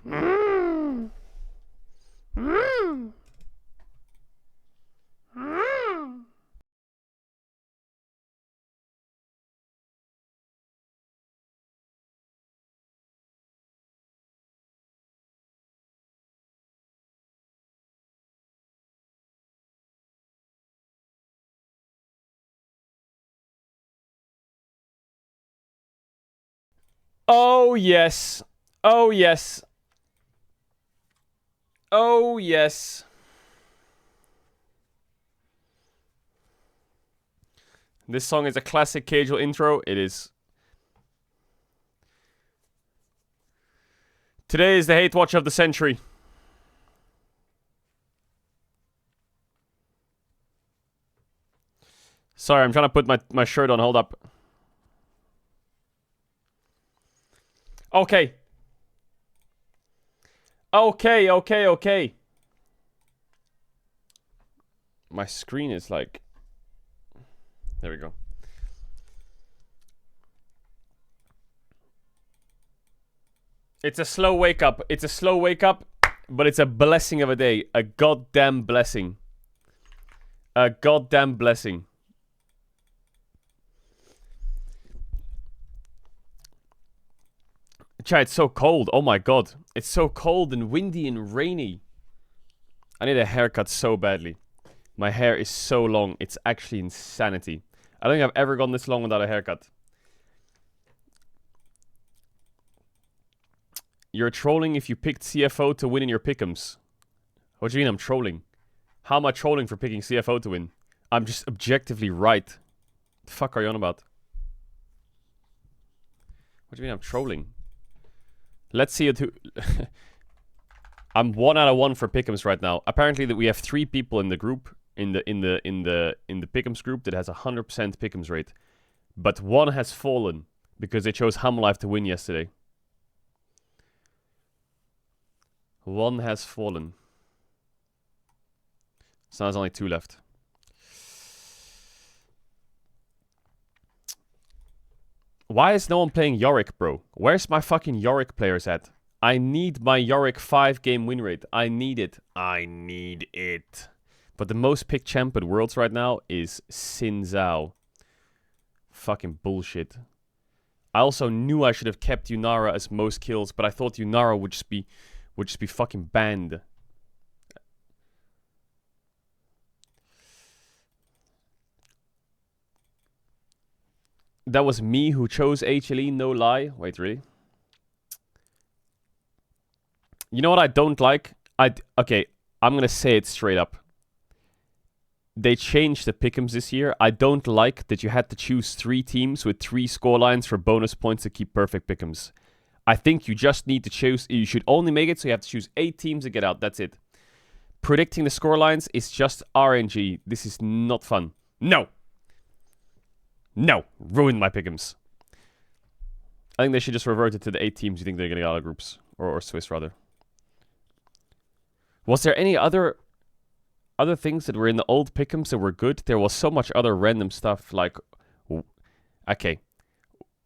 Mm. Mm. Mm. Oh yes. Oh yes. Oh yes. This song is a classic Caedrel intro. It is. Today is the hate watch of the century. Sorry, I'm trying to put my shirt on. Hold up. Okay. Okay. My screen is like... There we go. It's a slow wake up. It's a slow wake up, but it's a blessing of a day. A goddamn blessing. A goddamn blessing. Chat, it's so cold. Oh my god. It's so cold and windy and rainy. I need a haircut so badly. My hair is so long. It's actually insanity. I don't think I've ever gone this long without a haircut. You're trolling if you picked CFO to win in your pick'ems. What do you mean I'm trolling? How am I trolling for picking CFO to win? I'm just objectively right. The fuck are you on about? What do you mean I'm trolling? Let's see it. I'm 1 out of 1 for pick'ems right now. Apparently that we have 3 people in the group in the pick'ems group that has 100% pick'ems rate, but 1 has fallen because they chose Hamlife to win yesterday. 1 has fallen. So now there's only 2 left. Why is no one playing Yorick, bro? Where's my fucking Yorick players at? I need my Yorick 5-game win rate. I need it. I need it. But the most picked champ at Worlds right now is Xin Zhao. Fucking bullshit. I also knew I should have kept Yunara as most kills, but I thought Yunara would just be fucking banned. That was me who chose HLE, no lie. Wait, really? You know what I don't like? Okay, I'm gonna say it straight up. They changed the pick'ems this year. I don't like that you had to choose 3 teams with 3 scorelines for bonus points to keep perfect pick'ems. I think you just need to choose... You should only make it so you have to choose 8 teams to get out. That's it. Predicting the scorelines is just RNG. This is not fun. No! No! Ruin my pick'ems. I think they should just revert it to the 8 teams you think they're going to get out of groups. Or Swiss, rather. Was there any other things that were in the old pick'ems that were good? There was so much other random stuff, like... Okay.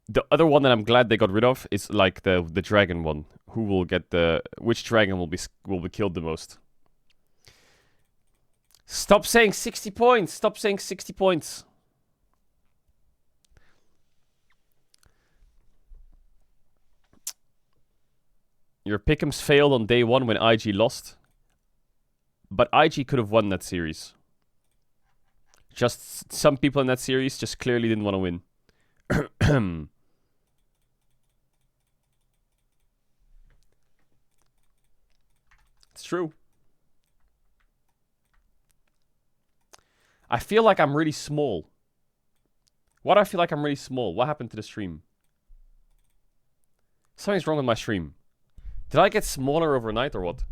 The other one that I'm glad they got rid of is, like, the dragon one. Who will get the... Which dragon will be killed the most? Stop saying 60 points! Stop saying 60 points! Your pick'ems failed on day 1 when IG lost. But IG could have won that series. Just some people in that series just clearly didn't want to win. It's true. I feel like I'm really small. Why do I feel like I'm really small? What happened to the stream? Something's wrong with my stream. Did I get smaller overnight or what?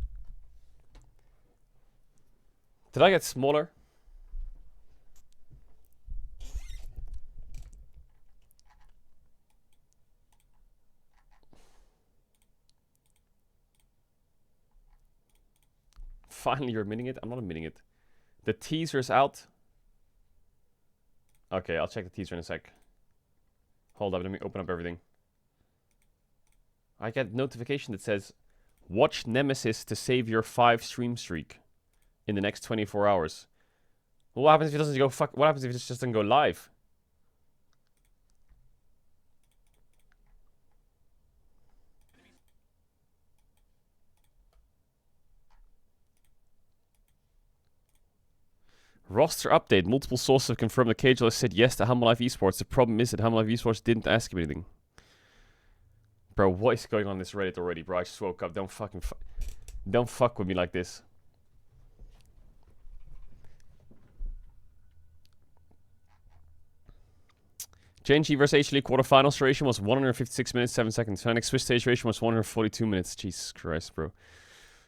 Did I get smaller? Finally, you're admitting it? I'm not admitting it. The teaser's out. Okay, I'll check the teaser in a sec. Hold up, let me open up everything. I get a notification that says, Watch Nemesis to save your 5 stream streak in the next 24 hours. Well, what happens if it doesn't go what happens if it just doesn't go live? Roster update. Multiple sources have confirmed that Caedrel has said yes to Humble Life Esports. The problem is that Humble Life Esports didn't ask him anything. Bro, what is going on this Reddit already, bro? I just woke up. Don't fuck with me like this. JNG vs HLE quarterfinals duration was 156 minutes, 7 seconds. Phoenix Swiss stage duration was 142 minutes. Jesus Christ, bro.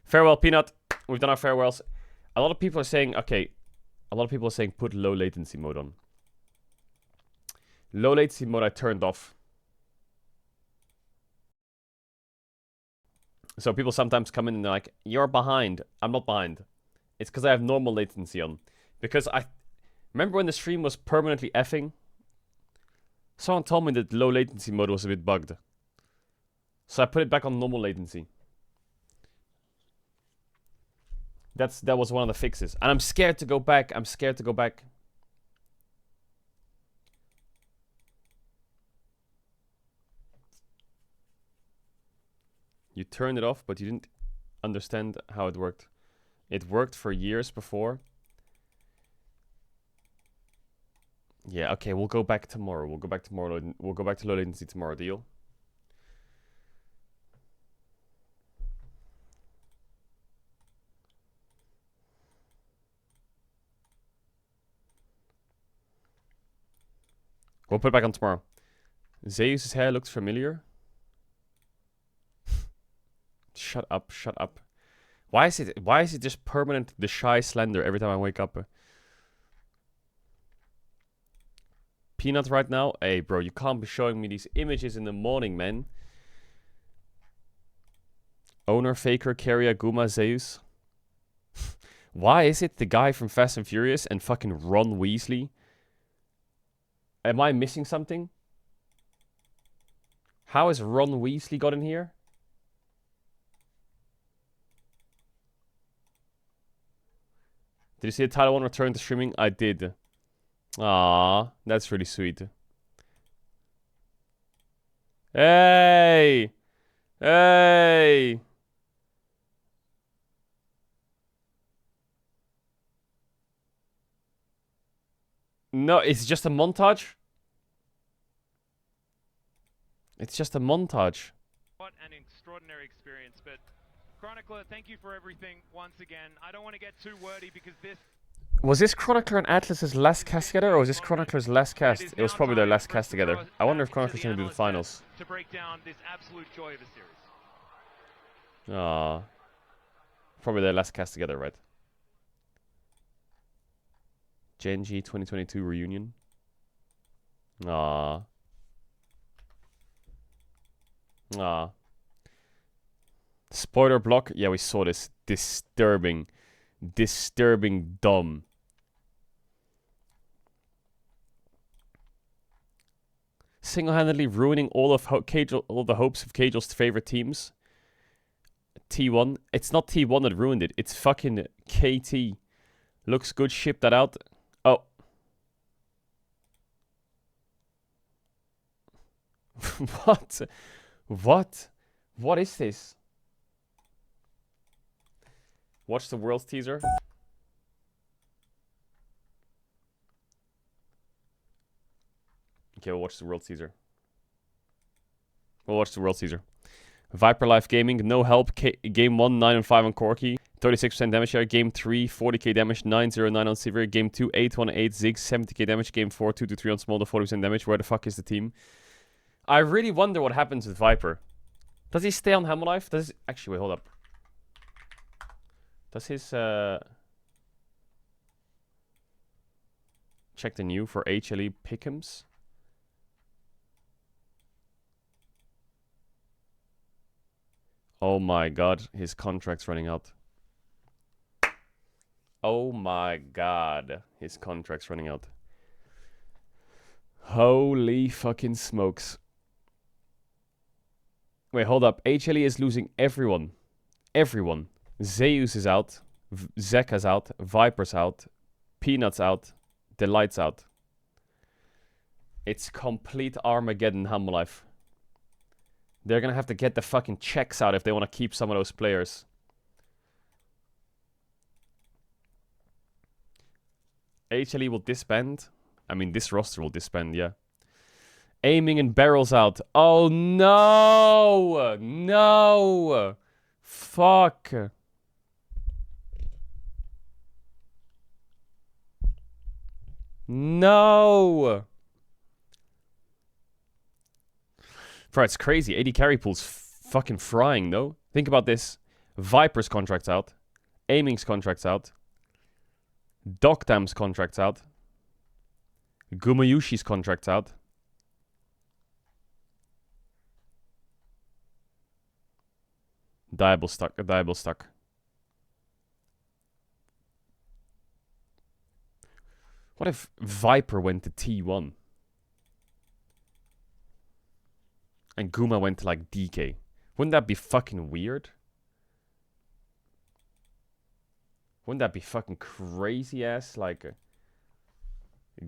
Farewell, Peanut. We've done our farewells. A lot of people are saying, okay, put low latency mode on. Low latency mode I turned off. So people sometimes come in and they're like, you're behind. I'm not behind. It's because I have normal latency on. Because I remember when the stream was permanently effing. Someone told me that low latency mode was a bit bugged. So I put it back on normal latency. That was one of the fixes. And I'm scared to go back. You turned it off, but you didn't understand how it worked. It worked for years before. Yeah, okay, we'll go back tomorrow. We'll go back to low latency tomorrow, deal? We'll put it back on tomorrow. Zeus's hair looks familiar. Shut up. Why is it just permanent the shy slender every time I wake up? Peanut right now? Hey, bro, you can't be showing me these images in the morning, man. Owner, Faker, Carrier, Guma, Zeus. Why is it the guy from Fast and Furious and fucking Ron Weasley? Am I missing something? How has Ron Weasley got in here? Did you see the title one return to streaming? I did. Ah, that's really sweet. Hey! Hey! No, it's just a montage. It's just a montage. What an extraordinary experience, but Chronicler, thank you for everything once again. I don't want to get too wordy because this... Was this Chronicler and Atlas's last cast together, or was this Chronicler's last cast? It was probably their last cast together. I wonder if Chronicler's going to do the finals. To break down this absolute joy of a series. Ah, probably their last cast together, right? Gen G 2022 reunion. Ah. Ah. Spoiler block. Yeah, we saw this. Disturbing dumb. Single-handedly ruining all of all the hopes of Caedrel's favorite teams. T1. It's not T1 that ruined it. It's fucking KT. Looks good. Ship that out. Oh. What? What is this? Watch the Worlds teaser. Okay, we'll watch the Worlds teaser. Viper Life Gaming, no help. Game 1, 9-5 on Corki. 36% damage share. Game 3, 40k damage. 909 on Severe. Game 2, 818 Zig. 70k damage. Game 4, 2-3 on Smolder. 40% damage. Where the fuck is the team? I really wonder what happens with Viper. Does he stay on Hammer Life? Actually, wait, hold up. Does his... Check the new for HLE Pick'ems. Oh my god, his contract's running out. Oh my god, his contract's running out. Holy fucking smokes. Wait, hold up. HLE is losing everyone. Everyone. Zeus is out. Zeka's out. Viper's out. Peanut's out. Delight's out. It's complete Armageddon Humble Life. They're gonna have to get the fucking checks out if they want to keep some of those players. HLE will disband. I mean, this roster will disband, yeah. Aiming and barrels out. Oh no! No! Fuck. No! Bro, it's crazy. AD carry pool's fucking frying, no? Think about this. Viper's contract's out. Aiming's contract's out. Docdam's contract's out. Gumayushi's contract's out. Diable's stuck. Diable's stuck. What if Viper went to T1? And Guma went to like DK. Wouldn't that be fucking weird? Wouldn't that be fucking crazy ass? Like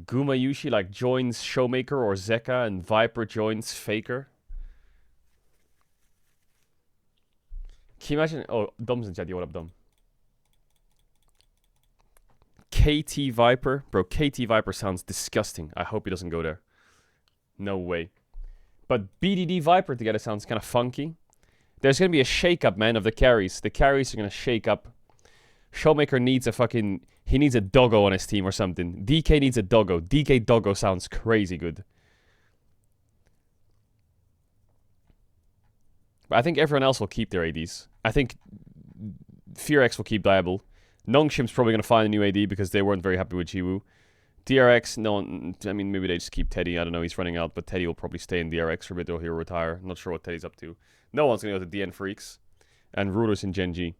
Guma Yushi like joins Showmaker or Zeka and Viper joins Faker. Can you imagine? Oh, Dom's in chat. Yo, what up, Dom? KT Viper. Bro, KT Viper sounds disgusting. I hope he doesn't go there. No way. But BDD Viper together sounds kind of funky. There's going to be a shake-up, man, of the carries. The carries are going to shake up. Showmaker needs a fucking... He needs a doggo on his team or something. DK needs a doggo. DK doggo sounds crazy good. But I think everyone else will keep their ADs. I think FearX will keep Diable. Nongshim's probably going to find a new AD because they weren't very happy with Jiwoo. DRX, no, I mean, maybe they just keep Teddy. I don't know, he's running out, but Teddy will probably stay in DRX for a bit or he'll retire. Not sure what Teddy's up to. No one's going to go to DN Freaks. And Rulers in Gen G.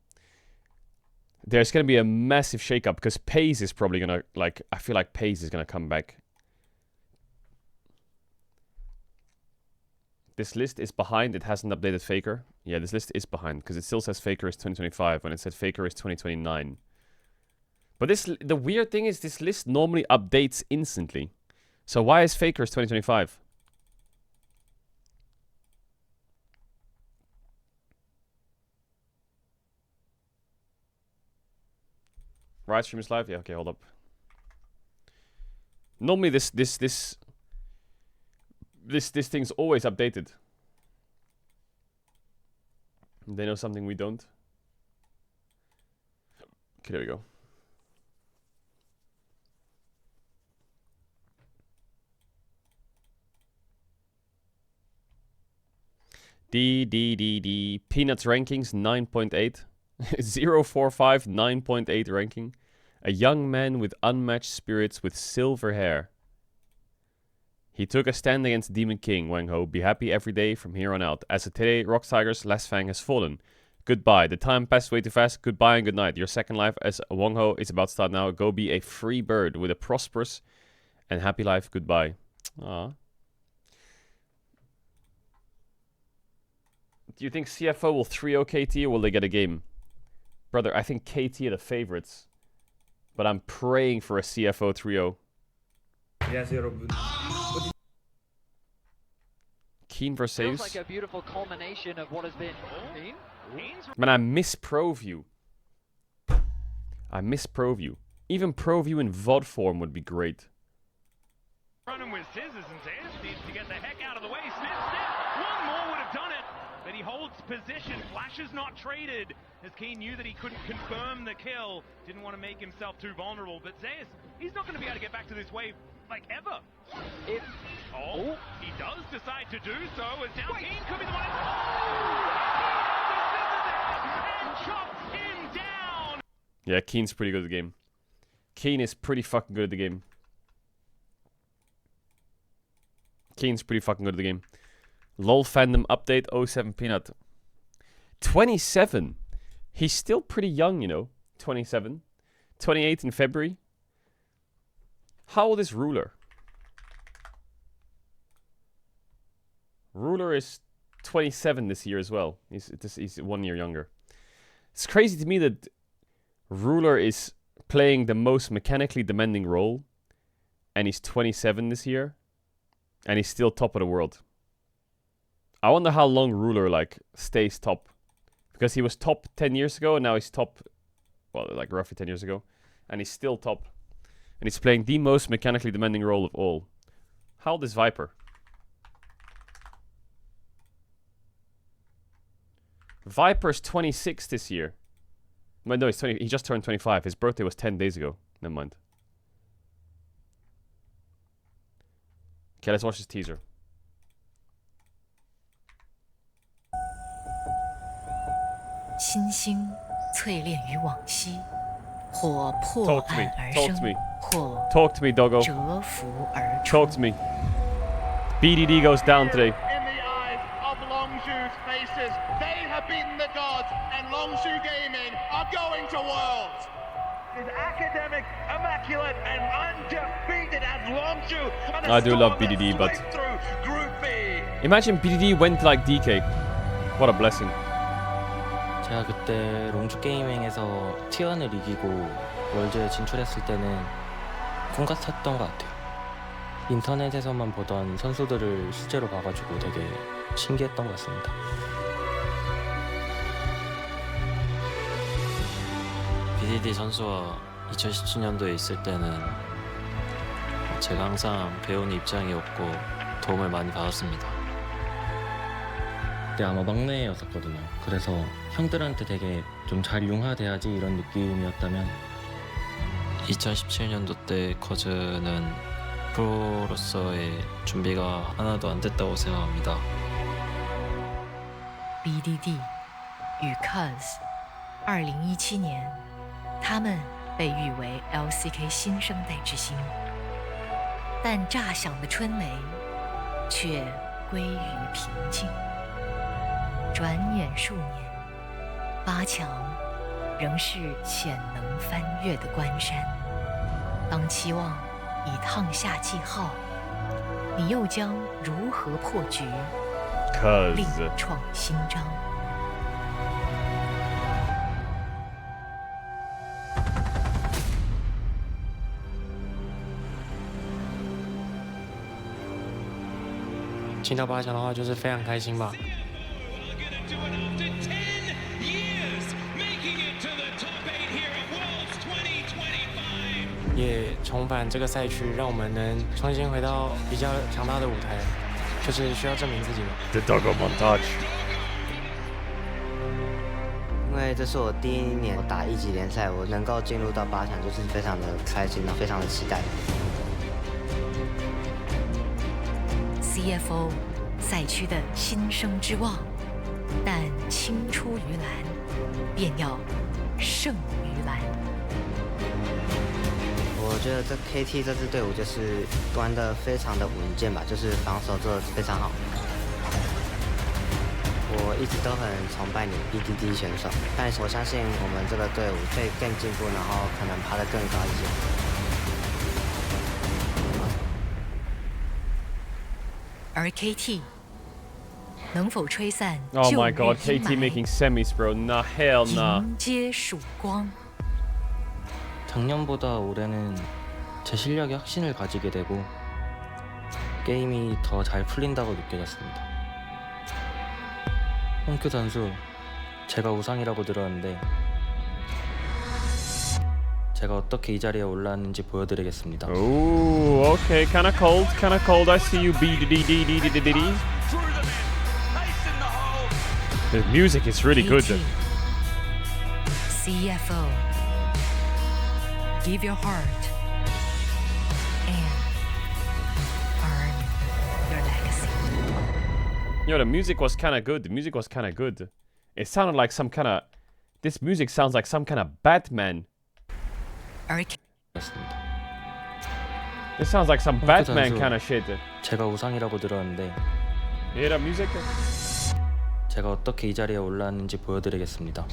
There's going to be a massive shakeup because Paze is probably going to, like, I feel like Paze is going to come back. This list is behind. It hasn't updated Faker. Yeah, this list is behind because it still says Faker is 2025 when it said Faker is 2029. But the weird thing is this list normally updates instantly. So why is Faker's 2025? Right, stream is live? Yeah, okay, hold up. Normally this thing's always updated. They know something we don't. Okay, there we go. D. Peanuts rankings 9.8. 045 9.8 ranking. A young man with unmatched spirits with silver hair. He took a stand against Demon King, Wang Ho. Be happy every day from here on out. As of today, Rock Tiger's last fang has fallen. Goodbye. The time passed way too fast. Goodbye and good night. Your second life as Wang Ho is about to start now. Go be a free bird with a prosperous and happy life. Goodbye. Aww. Do you think CFO will 3-0 KT or will they get a game? Brother, I think KT are the favorites. But I'm praying for a CFO 3-0. Keen versus saves. Feels like a beautiful culmination of what has been. Man, I miss ProView. I miss ProView. Even ProView in VOD form would be great. Running with scissors and Zayas needs to get the heck out of the way. Snip. One more would have done it. But he holds position. Flash is not traded. As Keen knew that he couldn't confirm the kill. Didn't want to make himself too vulnerable. But Zayas, he's not going to be able to get back to this wave like ever. He does decide to do so. As now Keen could be the one. And chops him down. Yeah, Keen's pretty good at the game. Keen is pretty fucking good at the game. Keen's pretty fucking good at the game. LOL fandom update 07 Peanut. 27. He's still pretty young, you know. 27. 28 in February. How old is Ruler? Ruler is 27 this year as well. He's 1 year younger. It's crazy to me that Ruler is playing the most mechanically demanding role, and he's 27 this year, and he's still top of the world. I wonder how long Ruler like stays top, because he was top 10 years ago, and now he's top, well, like roughly 10 years ago, and he's still top, and he's playing the most mechanically demanding role of all. How old is Viper? Viper's 26 this year. No, he's 20. He just turned 25. His birthday was 10 days ago. Never mind. Okay, let's watch this teaser. Talk to me. Talk to me. Talk to me, doggo. Talk to me. BDD goes down today. Faces. They have beaten the gods, and Longshu Gaming are going to Worlds. Is academic, immaculate, and undefeated as Longshu. I do love BDD, but imagine BDD went like DK. What a blessing. 제가 그때 롱주 게이밍에서 T1을 이기고 월드에 진출했을 때는 꿈 같았던 것 같아요. 인터넷에서만 보던 선수들을 실제로 봐가지고 되게 신기했던 것 같습니다. BDD 선수와 2017년도에 있을 때는 제가 항상 배우는 입장이었고 도움을 많이 받았습니다. 그때 아마 막내였었거든요. 그래서 형들한테 되게 좀 잘 융화돼야지 이런 느낌이었다면 2017년도 때 커즈는 프로로서의 준비가 하나도 안 됐다고 생각합니다. BDD 与 CUZ 2017年，他们被誉为 LCK 新生代之星，但乍响的春雷却归于平静。转眼数年，8强仍是潜能翻越的关山。当期望已烫下记号，你又将如何破局，另创新章？进到8强的话，就是非常开心吧。也重返这个赛区，让我们能重新回到比较强大的舞台，就是需要证明自己嘛。The Doggo Montage。因为这是我第1年打1级联赛，我能够进入到8强，就是非常的开心，非常的期待。CFO 赛区的新生之望，但青出于蓝，便要胜于蓝。我觉得这 KT 这支队伍就是玩得非常的稳健吧，就是防守做得非常好。我一直都很崇拜你 BDD 选手，但我相信我们这个队伍会更进步，然后可能爬得更高一些。而 KT 能否吹散 Oh my god, KT making semis, bro. Nah, hell nah. 迎接曙光。 작년보다 올해는 제 실력에 확신을 가지게 되고 게임이 더 잘 풀린다고 느껴졌습니다. 홍큐 선수, 제가 우상이라고 들었는데 제가 어떻게 이 자리에 올라왔는지 보여드리겠습니다. Ooh, okay, kinda cold, I see you, BDD. The music is really good. CFO, give your heart and earn your legacy. Yo, the music was kinda good. It sounded like some kinda... This music sounds like some kind of Batman. This sounds like some Batman kind of shit. 제가 우상이라고 들었는데 Hear that music? 제가 어떻게 이 자리에 올라왔는지 보여드리겠습니다.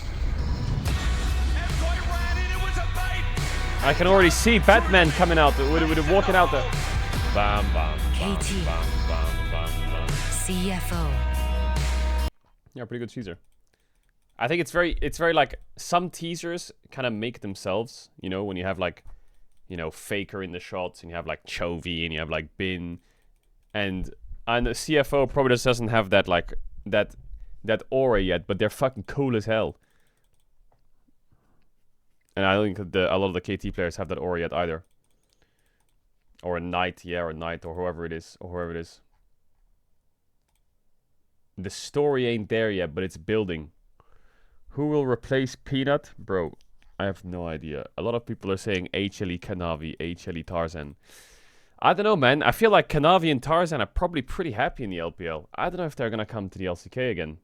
I can already see Batman coming out with walking out there. Bam, bam, bam, KT. bam, bam, bam, bam. CFO. Yeah, pretty good teaser. I think it's very like some teasers kind of make themselves, you know, when you have like, you know, Faker in the shots and you have like Chovy and you have like Bin, and the CFO probably just doesn't have that like that aura yet, but they're fucking cool as hell. And I don't think a lot of the KT players have that aura yet either. Or a Knight, yeah, or a Knight, or whoever it is, The story ain't there yet, but it's building. Who will replace Peanut? Bro, I have no idea. A lot of people are saying HLE Kanavi, HLE Tarzan. I don't know, man. I feel like Kanavi and Tarzan are probably pretty happy in the LPL. I don't know if they're gonna come to the LCK again.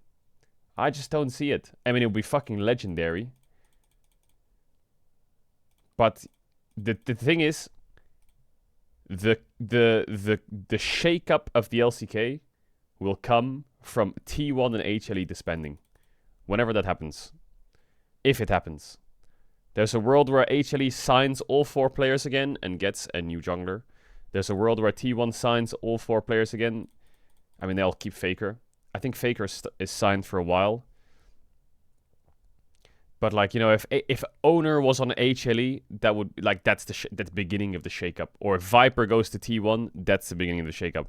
I just don't see it. I mean, it'll be fucking legendary. But the thing is, the shake-up of the LCK will come from T1 and HLE disbanding. Whenever that happens. If it happens. There's a world where HLE signs all 4 players again and gets a new jungler. There's a world where T1 signs all 4 players again. I mean, they'll keep Faker. I think Faker is signed for a while. But like, you know, if Owner was on HLE, that would like that's the beginning of the shakeup. Or if Viper goes to T1, that's the beginning of the shakeup.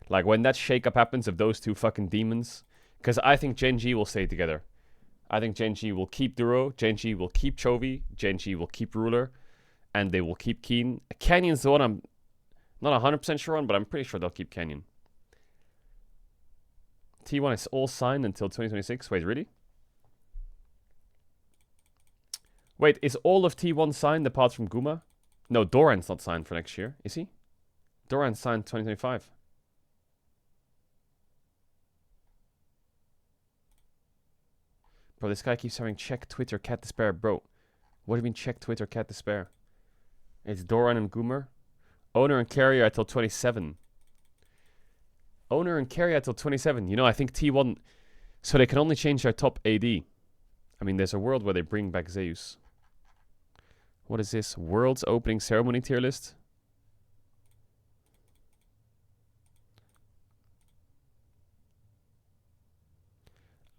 Like when that shakeup happens of those 2 fucking demons, because I think Gen G will stay together. I think Gen G will keep Duro, Gen G will keep Chovy, Gen G will keep Ruler, and they will keep Keen. Canyon's the one I'm not 100% sure on, but I'm pretty sure they'll keep Canyon. T1 is all signed until 2026. Wait, really? Wait, is all of T1 signed apart from Guma? No, Doran's not signed for next year, is he? Doran's signed 2025. Bro, this guy keeps having check Twitter cat despair. Bro, what do you mean check Twitter cat despair? It's Doran and Goomer. Owner and Carrier until 27. Owner and Carrier until 27. You know, I think T1... So they can only change their top AD. I mean, there's a world where they bring back Zeus. What is this? World's opening ceremony tier list?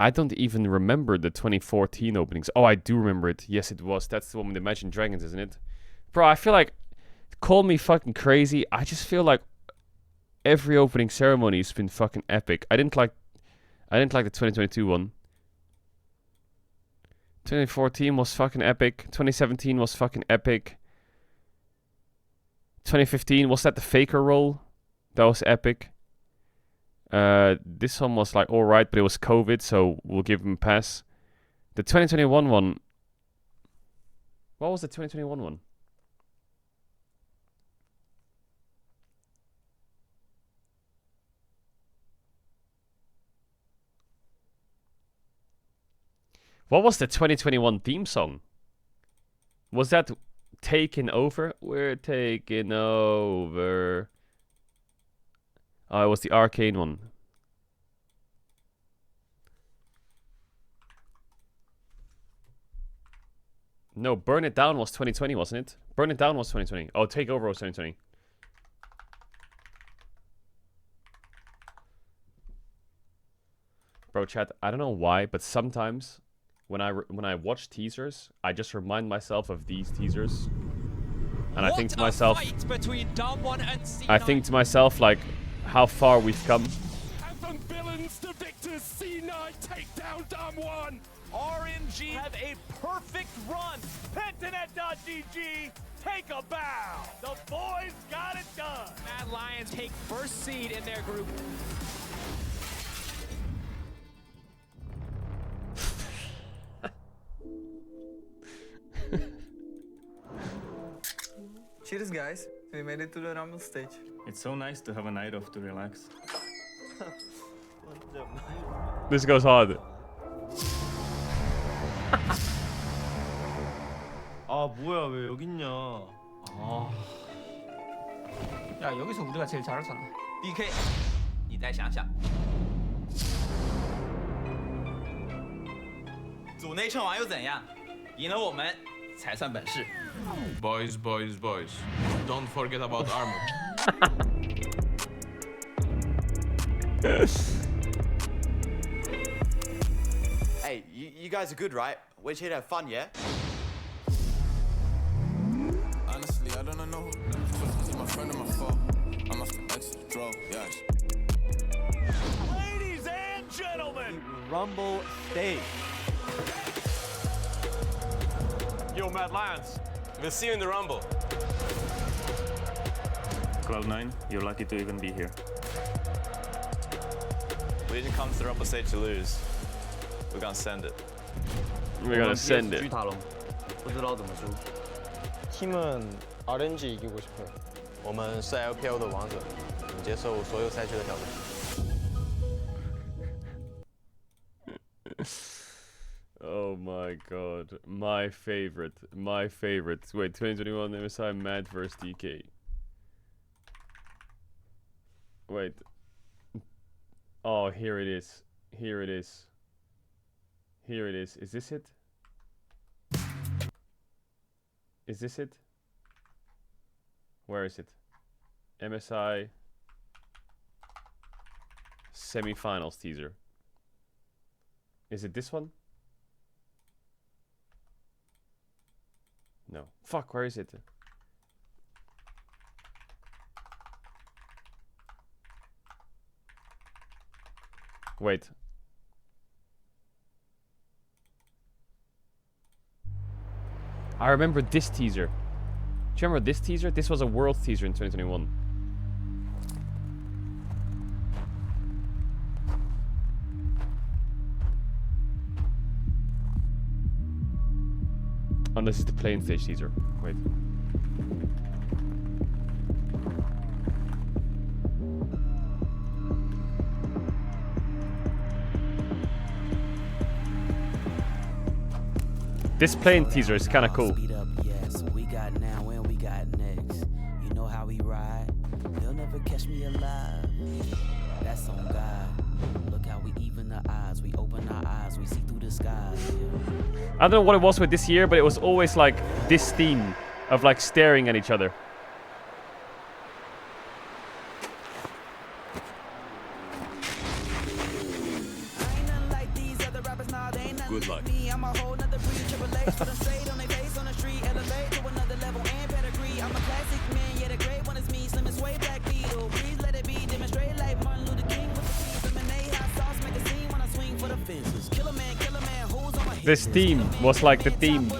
I don't even remember the 2014 openings. Oh, I do remember it. Yes, it was. That's the one with Imagine Dragons, isn't it? Bro, I feel like... Call me fucking crazy. I just feel like every opening ceremony has been fucking epic. I didn't like the 2022 one. 2014 was fucking epic. 2017 was fucking epic. 2015, was that the Faker role? That was epic. This one was like alright, but it was COVID, so we'll give him a pass. The 2021 one... What was the 2021 one? What was the 2021 theme song? Was that Taken Over? We're taking over. Oh, it was the Arcane one. No, Burn It Down was 2020, wasn't it? Burn It Down was 2020. Oh, Take Over was 2020. Bro, chat, I don't know why, but sometimes... When I watch teasers, I just remind myself of these teasers, and I think to myself, like, how far we've come. Anthem villains, the victors, C9 take down Dam1. RNG have a perfect run. Pentanet.gg, take a bow. The boys got it done. Mad Lions take first seed in their group. Cheers, guys. We made it to the Rumble stage. It's so nice to have a night off to relax. This goes hard. 아 뭐야 왜 여기 있냐? 야, 여기서 우리가 제일 잘하잖아. BK, 你再想想。组内称王又怎样？赢了我们才算本事。Boys, boys, boys. Don't forget about armor. Hey, Hey, you guys are good, right? We're just here to have fun, yeah? Honestly, I don't know. Is it my friend or my foe? I must have exit draw. Yes. Ladies and gentlemen, Rumble stage. Yo, Matt Lyons. We'll see you in the Rumble. Cloud9, you're lucky to even be here. We didn't come to the Rumble stage to lose. We're gonna send it. We're gonna send it. 팀은 RNG 이기고 싶어요. 我们是 LPL 的王者，我们接受所有赛区的挑战。 Oh my god. My favorite. My favorite. Wait, 2021 MSI Mad vs DK. Wait. Oh, here it is. Here it is. Here it is. Is this it? Is this it? Where is it? MSI semifinals teaser. Is it this one? No. Fuck, where is it? Wait. I remember this teaser. Do you remember this teaser? This was a Worlds teaser in 2021. Oh, this is the playing stage teaser. Wait. This playing teaser is kind of cool. We got now and we got next. You know how we ride. They'll never catch me alive. That's on God. Look how we even the odds. We open our eyes. We see through the skies. I don't know what it was with this year, but it was always like this theme of like staring at each other. Good luck. This theme was like the theme.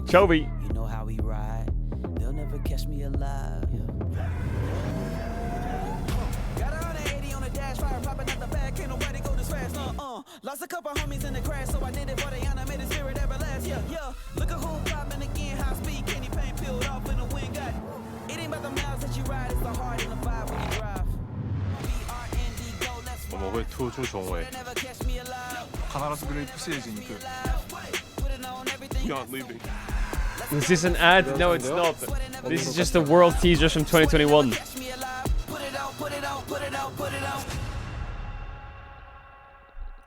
Chovy. You know how we ride. They'll never catch me alive. Got 180 on the dash, fire popping out the back, can't nobody go this fast. Lost a couple homies in the crash, so I did it for the honor, made the spirit everlast. Yeah. Look at who popping again, high speed, candy paint peeled off in the wind. Got it ain't about the miles that you ride, it's the heart and the vibe when you drive. BRND go, let's 我们会突出重围。 never catch me alive. 必ずブレイクステージに行く。 Put it on everything. You're not leaving. Is this an ad? No, it's not. This is just the world teasers from 2021.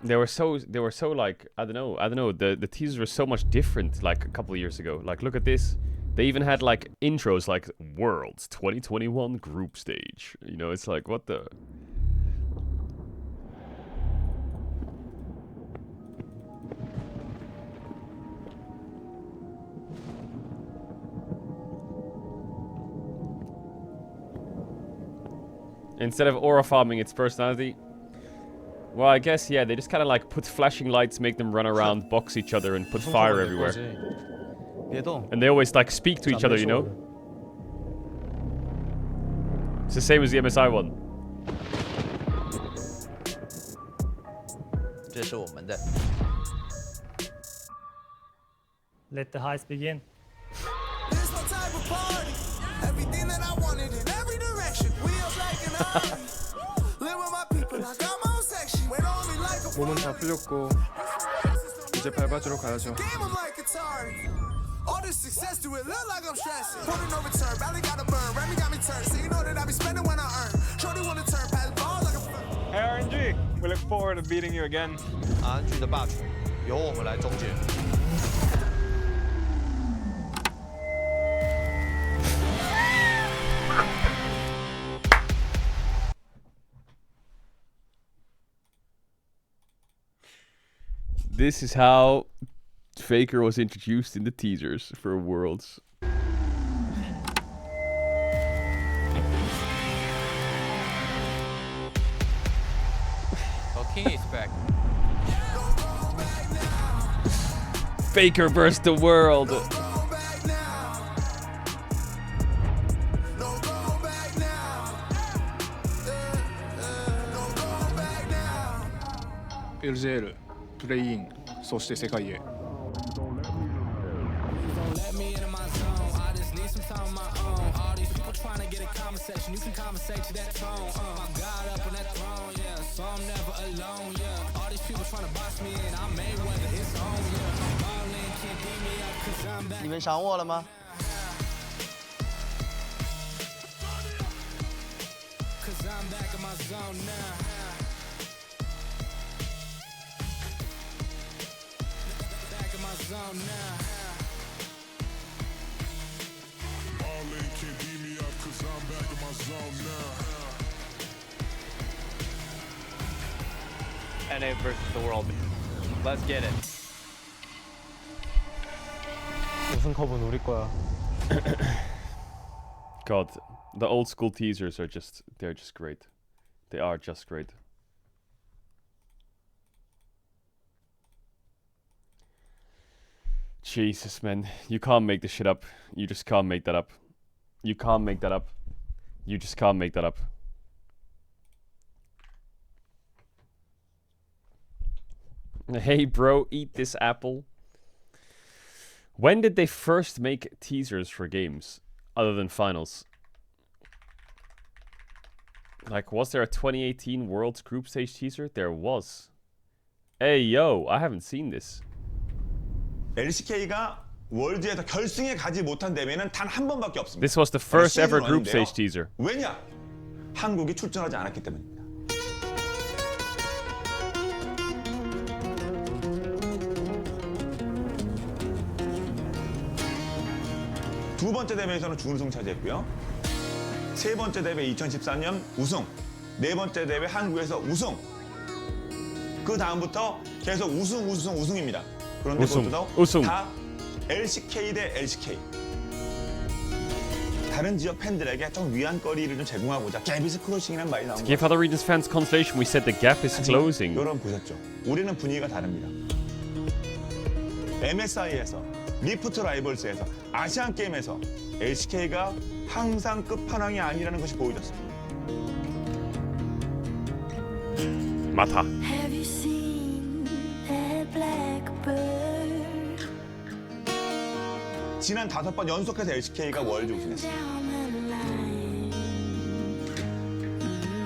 They were so like, I don't know, the teasers were so much different like a couple of years ago. Like, look at this. They even had like intros like Worlds 2021 group stage. You know, it's like, what the... Instead of aura farming its personality, well, I guess, yeah, they just kind of like put flashing lights, make them run around, box each other, and put fire everywhere. And they always like speak to each other, you know? It's the same as the MSI one. Let the heist begin. This my type of party. Everything that I wanted in every direction. We are black and ice. Live with my people. I got my own section. Wait on me like a 몸은 다 풀렸고 이제 밟아주러 가야죠. game. I'm like Atari. All this success do it look like I'm stressing. Putting no return. Valley got a burn. Remy got me turned. So you know that I be spending when I earn. Shorty wanna turn past ball like a Hey, RNG. We look forward to beating you again. 安局的霸权由我们来终结。 This is how Faker was introduced in the teasers for Worlds. Okay, it's back. Faker versus the world. LGL プレイインそして世界へ 你们想我了吗？ NA versus the world. Let's get it. 우승컵은 우리 거야. God, the old school teasers are they're just great. They are just great. Jesus, man. You can't make this shit up. You just can't make that up. You can't make that up. You just can't make that up. Hey, bro, eat this apple. When did they first make teasers for games, other than finals? Like, was there a 2018 Worlds group stage teaser? There was. Hey, yo, I haven't seen this. LCK가 월드에서 결승에 가지 못한 대회는 단 한 번밖에 없습니다. This was the first ever group stage teaser. 왜냐? 한국이 출전하지 않았기 때문입니다. 두 번째 대회에서는 준우승 차지했고요. 세 번째 대회 2014년 우승, 네 번째 대회 한국에서 우승. 그 다음부터 계속 우승입니다. 그런데 그것도 다 LCK 대 LCK. 다른 지역 팬들에게 좀 위안거리를 좀 제공하고자 갭이스 크로싱이라는 말이 나온 To 거예요. give other regions fans consolation, we said the gap is closing. 여러분 보셨죠? 우리는 분위기가 다릅니다. MSI에서, 리프트 라이벌스에서, 아시안 게임에서 LCK가 항상 끝판왕이 아니라는 것이 보여졌습니다. 맞아. Have you seen that blackbird? 지난 5번 연속해서 LCK가 월드 우승했어요.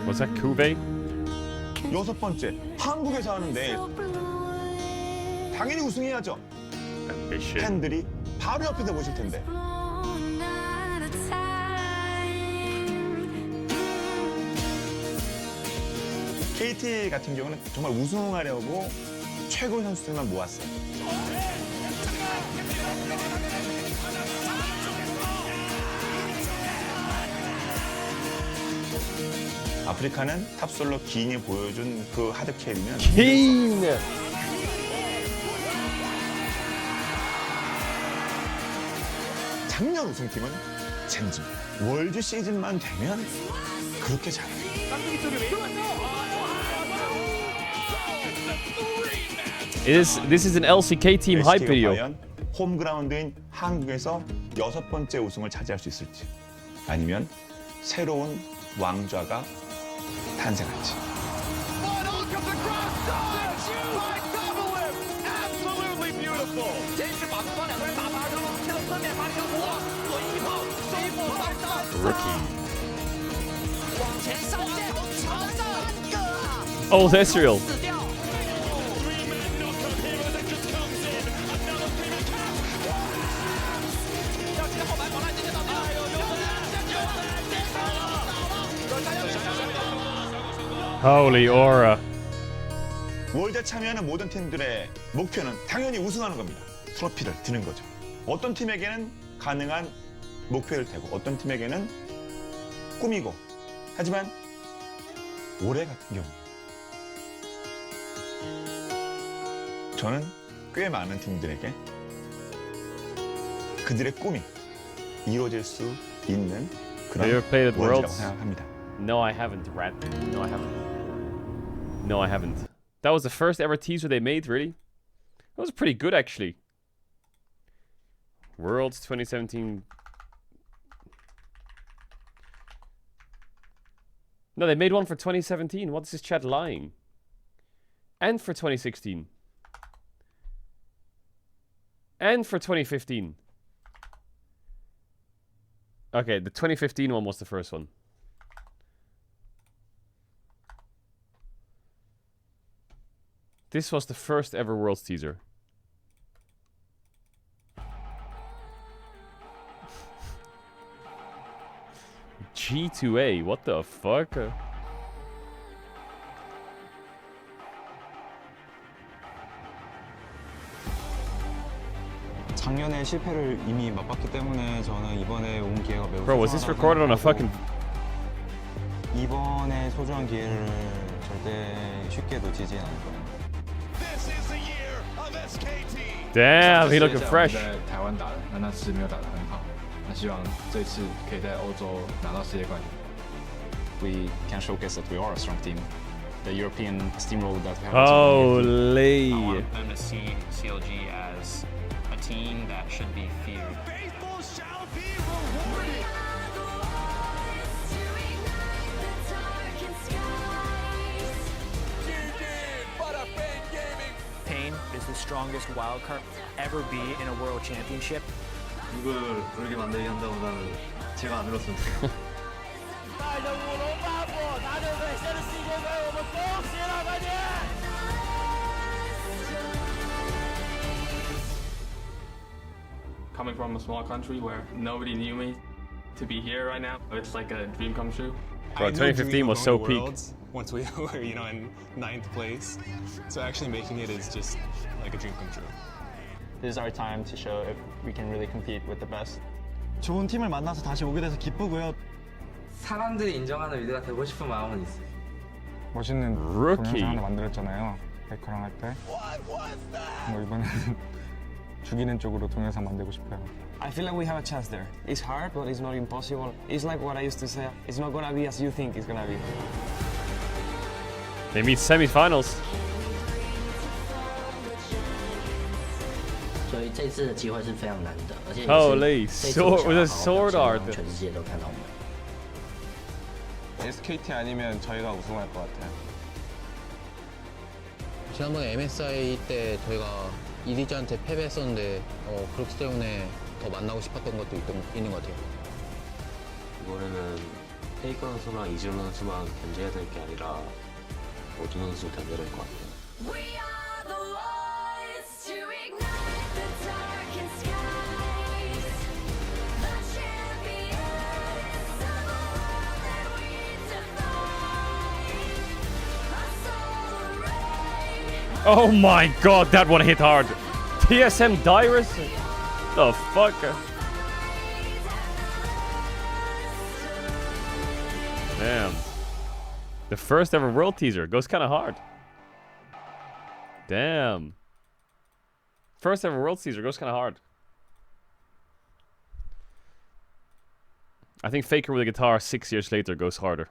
Was that Kube? 6번째, 한국에서 하는데 당연히 우승해야죠. 팬들이 바로 옆에서 보실 텐데. KT 같은 경우는 정말 우승하려고 최고의 선수들만 모았어요. 아프리카는 탑솔로 기인이 보여준 그 하드캐리는 기인! 작년 우승팀은 젠지. 월드 시즌만 되면 그렇게 잘해요. This is an LCK team hype video. 과연 홈그라운드인 한국에서 6번째 우승을 차지할 수 있을지, 아니면 새로운 왕좌가 탄생할지. Oh, Ezreal. Holy aura. 월드에 참여하는 모든 팀들의 목표는 당연히 우승하는 겁니다. 트로피를 드는 거죠. 어떤 팀에게는 가능한 목표일 테고 어떤 팀에게는 꿈이고 하지만 올해 같은 경우 저는 꽤 많은 팀들에게 그들의 꿈이 이루어질 수 있는 그런 Have you ever played at 월드라고 Worlds? 생각합니다. No, I haven't, Rat. No, I haven't. No, I haven't. That was the first ever teaser they made, really? That was pretty good, actually. Worlds 2017. No, they made one for 2017. What's this chat lying? And for 2016. And for 2015. Okay, the 2015 one was the first one. This was the first ever Worlds teaser. G2A, what the fuck? 작년에 실패를 이미 맛봤기 때문에 저는 이번에 온 기회가 매우 Bro, was this recorded on a fucking... 이번에 소중한 기회를 절대 쉽게 놓치지 않을 거예요. Damn, he looking fresh. 在台湾打的，那那次没有打得很好，那希望这次可以在欧洲拿到世界冠军。We can showcase that we are a strong team. The European steamroll that we have. Holy. I want them to see CLG as a team that should be feared. Faithful shall be rewarded. Pain is the strongest wildcard ever be in a world championship. 누굴 그렇게 만들게 한다보다는 제가 안 울었으면 좋겠어요. 带着舞龙八部拿着最新的世界杯，我们恭喜老半天！ Coming from a small country where nobody knew me, to be here right now, it's like a dream come true. Bro, 2015 was so peak. Once we were, in 9th place. So actually making it is just like a dream come true. This is our time to show if we can really compete with the best. 좋은 팀을 만나서 다시 오게 돼서 기쁘고요. 사람들이 인정하는 위드가 되고 싶은 마음은 있어. 멋있는 동영상 하나 만들었잖아요. 베커랑 할 때. 뭐 이번에는 죽이는 쪽으로 동영상 만들고 싶어요. I feel like we have a chance there. It's hard, but it's not impossible. It's like what I used to say. It's not gonna be as you think it's gonna be. They meet semifinals. 所以这次的机会是非常难得，而且 Holy sword with a sword art. 全世界都看到我们。 SKT 아니면 저희가 우승할 것 같아요. 지난번에 MSI 때 저희가 이리즈한테 패배했었는데 그렇기 때문에 더 만나고 싶었던 것도 있는 것 같아요. 이번에는 페이커 선수랑 이지론 선수만 견제해야 될 게 아니라 모든 선수 견제해야 될 것 같아요. Oh my god, that one hit hard. TSM Dyrus? The fuck? Damn. The first ever world teaser goes kind of hard. Damn. First ever world teaser goes kind of hard. I think Faker with a guitar 6 years later goes harder.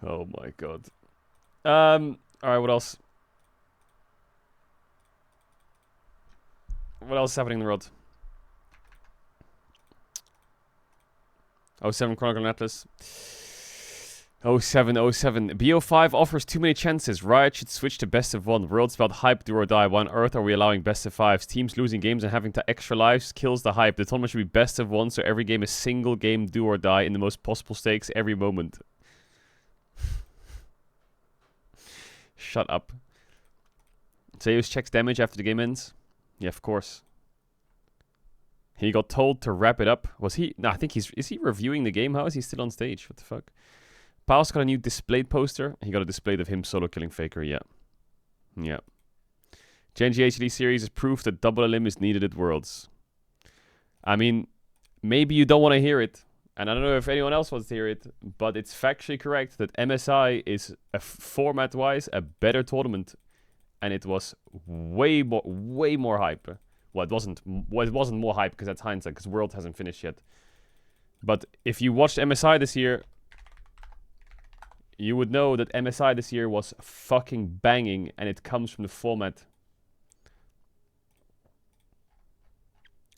Oh my god. Alright, what else? What else is happening in the world? 07 Chronicle Atlas. 07. BO5 offers too many chances. Riot should switch to best of one. World's about hype, do or die. Why on earth are we allowing best of fives? Teams losing games and having to extra lives kills the hype. The tournament should be best of one, so every game is single game do or die in the most possible stakes every moment. Shut up. Zeus checks damage after the game ends. Yeah, of course. He got told to wrap it up. Was he? No, I think is he reviewing the game? How is he still on stage? What the fuck? Paul's got a new displate poster. He got a displate of him solo killing Faker, yeah. Yeah. Genji HD series is proof that double elim is needed at Worlds. I mean, maybe you don't want to hear it. And I don't know if anyone else wants to hear it, but it's factually correct that MSI is, format-wise, a better tournament. And it was way more hype. Well, it wasn't more hype because that's hindsight, because World hasn't finished yet. But if you watched MSI this year, you would know that MSI this year was fucking banging, and it comes from the format.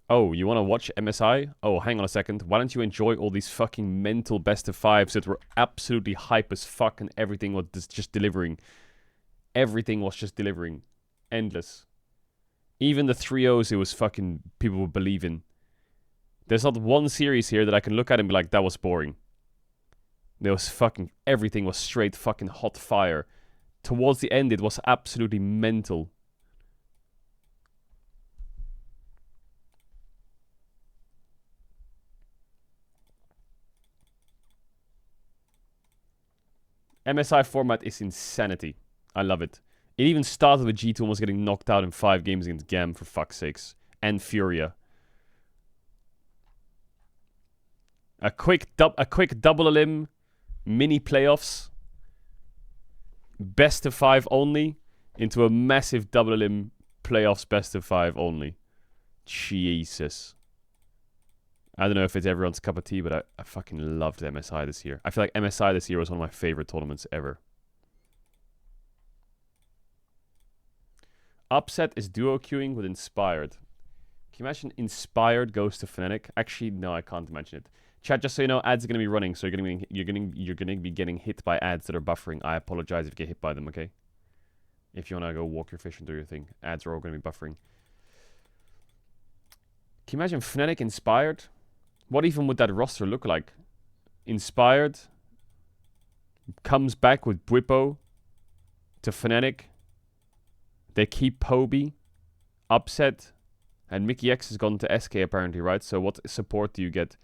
Oh, you want to watch MSI? Oh, hang on a second. Why don't you enjoy all these fucking mental best of fives that were absolutely hype as fuck and everything was just delivering. Everything was just delivering. Endless. Even the 3-0s it was fucking people would believe in. There's not one series here that I can look at and be like, that was boring. There was fucking, everything was straight fucking hot fire. Towards the end it was absolutely mental. MSI format is insanity. I love it. It even started with G2 almost getting knocked out in 5 games against Gam, for fuck's sakes. And Furia. A quick double elim, mini playoffs, best of 5 only, into a massive double elim playoffs best of 5 only. Jesus. I don't know if it's everyone's cup of tea, but I fucking loved MSI this year. I feel like MSI this year was one of my favorite tournaments ever. Upset is duo queuing with Inspired. Can you imagine Inspired goes to Fnatic? Actually, no, I can't imagine it. Chat, just so you know, ads are gonna be running, so you're gonna be getting hit by ads that are buffering. I apologize if you get hit by them, okay? If you wanna go walk your fish and do your thing, ads are all gonna be buffering. Can you imagine Fnatic Inspired? What even would that roster look like? Inspired comes back with Bwipo to Fnatic. They keep Poby, Upset, and Mickey X has gone to SK apparently, right? So what support do you get?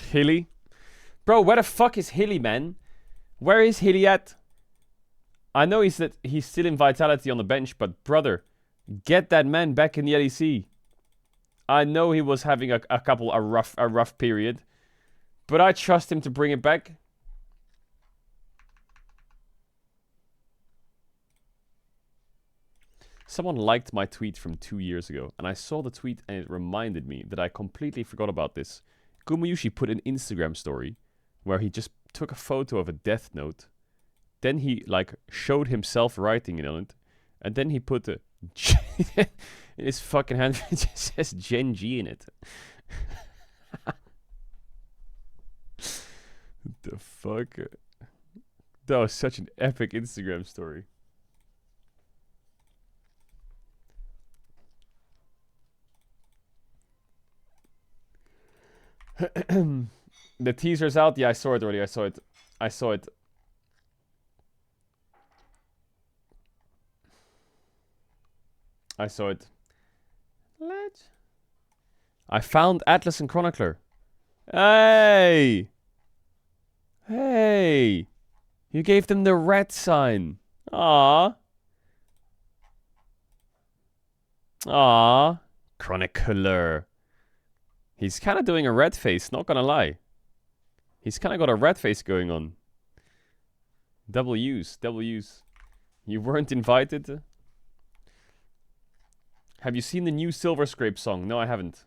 Hilly? Bro, where the fuck is Hilly, man? Where is Hilly at? I know he's still in Vitality on the bench, but brother, get that man back in the LEC. I know he was having a rough period, but I trust him to bring it back. Someone liked my tweet from 2 years ago, and I saw the tweet and it reminded me that I completely forgot about this. Gumayushi put an Instagram story where he just took a photo of a death note. Then he like showed himself writing it on it, and then he put a in his fucking hand. It just says Gen G in it. The fuck? That was such an epic Instagram story. The teaser's out. Yeah, I saw it already. I saw it. I found Atlas and Chronicler. Hey! Hey! You gave them the rat sign. Aww. Aww. Chronicler. He's kind of doing a red face, not gonna lie. He's kind of got a red face going on. Double use. You weren't invited? Have you seen the new Silver Scrape song? No, I haven't.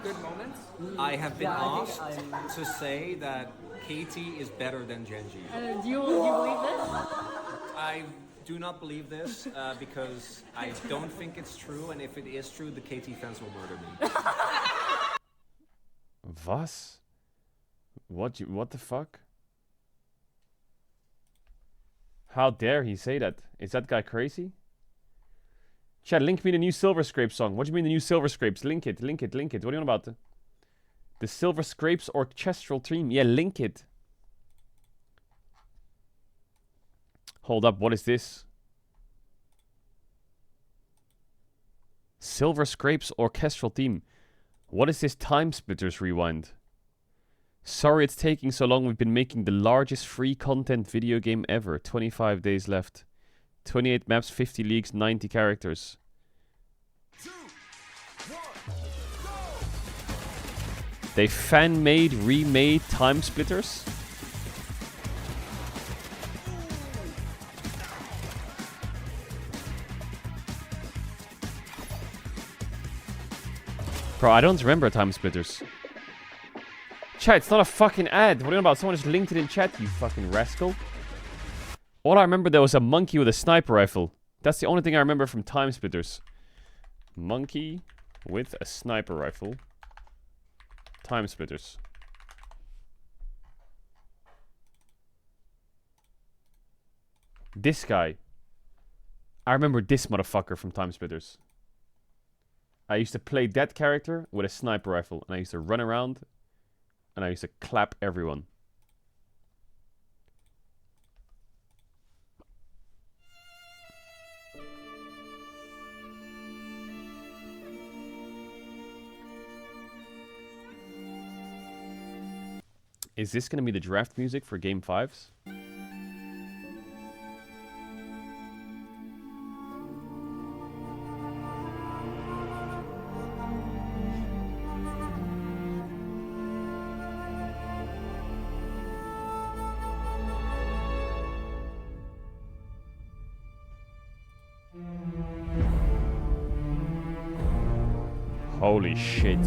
Good moments. I have been asked to say that KT is better than Genji. Do you believe this? I do not believe this because I don't think it's true, and if it is true, the KT fans will murder me. Was? What the fuck? How dare he say that? Is that guy crazy? Chad, link me the new Silver Scrape song. What do you mean the new Silver Scrapes? Link it. What are you on about? The Silver Scrapes orchestral theme. Yeah, link it. Hold up, what is this? Silver Scrapes orchestral theme. What is this Time Splitters rewind? Sorry it's taking so long. We've been making the largest free content video game ever. 25 days left. 28 maps, 50 leagues, 90 characters. They fan-made, remade Time Splitters? Bro, I don't remember Time Splitters. Chat, it's not a fucking ad. What are you about? Someone just linked it in chat, you fucking rascal. All I remember, there was a monkey with a sniper rifle. That's the only thing I remember from Time Splitters. Monkey with a sniper rifle. Time Splitters. This guy. I remember this motherfucker from Time Splitters. I used to play that character with a sniper rifle. And I used to run around. And I used to clap everyone. Is this going to be the draft music for Game 5s? Holy shit.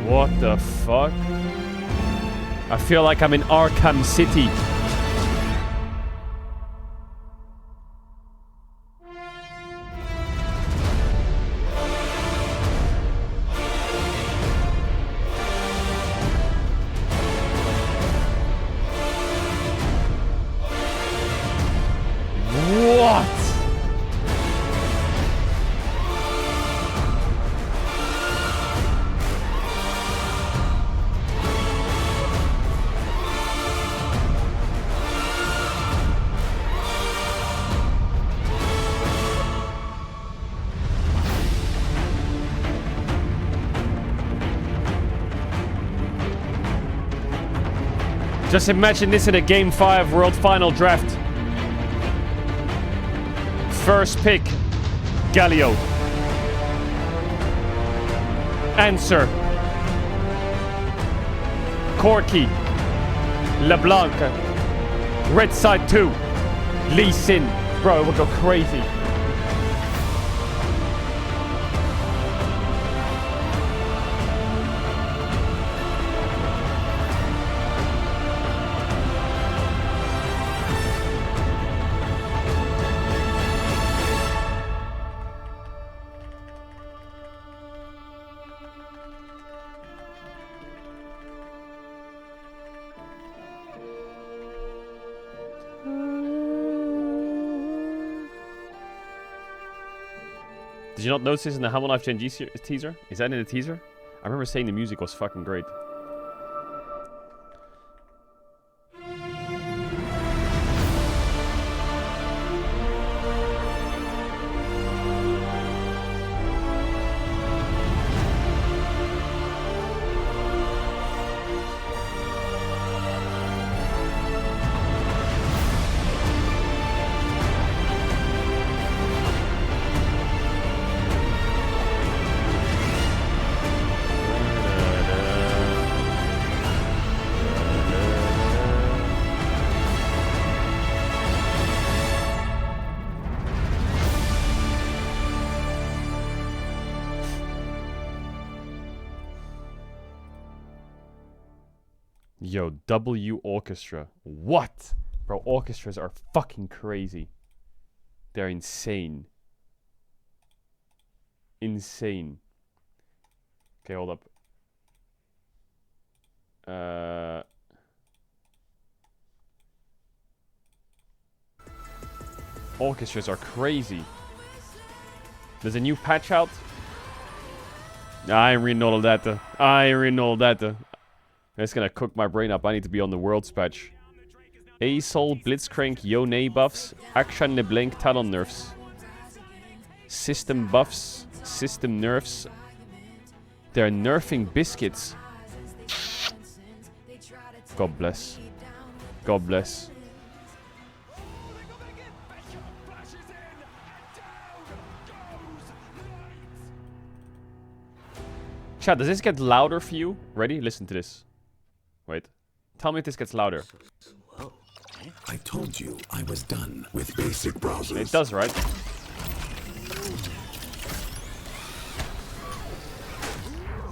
What the fuck? I feel like I'm in Arkham City. Just imagine this in a Game 5 World Final Draft. First pick, Galio. Answer, Corky, LeBlanc, Red Side 2, Lee Sin. Bro, it would go crazy. Did you not notice this in the Hamel Knife Gen G teaser? Is that in the teaser? I remember saying the music was fucking great. Yo, W Orchestra. What? Bro, orchestras are fucking crazy. They're insane. Insane. Okay, hold up. Orchestras are crazy. There's a new patch out. I ain't reading all of that. That's gonna cook my brain up. I need to be on the Worlds patch. A-Soul, Blitzcrank, Yone buffs, Akshan Neblank Talon nerfs. System buffs, system nerfs. They're nerfing biscuits. God bless. God bless. Chat, does this get louder for you? Ready? Listen to this. Wait. Tell me if this gets louder. I told you I was done with basic browsers. It does, right?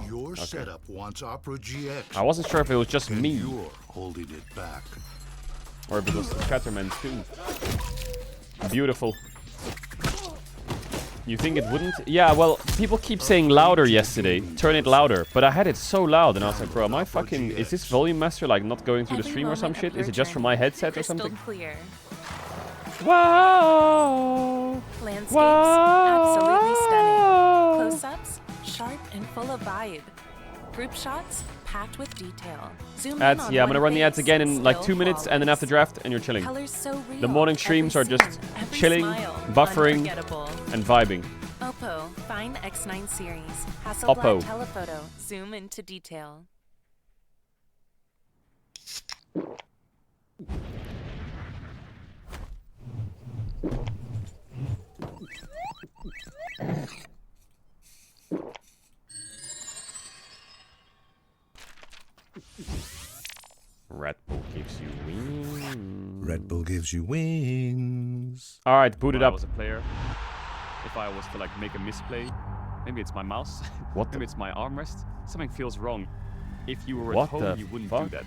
Your setup wants Opera GX. I wasn't sure if it was just and me. You're holding it back. Or if it was the Chatterman too. Beautiful. You think it wouldn't? Yeah, well, people keep saying louder yesterday. Turn it louder. But I had it so loud and I was like, bro, am I fucking... Is this volume master like not going through the stream or some shit? Is it just from my headset or something? Clear. Wow! Landscapes, absolutely stunning. Close-ups, sharp and full of vibe. Group shots, packed with detail. Zoom Ads, in on yeah, I'm gonna one run the ads face, again in like 2 still minutes and then after draft and you're chilling. Colors so real, The morning streams are every just scene, every chilling, smile, buffering, unforgettable. and vibing. Oppo Find X9 series. Oppo. Hasselblad telephoto. Zoom into detail. Red Bull gives you wings. Red Bull gives you wings. Alright, boot it If I up. was a player, if I was to like make a misplay, maybe it's my mouse. What maybe it's my armrest. Something feels wrong. If you were What at home, the you wouldn't fuck? do that.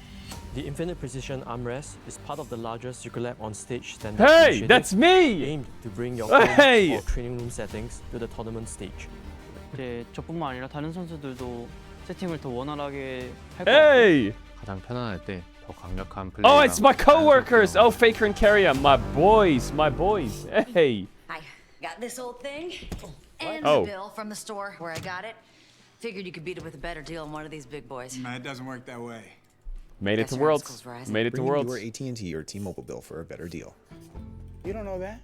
The Infinite Precision armrest is part of the largest Yugalab on stage standard Hey, initiative that's me! aimed to bring your Hey! home or training room settings to the tournament stage. 이제 저뿐만 아니라 다른 선수들도 세팅을 더 원활하게 할 것 Hey! 가장 편안할 때 더 강력한 플레이. Oh, it's my co-workers! Oh, Faker and Carrier, my boys, my boys. Hey! Hi, got this old thing and Oh. the bill from the store where I got it. Figured you could beat it with a better deal than one of these big boys. Man, it doesn't work that way. Made it Guess to your Worlds. obstacles rising. Made it to Bring Worlds. your AT&T or T-Mobile bill for a better deal. You don't know that?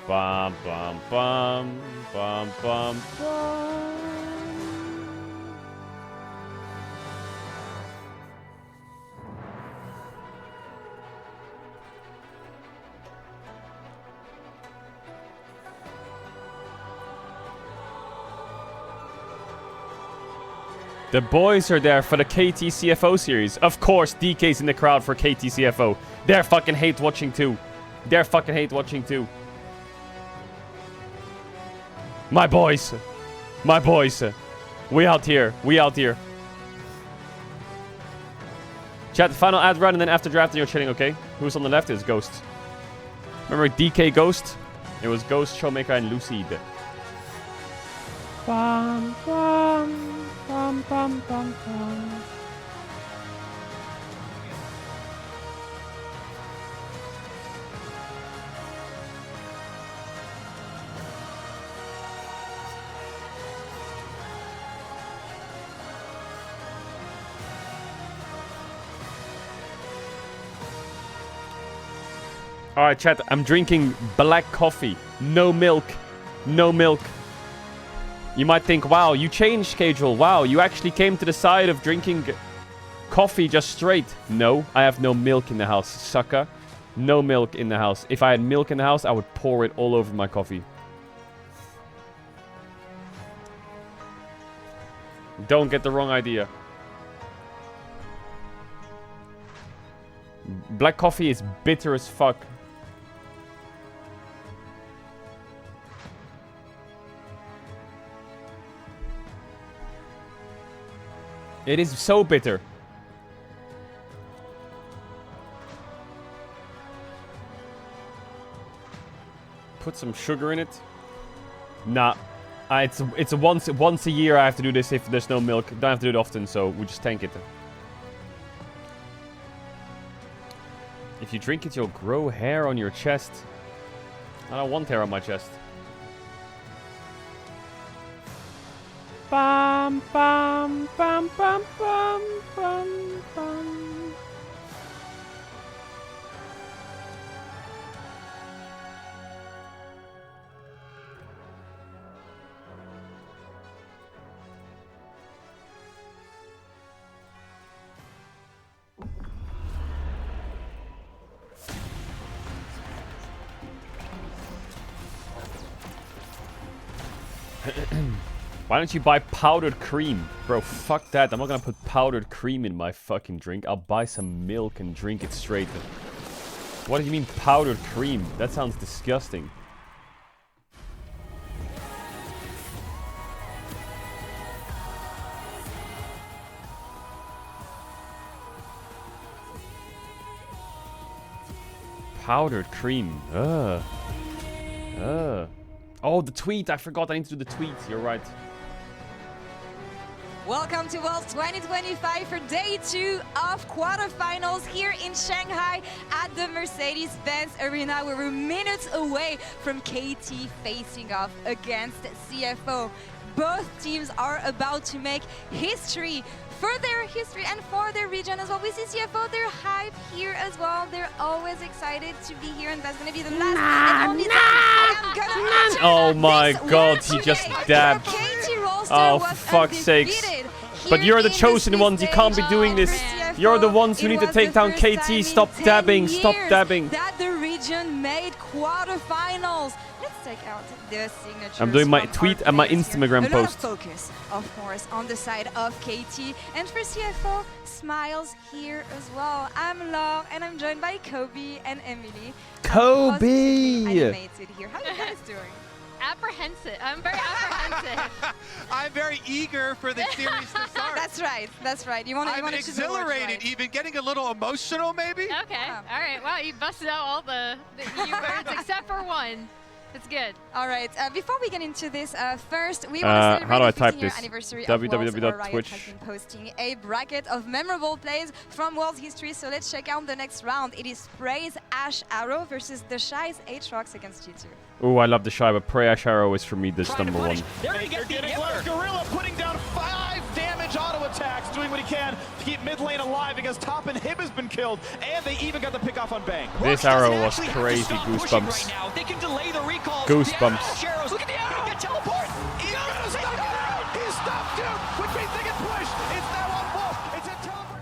Bum, bum, bum, bum, bum, bum. The boys are there for the KT CFO series. Of course, DK's in the crowd for KT CFO. They're fucking hate watching too. They're fucking hate watching too. My boys. My boys. We out here. We out here. Chat, the final ad run and then after draft you're chilling, okay? Who's on the left is Ghost. Remember DK Ghost? It was Ghost, Showmaker, and Lucid. Bum, bum. Bum, bum, bum, bum. Alright, chat, I'm drinking black coffee. No milk. No milk. You might think, wow, you changed, Caedrel. Wow, you actually came to the side of drinking coffee just straight. No, I have no milk in the house, sucker. No milk in the house. If I had milk in the house, I would pour it all over my coffee. Don't get the wrong idea. Black coffee is bitter as fuck. It is so bitter. Put some sugar in it. Nah. It's a once a year I have to do this if there's no milk. Don't have to do it often, so we just tank it. If you drink it, you'll grow hair on your chest. I don't want hair on my chest. Bam, bam, bam, bam, bam, bam, bam. Why don't you buy powdered cream? Bro, fuck that. I'm not gonna put powdered cream in my fucking drink. I'll buy some milk and drink it straight. What do you mean powdered cream? That sounds disgusting. Powdered cream. Ugh. Ugh. Oh, the tweet. I forgot I need to do the tweet. You're right. Welcome to Worlds 2025 for day 2 of quarterfinals here in Shanghai at the Mercedes-Benz Arena. We're minutes away from KT facing off against CFO. Both teams are about to make history for their history and for their region as well. We see CFO, they're hyped here as well. They're always excited to be here, and that's going to be the last and only time I am going to Oh my god, he just dabbed. Oh, for fuck's sakes. But you're the chosen ones, you can't be doing this. You're the ones who need to take down KT. Stop dabbing, stop dabbing. That the region made quarterfinals. Let's take out the signatures. I'm doing my tweet and my Instagram post. Focus, of course, on the side of KT. And for CFO, smiles here as well. I'm Laure and I'm joined by Kobe and Emily. Kobe! Animated here. How are you guys doing? Apprehensive. I'm very apprehensive. I'm very eager for the series to start. That's right. That's right. You want to? I'm exhilarated, even getting a little emotional, maybe. Okay. All right. Wow, you busted out all the EU words except for one. It's good. All right. Before we get into this, first we want to celebrate the 15-year anniversary of Worlds, where Riot has been posting a bracket of memorable plays from World's history. So let's check out the next round. It is Spray's Ash Arrow versus the Shy's Aatrox against you two. Oh, I love the Shy, but Prey Ash Arrow is for me this number one. They're getting close. Gorilla putting down 5 damage auto attacks, doing what he can to keep mid lane alive because top and Hib has been killed, and they even got the pick off on Bang. This arrow was crazy. Goosebumps. Right, they can delay the recall. Goosebumps. Look at the arrow get teleport. He's stopped too, which means they can push. It's now on Wolf. It's a teleport.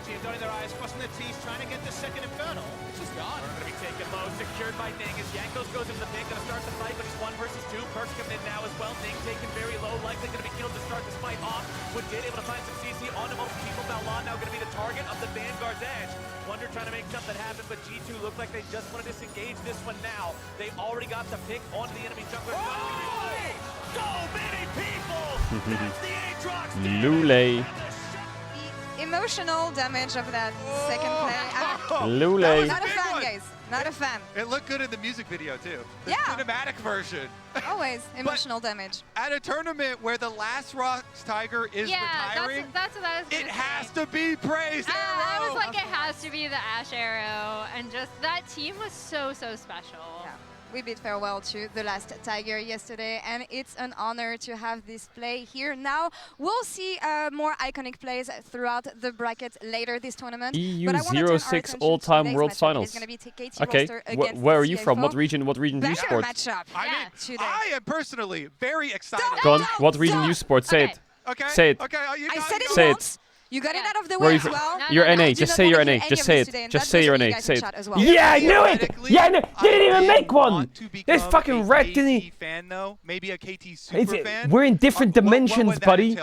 IG dotting their eyes, crossing their teeth, trying to get the second Infernal. This is gone. We're going to be taken low, secured by Ning as Jankos goes into the pit, going to start the fight, but he's 1 versus 2. Perks coming in now as well. Ning taken very low, likely going to be killed to start this fight off. Would did able to find some CC on him. People Balon now going to be the target of the Vanguard's edge. Wonder trying to make something happen, but G2 looked like they just want to disengage this one now. They already got the pick onto the enemy jungler. So many people! That's the Aatrox! Lule. Emotional damage of that second play. Lule. Not a fan, guys. Not a fan. It looked good in the music video, too. The Yeah. cinematic version. Always emotional damage. At a tournament where the last Rocks Tiger is retiring, that's what I was it has to be praised. I was like, it has to be the Ash Arrow, and just that team was so special. Yeah. We bid farewell to the last Tiger yesterday, and it's an honor to have this play here. Now, we'll see more iconic plays throughout the bracket later this tournament. EU06 all-time World Finals. Okay, where are you from? What region you sport? I am personally very excited. Go on, what region you sport? Say it. Okay. Say it. Okay. I said it Say once. You got it out of the way as well. You're NA. Just say you're NA. Just say it. Just say you're NA. Say it. Yeah, I knew it. Yeah, no, didn't even make one. This fucking rat didn't. Fan though, maybe a KT super fan. We're in different dimensions, buddy.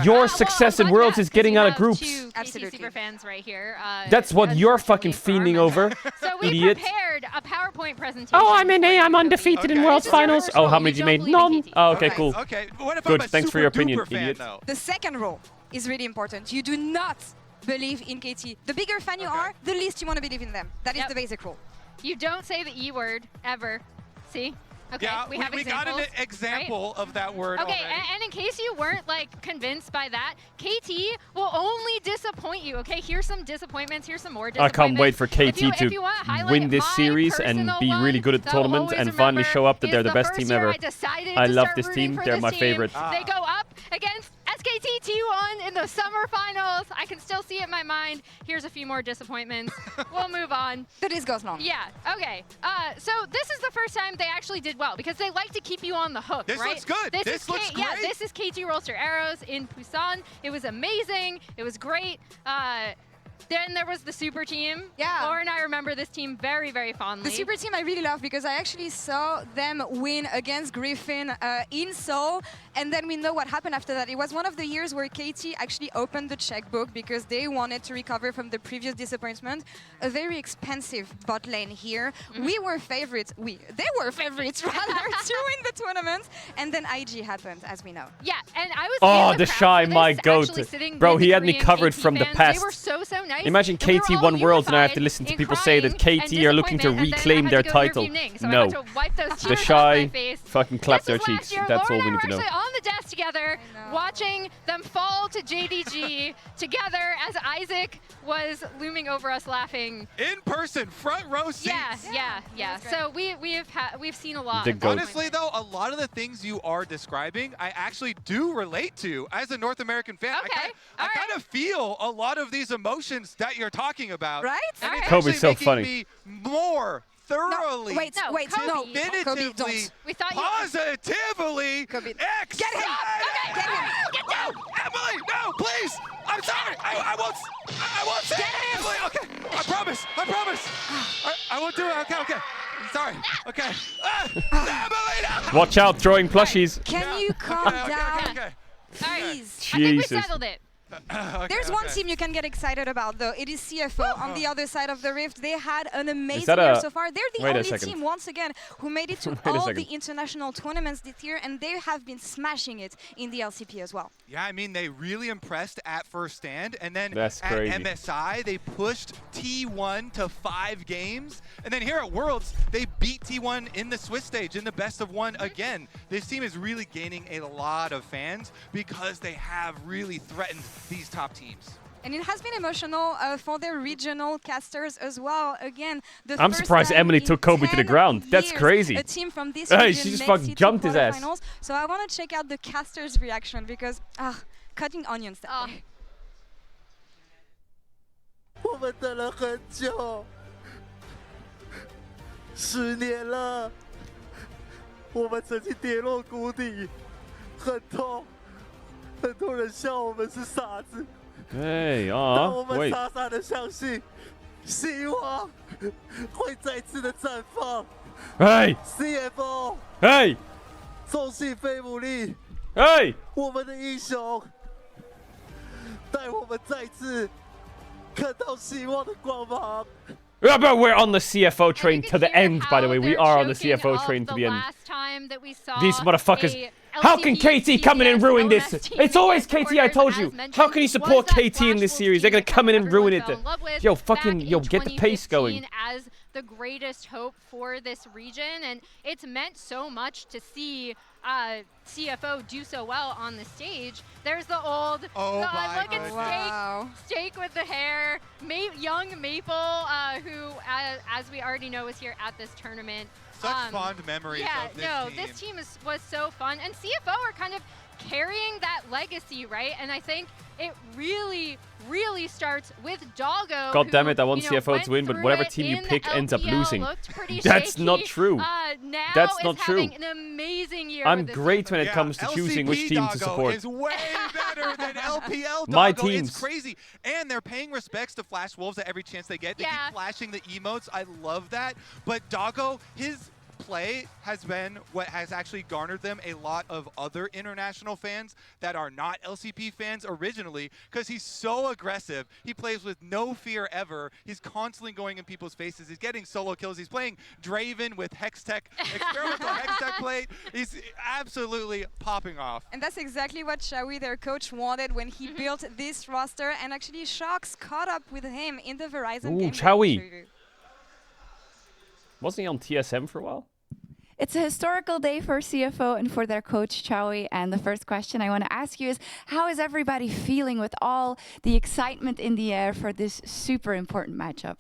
Your success in Worlds is getting out of groups. Absolutely. Super fans right here. That's what you're fucking fiending over, so we idiot. prepared a PowerPoint presentation. Oh, I'm NA. I'm undefeated in Worlds Finals. Oh, how many did you made? None. Oh, okay, cool. Okay. What if Good. I'm a Thanks for your opinion, super fan, idiot. though? The second rule is really important. You do not believe in KT. The bigger fan you are, the least you want to believe in them. That is the basic rule. You don't say the E word ever. See? Okay, Yeah, we have we got an examples, example of that word Okay, already. and in case you weren't like convinced by that, KT will only disappoint you. Okay, here's some disappointments. Here's some more I disappointments. can't wait for KT if you wanna to highlight win this my series and personal be really good at the one, tournament always and finally remember, show up that is they're the best first team year ever. I decided I to love start this rooting team. for They're this my team. favorite. They go up against SKT T1 in the summer finals. I can still see it in my mind. Here's a few more disappointments. We'll move on. The list goes long. Yeah, okay. So this is the first time they actually did well because they like to keep you on the hook, This right? looks good. This looks Yeah, great. this is KT Rollster Arrows in Busan. It was amazing. It was great. Then there was the super team. Yeah. Laura and I remember this team very, very fondly. The super team I really love because I actually saw them win against Griffin in Seoul, and then we know what happened after that. It was one of the years where KT actually opened the checkbook because they wanted to recover from the previous disappointment. A very expensive bot lane here. We were favorites. They were favorites rather to win the tournament, and then IG happened, as we know. Yeah, and I was Oh, in the crowd shy for this, my goat. actually sitting Bro, with he the had me Korean covered KT from the fans. past. They were so nice. Imagine and we KT were all won Worlds and I have to unified listen to in people say that crying KT and are looking to disappointment, and then I reclaim had their to go to title. Evening, so I No. had to wipe those The tears off shy my face. fucking clap their This was cheeks. last year. That's Laura all we and need I to were know. actually on the desk together, watching them fall to JDG together as Isaac was looming over us laughing. In person, front row seats. Yeah. So we've seen a lot. Honestly, though, a lot of the things you are describing, I actually do relate to as a North American fan. I kind of feel a lot of these emotions that you're talking about. Right? And it's Kobe's actually so making funny. me more thoroughly, Wait, Kobe, definitively, don't. We thought you positively excited. Get him! Get him! No, Emily, no, please! I'm sorry. I won't say it, Emily. Okay, I promise. I won't do it. Okay. Sorry. Okay. Emily, no! Watch out, throwing plushies. Can you calm down? Okay. Please. I think we Jesus. settled it. There's one team you can get excited about, though. It is CFO on the other side of the rift. They had an amazing year so far. They're the Wait a only second. team, once again, who made it to Wait a all second. the international tournaments this year, and they have been smashing it in the LCP as well. Yeah, I mean, they really impressed at first stand, and then That's at crazy. MSI, they pushed T1 to 5 games, and then here at Worlds, they beat T1 in the Swiss stage in the best of one again. This team is really gaining a lot of fans because they have really threatened these top teams. And it has been emotional for their regional casters as well. Again, I'm surprised Emily took Kobe to the ground. That's crazy. A team from this Hey, region she just makes fucking it to jumped his ass. quarterfinals. So I want to check out the casters' reaction because, cutting onions that day. 我们等了很久，10年了，我们曾经跌落谷底，很痛，很多人笑我们是傻子， Hey, 但我们 wait. 傻傻的相信，希望会再次的绽放。 Hey! CFO， Hey! 中信飞姆利， Hey! 我们的英雄，带我们再次看到希望的光芒。 Yeah, but we're on the CFO train to the end, by the way. We are on the CFO train to the end. Last time that we saw These motherfuckers. a How can LCP KT come in and ruin this? LMS team It's always in KT, I told you. as mentioned, How can you support was that KT in this Flash series? They're Wolves gonna come in and everyone ruin it. fell in love with Yo, back fucking, in yo, get the pace going. 2015 as the greatest hope for this region, and it's meant so much to see CFO do so well on the stage. There's the old, look at Steak with the hair, young Maple, who, as we already know, is here at this tournament. Such fond memories of this team. This team was so fun, and CFO are kind of carrying that legacy, right? And I think it really starts with Doggo. God damn it, I want who, you know, CFO to win, but whatever went team you through it pick in ends up LPL, losing. looked pretty That's shaky. not true. Now That's is not true. having an amazing year. I'm with this great team. when it comes to choosing which LCP team Doggo to support. is way better than LPL Doggo. My teams. It's crazy. And they're paying respects to Flash Wolves at every chance they get. They keep flashing the emotes. I love that. But Doggo, his play has been what has actually garnered them a lot of other international fans that are not LCP fans originally, because he's so aggressive. He plays with no fear ever. He's constantly going in people's faces. He's getting solo kills. He's playing Draven with Hextech, experimental Hextech plate. He's absolutely popping off. And that's exactly what Shawi, their coach, wanted when he built this roster, and actually Shox caught up with him in the Verizon game. Chawi. Wasn't he on TSM for a while? It's a historical day for CFO and for their coach, Chowie. And the first question I want to ask you is, how is everybody feeling with all the excitement in the air for this super important matchup?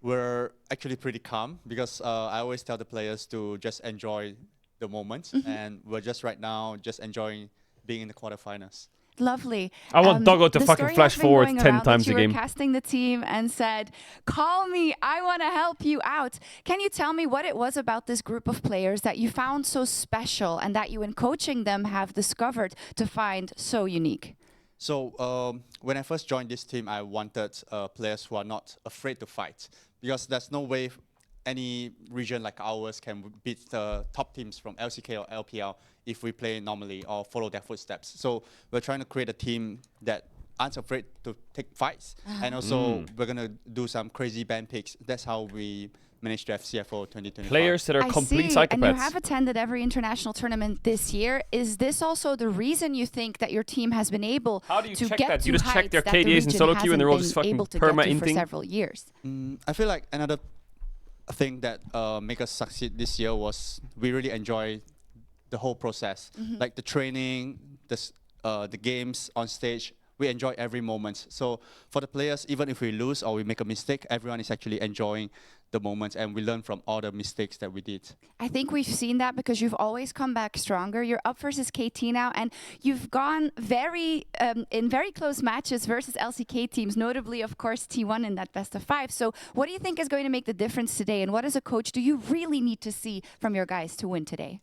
We're actually pretty calm because I always tell the players to just enjoy the moment. And we're just right now just enjoying being in the quarterfinals. Lovely. I want Doggo to fucking flash forward 10 times a game. You were casting the team and said, call me, I want to help you out. Can you tell me what it was about this group of players that you found so special and that you in coaching them have discovered to find so unique? So when I first joined this team, I wanted players who are not afraid to fight, because there's no way any region like ours can beat the top teams from LCK or LPL if we play normally or follow their footsteps. So we're trying to create a team that aren't afraid to take fights. And also we're going to do some crazy ban picks. That's how we managed to have CFO 2025. Players that are complete psychopaths. And you have attended every international tournament this year. Is this also the reason you think that your team has been able to get that? to You just check their KDAs and solo queue and they're all just fucking perma-inting? For several years? I feel like another thing that make us succeed this year was we really enjoy the whole process, like the training, the games on stage. We enjoy every moment. So for the players, even if we lose or we make a mistake, everyone is actually enjoying the moments, and we learn from all the mistakes that we did. I think we've seen that because you've always come back stronger. You're up versus KT now, and you've gone in very close matches versus LCK teams, notably, of course, T1 in that best of 5. So what do you think is going to make the difference today, and what as a coach do you really need to see from your guys to win today?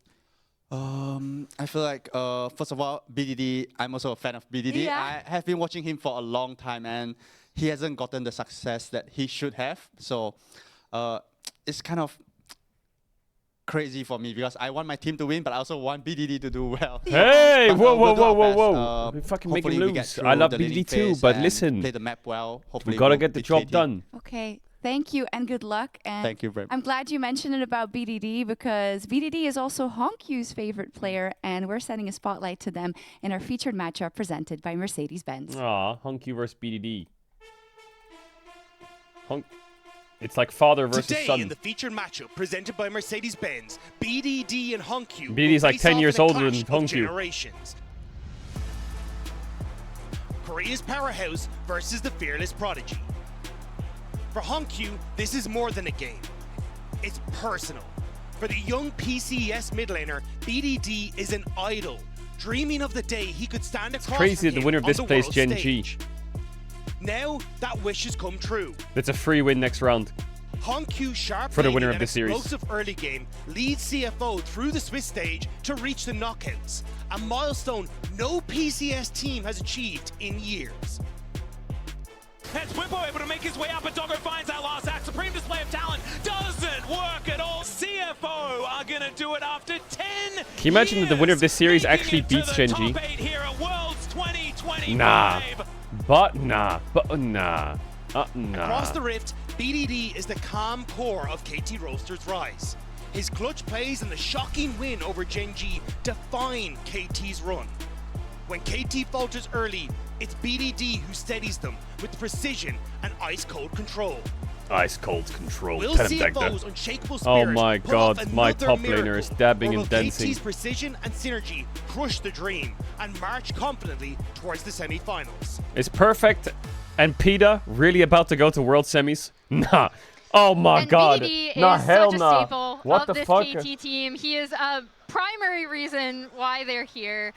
I feel like, first of all, BDD, I'm also a fan of BDD. Yeah. I have been watching him for a long time, and he hasn't gotten the success that he should have. So it's kind of crazy for me because I want my team to win, but I also want BDD to do well. Hey, but, whoa. We fucking make him lose. I love BDD too, but listen. Play the map well. Hopefully we got to get the job done. Okay. Thank you and good luck. And thank you very much. I'm glad you mentioned it about BDD because BDD is also Honkyu's favorite player, and we're sending a spotlight to them in our featured matchup presented by Mercedes-Benz. Aw, Honky versus BDD. It's like father versus Today son. In the featured matchup presented by Mercedes-Benz, BDD and Honkyu. BDD is like 10 years older than Honkyu. Korea's powerhouse versus the fearless prodigy. For Honkyu, this is more than a game. It's personal. For the young PCS mid laner, BDD is an idol, dreaming of the day he could stand across. It's crazy that the winner of this plays Gen G. G. Now that wish has come true. That's a free win next round. Honkyu sharp for the winner of the series. Explosive early game leads CFO through the Swiss stage to reach the knockouts, a milestone no PCS team has achieved in years. As Whippo able to make his way up, but Doggo finds that last act. Supreme display of talent doesn't work at all. CFO are going to do it after 10 Can you imagine that the winner of this series actually beats Gen G? Nah. But nah. Across the rift, BDD is the calm core of KT Roaster's rise. His clutch plays and the shocking win over Gen G define KT's run. When KT falters early, it's BDD who steadies them with precision and ice-cold control. Ice-cold control. Will CFO's unshakable spirit oh my god, my top laner is dabbing and dancing. KT's precision and synergy crush the dream and march confidently towards the semi-finals. Is Perfect and PETA really about to go to World Semis? Nah. Oh my god. BDD nah, is hell such a nah. staple What of the this fuck? KT team. He is a primary reason why they're here.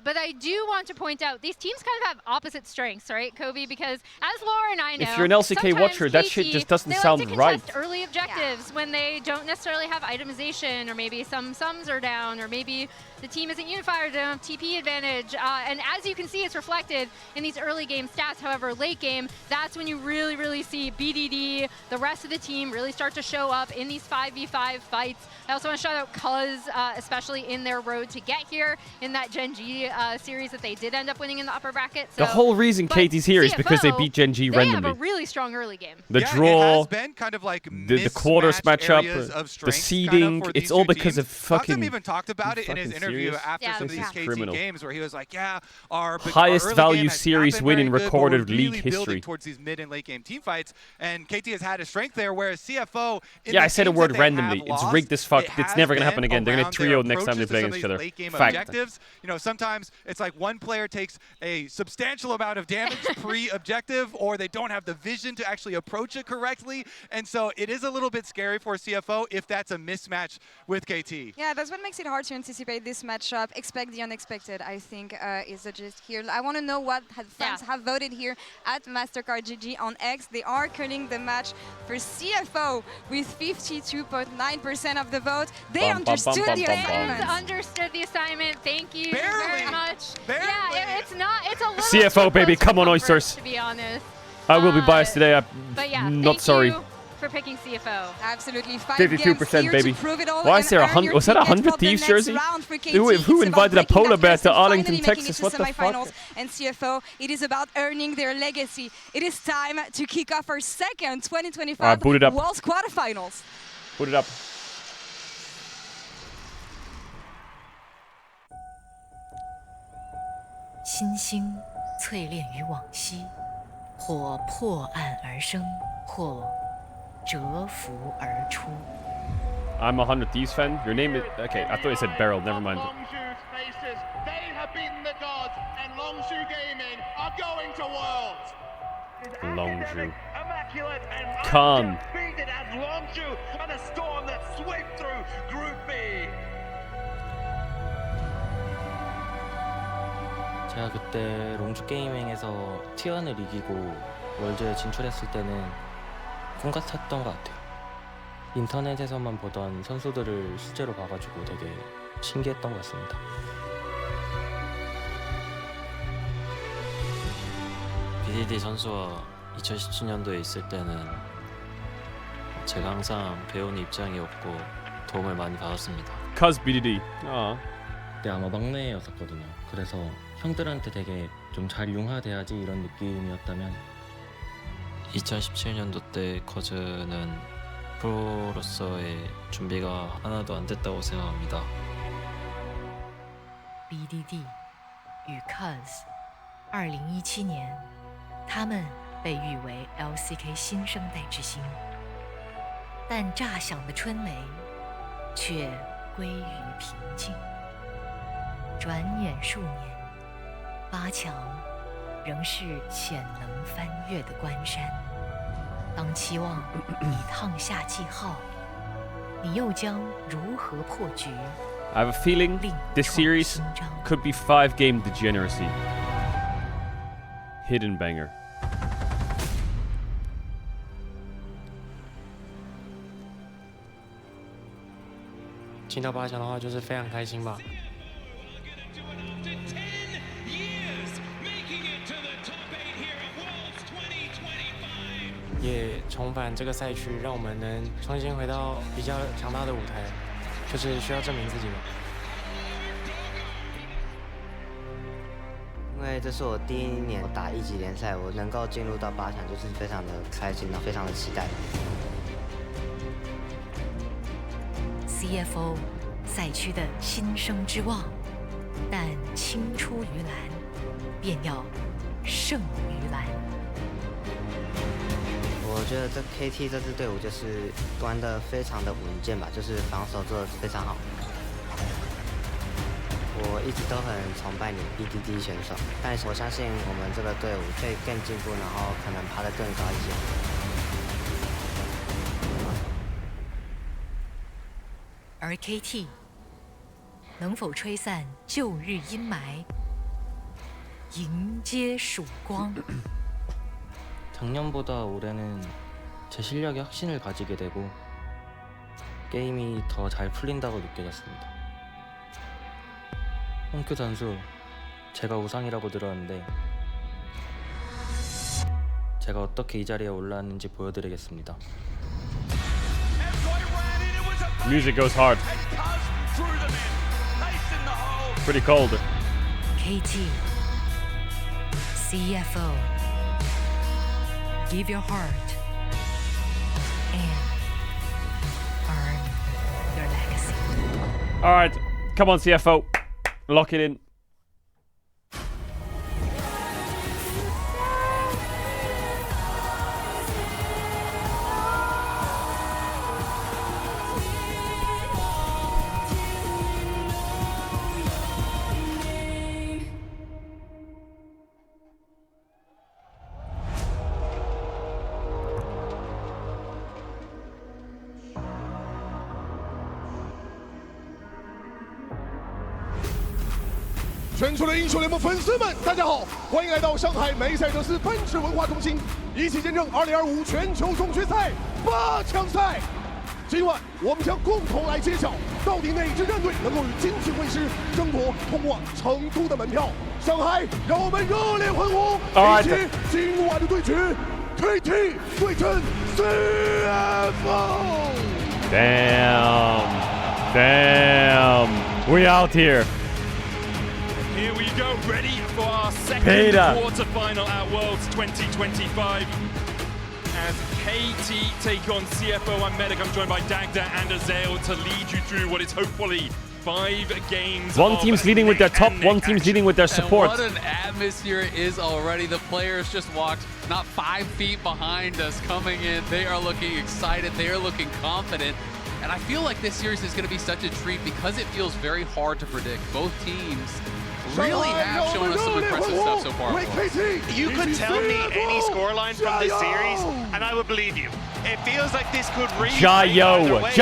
But I do want to point out, these teams kind of have opposite strengths, right, Kobe? Because as Laura and I know, If you're an LCK watcher, that shit just doesn't sound right. Early objectives when they don't necessarily have itemization, or maybe some sums are down, or maybe the team isn't unified or they don't have TP advantage. And as you can see, it's reflected in these early game stats. However, late game, that's when you really see BDD, the rest of the team, really start to show up in these 5v5 fights. I also want to shout out Cuz, especially in their road to get here in that Gen G G series that they did end up winning in the upper bracket. So, the whole reason KT's here is because they beat Gen G randomly. They have a really strong early game. The draw, it has been kind of like the quarters matchup, the seeding, kind of it's all because of fucking... Gotham even talked about it in his interview after some of these KT criminal. games where he was like, yeah, our highest value series win in recorded really league history. Towards these mid and late game team fights, and KT has had a strength there, whereas CFO... Yeah, I said a word randomly. It's rigged as fuck. It's never going to happen again. They're going to trio next time they play against each other. Fact. You know, sometimes it's like one player takes a substantial amount of damage pre-objective, or they don't have the vision to actually approach it correctly, and so it is a little bit scary for CFO if that's a mismatch with KT. Yeah, that's what makes it hard to anticipate this matchup. Expect the unexpected, I think, is the gist here. I want to know what fans have voted here at MasterCard GG on X. They are calling the match for CFO with 52.9% of the vote. They understood the assignment. Understood the assignment. Thank you very much. Barely. Yeah, it's a little CFO, baby, come on, oysters. To be honest. I will be biased today. But yeah, not sorry. Thank you for picking CFO. Absolutely. 52%, baby. Why is there 100? Was that a 100 Thieves jersey? Who invited a polar bear to Arlington, Texas? What the fuck? And CFO, it is about earning their legacy. It is time to kick off our second 2025 Worlds Quarterfinals. Boot it up. I'm a 100 Thieves fan. Your name is... Okay, I thought you said Beryl. Never mind. They have beaten the gods, and Longshu Gaming are going to Worlds. Longshu. Immaculate and Khan. undefeated as Longshu and a storm that swept through Group B. 제가 그때 롱주 게이밍에서 T1을 이기고 월드에 진출했을 때는 꿈 같았던 것 같아요. 인터넷에서만 보던 선수들을 실제로 봐가지고 되게 신기했던 것 같습니다. BDD 선수와 2017년도에 있을 때는 제가 항상 배우는 입장이었고 도움을 많이 받았습니다. Cuz BDD. 그때 아마 막내였었거든요. 그래서 형들한테 되게 좀 잘 융화돼야지 이런 느낌이었다면 2017년도 때 커즈는 프로로서의 준비가 하나도 안 됐다고 생각합니다. BDD 与 Cuz 2017年他们被誉为 LCK 新生代之星，但乍响的春雷却归于平静。转眼数年，8强仍是潜能翻越的关山。当期望已烫下记号，你又将如何破局？ I have a feeling this series could be 5-game degeneracy. Hidden banger.进到8强的话，就是非常开心吧。也重返这个赛区，让我们能重新回到比较强大的舞台，就是需要证明自己嘛。因为这是我第1年打1级联赛，我能够进入到8强，就是非常的开心，非常的期待。CFO 赛区的新生之望，但青出于蓝，便要胜于蓝。我觉得这 KT 这支队伍就是玩得非常的稳健吧，就是防守做得非常好。我一直都很崇拜你 BDD 选手，但是我相信我们这个队伍可以更进步，然后可能爬得更高一些。而 KT 能否吹散旧日阴霾，迎接曙光？ 작년보다 올해는 제 실력에 확신을 가지게 되고 게임이 더 잘 풀린다고 느껴졌습니다. 홍큐 선수, 제가 우상이라고 들었는데 제가 어떻게 이 자리에 올라왔는지 보여드리겠습니다. Music goes hard. Pretty cold. KT, CFO, give your heart and earn your legacy. All right, come on, CFO, lock it in. 全球的英雄联盟粉丝们，大家好，欢迎来到上海梅赛德斯奔驰文化中心，一起见证2025全球总决赛8强赛。今晚我们将共同来揭晓，到底哪支战队能够与金星会师争夺通往成都的门票。上海，让我们热烈欢呼！一起今晚的对决 ，KT 对阵 CFO。Damn, we out here. Here we go, ready for our second quarterfinal at Worlds 2025. As KT take on CFO, I'm Medic. I'm joined by Dagda and Azael to lead you through what is hopefully 5 games. One team's leading with their top, one team's leading with their support. And what an atmosphere it is already. The players just walked not 5 feet behind us coming in. They are looking excited. They are looking confident. And I feel like this series is going to be such a treat because it feels very hard to predict. Both teams really have shown us some impressive stuff so far. You could tell me any scoreline from this series, and I would believe you. It feels like this could really Jayo. As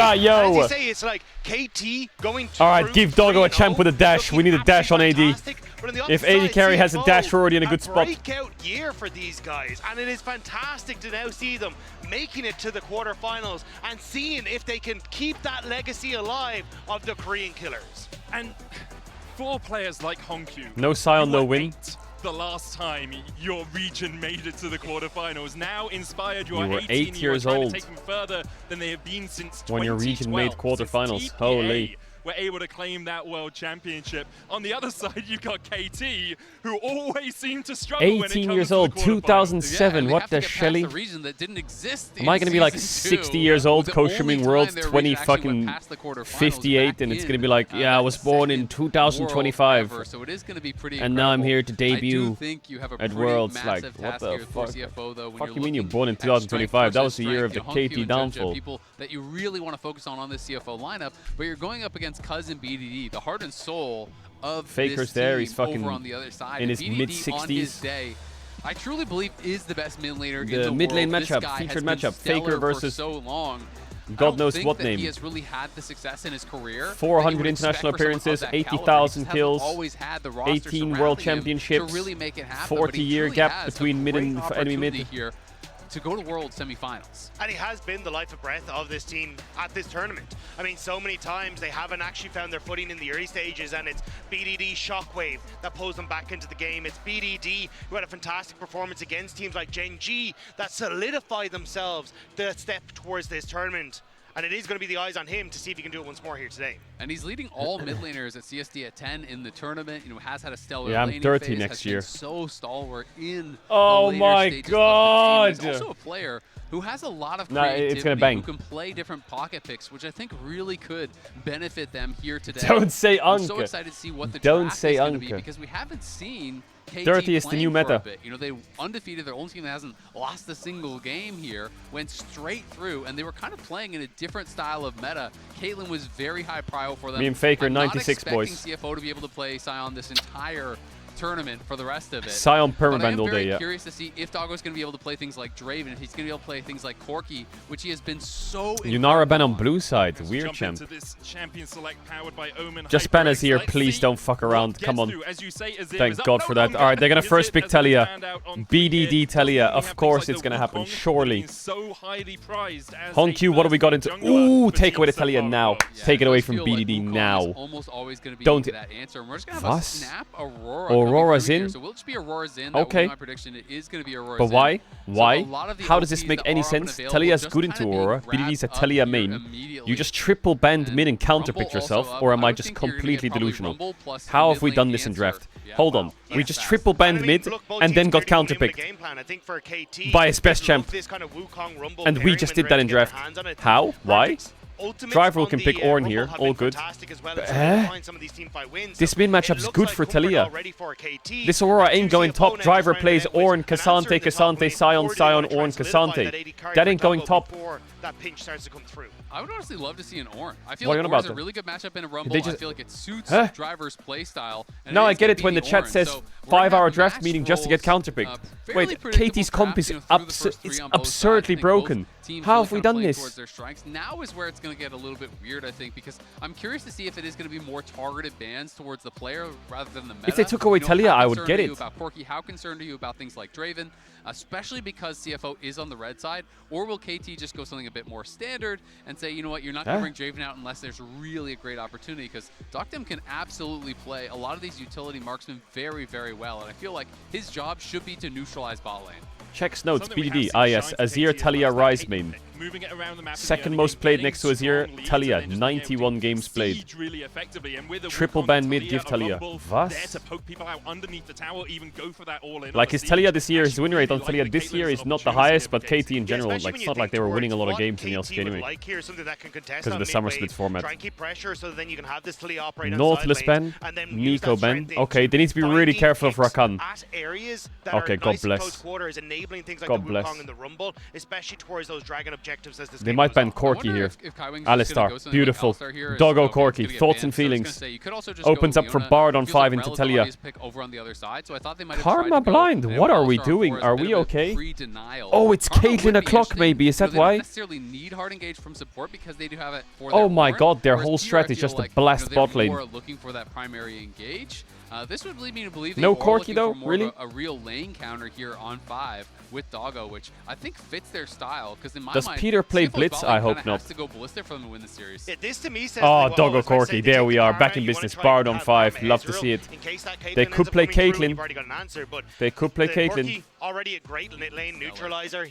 you say, it's like KT going to. All right, give Doggo a champ with a dash. We need a dash on AD. If AD carry has a dash, we're already in a good spot. Breakout year for these guys, and it is fantastic to now see them making it to the quarterfinals and seeing if they can keep that legacy alive of the Korean killers. And for players like Honkyu, no Sion, no win. The last time your region made it to the quarterfinals, now inspired, you were 18 8 years old. To take them further than they have been since when your region made quarterfinals. Holy. Were able to claim that world championship. On the other side, you've got KT, who always seem to struggle 18 when it comes years to old, the 2007. Yeah, what the Shelly? Am I going to be like 60 years old, Koshiming Worlds 58, and it's going to be like, yeah, I was born in 2025, so it is going to be pretty and now I'm here to debut you have a at Worlds. Like, what the fuck? Fuck you mean you're born in 2025? That was the year of the KT downfall. People that you really want to focus on this CFO lineup, but you're going up against cousin BDD, the heart and soul of Faker's this there. Team He's fucking over on the other side. in his BDD mid-60s. On his day, I truly believe is the best mid laner in the mid lane world. matchup, featured matchup, Faker versus so long. God knows what name. He has really had the success in his career. 400 international appearances, 80,000 kills, 18 world championships, 40-year gap between mid and enemy mid. Here to go to World semifinals. And he has been the life and breath of this team at this tournament. I mean, so many times they haven't actually found their footing in the early stages, and it's BDD Shockwave that pulls them back into the game. It's BDD who had a fantastic performance against teams like Gen G that solidified themselves the step towards this tournament. And it is going to be the eyes on him to see if he can do it once more here today. And he's leading all mid laners at CSD at 10 in the tournament. You know, has had a stellar I'm laning 30 phase, next year. So stalwart in oh the my stages god! He's also a player who has a lot of it's gonna creativity, bang. who can play different pocket picks, which I think really could benefit them here today. Don't say I'm so Anke. excited to see what the Don't draft say is going to be, Anke. because we haven't seen KT 30 is the new playing for a meta. bit. You know, they undefeated, their only team that hasn't lost a single game here, went straight through, and they were kind of playing in a different style of meta. Caitlyn was very high prio for them. Me and Faker, I'm 96 not boys. expecting CFO to be able to play Sion this entire tournament for the rest of it. Sion But I permaban am all very day, yeah. curious to see if Doggo's going to be able to play things like Draven, if he's going to be able to play things like Corki, which he has been so Yunara ban on blue side, weird champ. Just ban us here, please don't fuck around, come on. Thank God for that. Alright, they're gonna first pick Talia. BDD Talia, of course it's gonna happen, surely. Honkyu, what do we got into? Ooh, take away the Talia now. Take it away from BDD now. almost always going to be Don't that answer. And we're just going to have a Was? Snap Aurora Aurora's in. So will it just be Aurora's in? Okay. My prediction. It is going to be Aurora's But why? in. Why? So how does this make any sense? Talia's good into Aurora. BDD's a Talia main. You just triple banned mid and counterpicked yourself, or am I just completely delusional? How have we done this in draft? Hold on. We just triple banned mid and then got counterpicked by his best champ. And we just did that in draft. How? Why? Driver can pick Ornn here, all good. This mid matchup is good for Talia. This Aurora ain't going top. Driver plays Ornn, Cassante, Cassante, Sion, Sion, Ornn, Cassante. That ain't going top. That pinch starts to come through. I would honestly love to see an Ornn. I feel what like Ornn's a really good matchup in a Rumble. I feel like it suits Driver's playstyle. No, I get it when the chat says 5-hour draft meeting just to get counterpicked. Wait, KT's comp is absurdly broken. How have we done this? Their strikes. Now is where it's going to get a little bit weird, I think, because I'm curious to see if it is going to be more targeted bans towards the player rather than the meta. If they took away Talia, I would get it. About Corki? How concerned are you about things like Draven, especially because CFO is on the red side? Or will KT just go something a bit more standard and say, you know what, you're not going to bring Draven out unless there's really a great opportunity? Because Doctem can absolutely play a lot of these utility marksmen very, very well, and I feel like his job should be to neutralize bot lane. Checks notes, BDD, yes, Azir, Talia, Ryze main. Second most played next to Azir, Talia, 91 games played. Triple ban mid, give Talia. Was? Like his Talia this year, his win rate on Talia this year is not the highest, but KT in general, like it's not like they were winning a lot of games in the LCK anyway. Because of the Summer Split format. Nautilus ban, Nico ban. Okay, they need to be really careful of Rakan. Okay, God bless. God bless. They might ban Corki here. Alistar, beautiful. Doggo Corki, thoughts and feelings. Opens up for Bard on 5 into Talia. Karma blind, what are we doing? Are we okay? Oh, it's Caitlyn o'clock maybe, is that why? Oh my god, their whole strat is just to blast bot lane. This would lead me to believe no Corki though, really? A real lane counter here on 5 with Doggo, which I think fits their style. Because in my Does mind, Peter play Blitz? I hope not. Has to go ballistic for them to win the series. This to me says oh, Doggo Corki, there we are, back in business. Bard on 5, love to see it. They could play Caitlyn. They could play Caitlyn. Already a great lane neutralizer.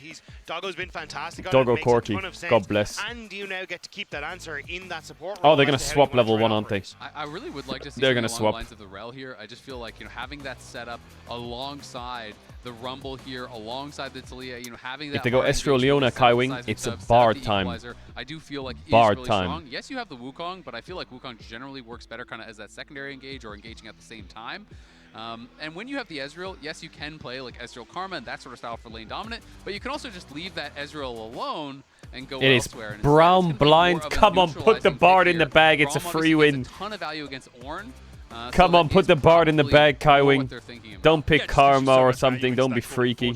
Doggo's been fantastic. Doggo Corki, God bless. And you now get to keep that answer in that support. Oh, they're gonna swap level 1, aren't they? I really would like to see. They're gonna swap. Lines of the rel here. I just feel like having that setup alongside the Rumble here, alongside the Talia, having that. If they go Ezreal, Leona, Kaiwing, it's a Bard time. I do feel like Bard really time. Strong. Yes, you have the Wukong, but I feel like Wukong generally works better kind of as that secondary engage or engaging at the same time. And when you have the Ezreal, yes, you can play like Ezreal Karma and that sort of style for lane dominant, but you can also just leave that Ezreal alone and go elsewhere. It is Brown blind. Come on, put the Bard in the bag. It's a free win. A ton of value against Ornn. Come on, put the Bard in the bag, Kaiwing. Don't pick Karma or something. Don't be freaky.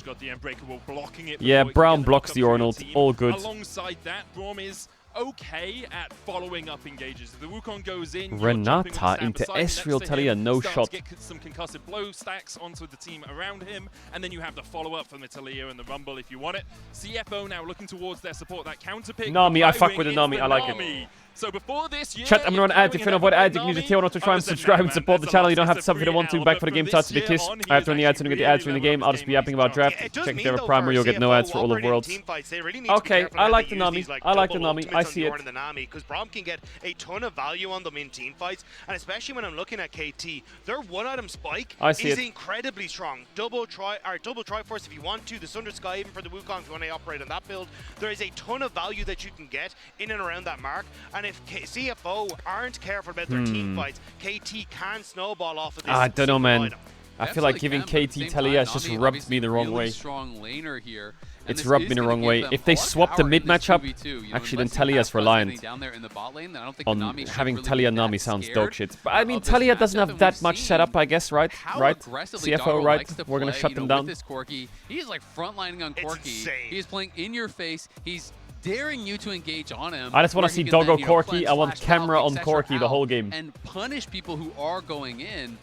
Yeah, Brown blocks the Ornn ult. All good. Alongside that, Braum is okay at following up engages. The Wukong goes in. Renata into Ezreal, Talia, no shot. Get some concussive blow stacks onto the team around him, and then you have the follow-up from the Talia and the Rumble if you want it. CFO now looking towards their support, that counter pick. Nami, I fuck with the Nami, I like it. So before this year, chat, I'm gonna run ads. If you don't avoid ads, you can use the tail not to try and subscribe and support the channel. You don't have to sub if you don't want to. Back for the game starts to be kiss. I have to run the ads so you get the ads during the game. I'll just be yapping about draft. Check if they have a primer, you'll get no ads for all of Worlds. Okay, I like the Nami. I like the Nami. I see it. Because Braum can get a ton of value on them in team fights, and especially when I'm looking at KT, their one-item spike is incredibly strong. Double Triforce if you want to. The Sunder Sky even for the Wukong if you want to operate on that build. There is a ton of value that you can get in and around that mark, and if CFO aren't careful about their team fights, KT can snowball off of this. I don't know, man. I feel like giving KT Talia has just rubbed me the wrong way. It's rubbed me the wrong way. If they swap the mid matchup, actually then Talia's reliant on having Talia Nami sounds dog shit. But I mean, Talia doesn't have that much setup, I guess, right? Right? CFO, right? We're gonna shut them down. He's like frontlining on Corki. He's playing in your face. He's daring you to engage on him. I just want to see Doggo Corki. I want camera on Corki the whole game. And punish people who are going in.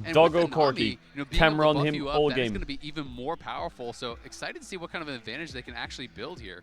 And Doggo Corki, camera on him all game. That's going to be even more powerful. So excited to see what kind of an advantage they can actually build here.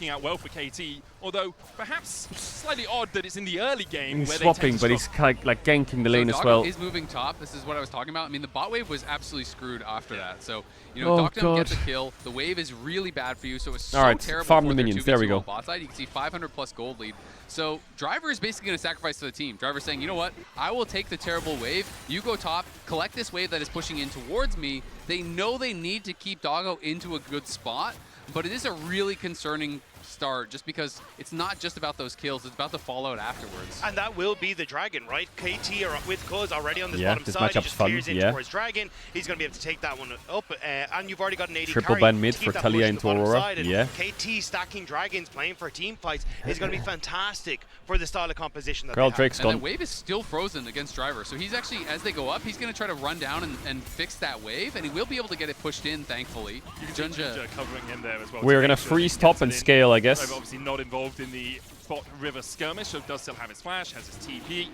working out well for KT. Although, perhaps slightly odd that it's in the early game He's where swapping, they but he's kind of like ganking the lane as well. Is moving top. This is what I was talking about. I mean, the bot wave was absolutely screwed after that. So, you Oh, know, Doctem gets God. a kill. The wave is really bad for you, so it's so All right, terrible farm for the their minions. There we 2v2 go. on bot side. You can see 500 plus gold lead. So Driver is basically going to sacrifice to the team. Driver's saying, you know what? I will take the terrible wave. You go top, collect this wave that is pushing in towards me. They know they need to keep Doggo into a good spot, but it is a really concerning start just because it's not just about those kills, it's about the fallout afterwards. And that will be the Dragon, right? KT are with Cuz already on this Yeah, bottom this side. He matchup's just fun, clears in yeah. towards Dragon. He's going to be able to take that one up. And you've already got an AD Triple carry ban mid to keep for that Talia push into to the bottom Aurora, side. And yeah. KT stacking Dragons, playing for team fights is going to be fantastic for the style of composition that Carl they Drake's have. And gone. the wave is still frozen against Driver, so he's actually, as they go up, he's going to try to run down and fix that wave, and he will be able to get it pushed in, thankfully. Junja covering him there as well. We're going to freeze top and scale, I guess. Driver obviously not involved in the bot river skirmish, so does still have his flash, has his TP.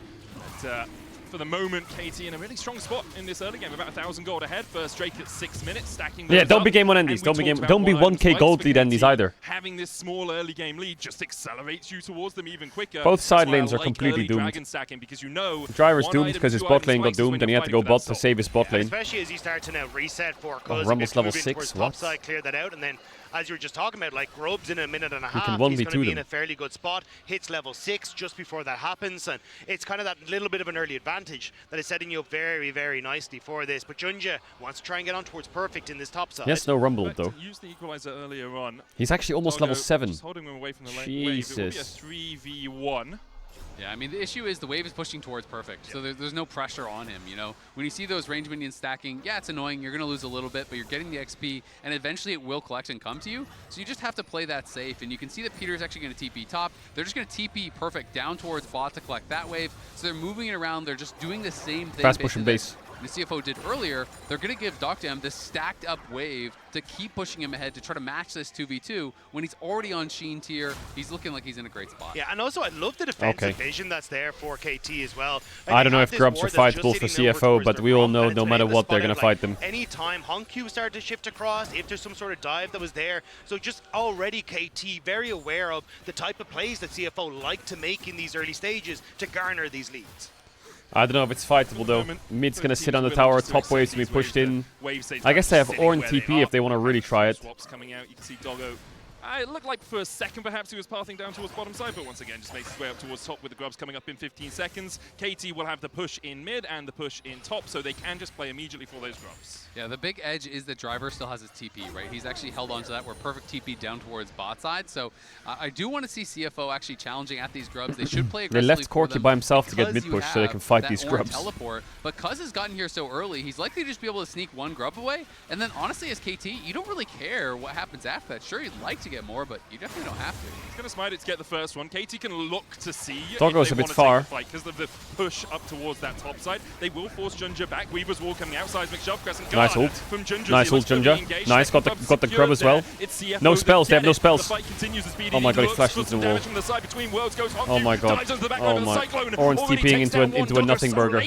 But for the moment, KT in a really strong spot in this early game, about 1,000 gold ahead. First Drake at 6 minutes, stacking those Yeah, don't be up. game one And endies. we Don't be talked game. about Don't be one item 1k spikes gold for lead endies KT. either. Having this small early game lead just accelerates you towards them even quicker. Both side That's why I lanes are like completely early doomed. Dragon stacking, because you know Driver's one doomed item, because his two bot item lane got spikes is when doomed and he you're had to go fighting for bot that to soul. save his bot lane. Especially as you start to now reset for Cuz. Rumble's level moving 6, towards what? top side, clear that out, and then as you were just talking about, like Grubs in a minute and a can half, 1v2 he's going to be in them. a fairly good spot. Hits level 6 just before that happens, and it's kind of that little bit of an early advantage that is setting you up very, very nicely for this. But Junja wants to try and get on towards perfect in this top side. Yes, no Rumble though. Used the equalizer earlier on. He's actually almost Doggo level 7. just holding him away from the wave. It will be a Jesus. 3v1. Yeah, I mean, the issue is the wave is pushing towards perfect, so there's no pressure on him, you know? When you see those range minions stacking, yeah, it's annoying, you're going to lose a little bit, but you're getting the XP, and eventually it will collect and come to you, so you just have to play that safe, and you can see that Peter's actually going to TP top. They're just going to TP perfect down towards bot to collect that wave, so they're moving it around, they're just doing the same thing. Fast pushing basically base. the CFO did earlier. They're going to give Doctem this stacked up wave to keep pushing him ahead to try to match this 2v2. When he's already on Sheen tier, he's looking like he's in a great spot. Yeah, and also I love the defensive vision that's there for KT as well. I don't know if Grubs are fightable for CFO, but we all know no matter what, they're going to fight them. Anytime Honku started to shift across, if there's some sort of dive that was there. So just already KT very aware of the type of plays that CFO like to make in these early stages to garner these leads. I don't know if it's fightable though. Mid's going to sit on the tower, top waves to be pushed in. I guess they have Ornn TP if they want to really try it. Swaps coming out. You can see Doggo. It looked like for a second perhaps he was pathing down towards bottom side, but once again just makes his way up towards top with the Grubs coming up in 15 seconds. KT will have the push in mid and the push in top, so they can just play immediately for those Grubs. Yeah, the big edge is that Driver still has his TP, right? He's actually held on to that where perfect TP down towards bot side, so I do want to see CFO actually challenging at these Grubs. They should play They aggressively left Corky by himself to get mid push so they can fight these Grubs. Teleport, but Cuz has gotten here so early, he's likely to just be able to sneak one Grub away, and then honestly as KT, you don't really care what happens after that. Sure, you'd like to get more, but you definitely don't have to. He's going to smite it to get the first one. KT can look to see Doggo's a bit far. because of the push up towards that top side. They will force Junja back. Weaver's wall coming out. Seismic shove, crescent guard Nice ult. from Junja. Nice ult, Junja. Nice, got the grub as well. No spells, they have no spells. Oh my god, he flashed into the wall. Oh my god. Oh my. Ornn's TPing into a nothing burger.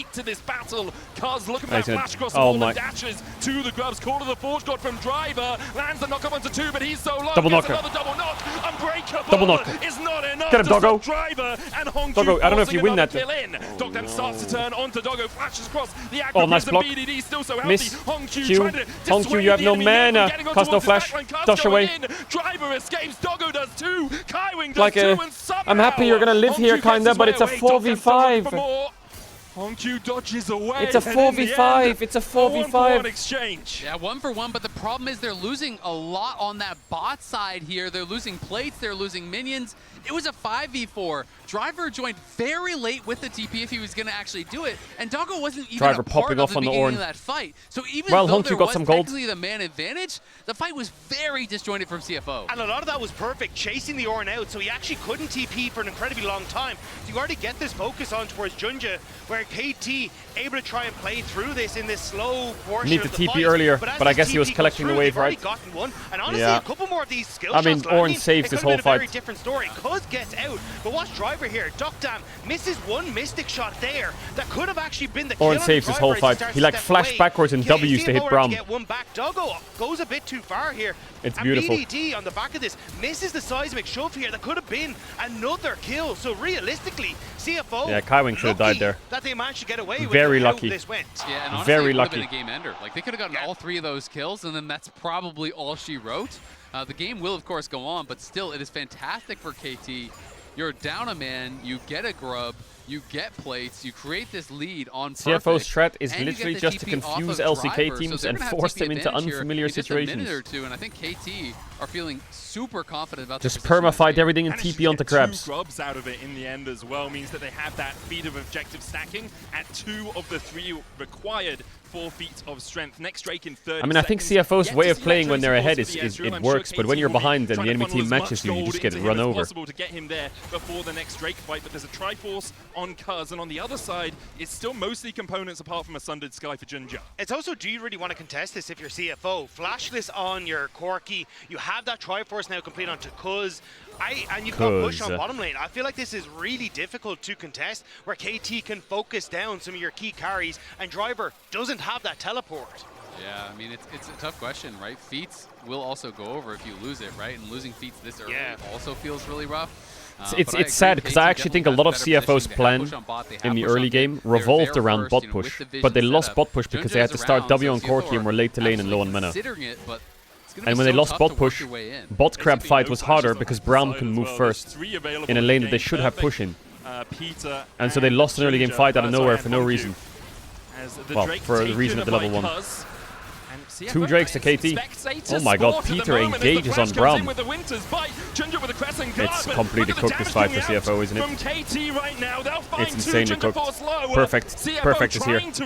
Oh my. To the Grubs, call to the Forge God from Driver. Lands the knock up onto 2, but he's so low. Double knocker. Double knock. Unbreakable. Double knocker. Is not enough. Get him, Doggo. Driver and Honku Doggo, I don't know if you win that. Doctem starts to turn onto Doggo, flashes across the Oh, nice block. BDD still so Miss. Honku Q. trying to Honku, you have no mana. Cast no flash. Dash away. Driver escapes. Doggo does too. Kaiwing does Like too, and somehow I'm happy you're gonna live here, kinda, but it's a 4v5. Honku dodges away. It's a 4v5. It's a 4v5 exchange. Yeah, 1-for-1, but the problem is they're losing a lot on that bot side here. They're losing plates, they're losing minions. It was a 5v4. Driver joined very late with the TP if he was going to actually do it, and Doggo wasn't even Driver a part popping of off the on the beginning Ornn. of that fight. So even Well, though Honku there got was some gold. technically the man advantage, the fight was very disjointed from CFO. And a lot of that was perfect, chasing the Ornn out, so he actually couldn't TP for an incredibly long time. So you already get this focus on towards Junja, where KT able to try and play through this in this slow portion Need of the the TP fight. earlier, as but I his guess he was TP deflecting the wave, right? Gotten one, and honestly, a couple more of these skill I mean, shots Ornn landing, saves this whole a very fight. different story. Cuz gets out, but watch Driver here. Duckdam misses one Mystic shot there that could have actually been the kill. Ornn saves this whole fight. He like flashed backwards in W's to hit Braum. Get one back. Doggo goes a bit too far here. It's beautiful. And BDD on the back of this misses the seismic shove here. That could have been another kill. So realistically, CFO. Yeah, Kaiwing should have died there. That they managed to get away with. Very lucky. This went. Yeah, and honestly, very it lucky. Been a game ender. Like they could have gotten all 3 of those kills, and then that's probably all she wrote. The game will, of course, go on, but still, it is fantastic for KT. You're down a man, you get a grub, you get plates, you create this lead on CFO's perfect, strat is and literally you get the just to TP confuse off of LCK Driver, teams so and they're gonna force have them TP into advantage unfamiliar here in just a minute situations. or two, and I think KT are feeling super confident about Just their position in this perma-fight game. everything and TP onto crabs. 2 grubs out of it in the end as well means that they have that feat of objective stacking at 2 of the 3 required 4 feet of strength. Next Drake in 30 I mean, I think seconds. CFO's Yet way to of see playing that when they're Tracer ahead force for the is Ezreal. it I'm works, sure but when KT you're will be behind and the trying to enemy funnel team as matches much you, you gold just get into him run as over. possible to get him there before the next Drake fight, but there's a Triforce on Cuz, and on the other side, it's still mostly components apart from a Sundered Sky for Junja. It's also, do you really want to contest this if you're CFO? Flashless on your Corki, you have that Triforce now complete onto Cuz, and you've got push on bottom lane. I feel like this is really difficult to contest, where KT can focus down some of your key carries, and Driver doesn't have that teleport. Yeah, I mean, it's a tough question, right? Feats will also go over if you lose it, right? And losing Feats this early also feels really rough. It's sad because I actually think a lot of CFO's plan in the early game revolved around bot push, but they lost bot push because they had to start W on Corki and were late to lane and low on mana. And when they lost bot push, bot crab fight was harder because Braum can move first in a lane that they should have push in. And so they lost an early game fight out of nowhere for no reason. Well, for a reason at the level 1. 2 Drakes to KT. Oh my god, Peter engages on Braum. It's completely cooked this fight for CFO, isn't it? It's insanely cooked. Perfect. Perfect is here. It's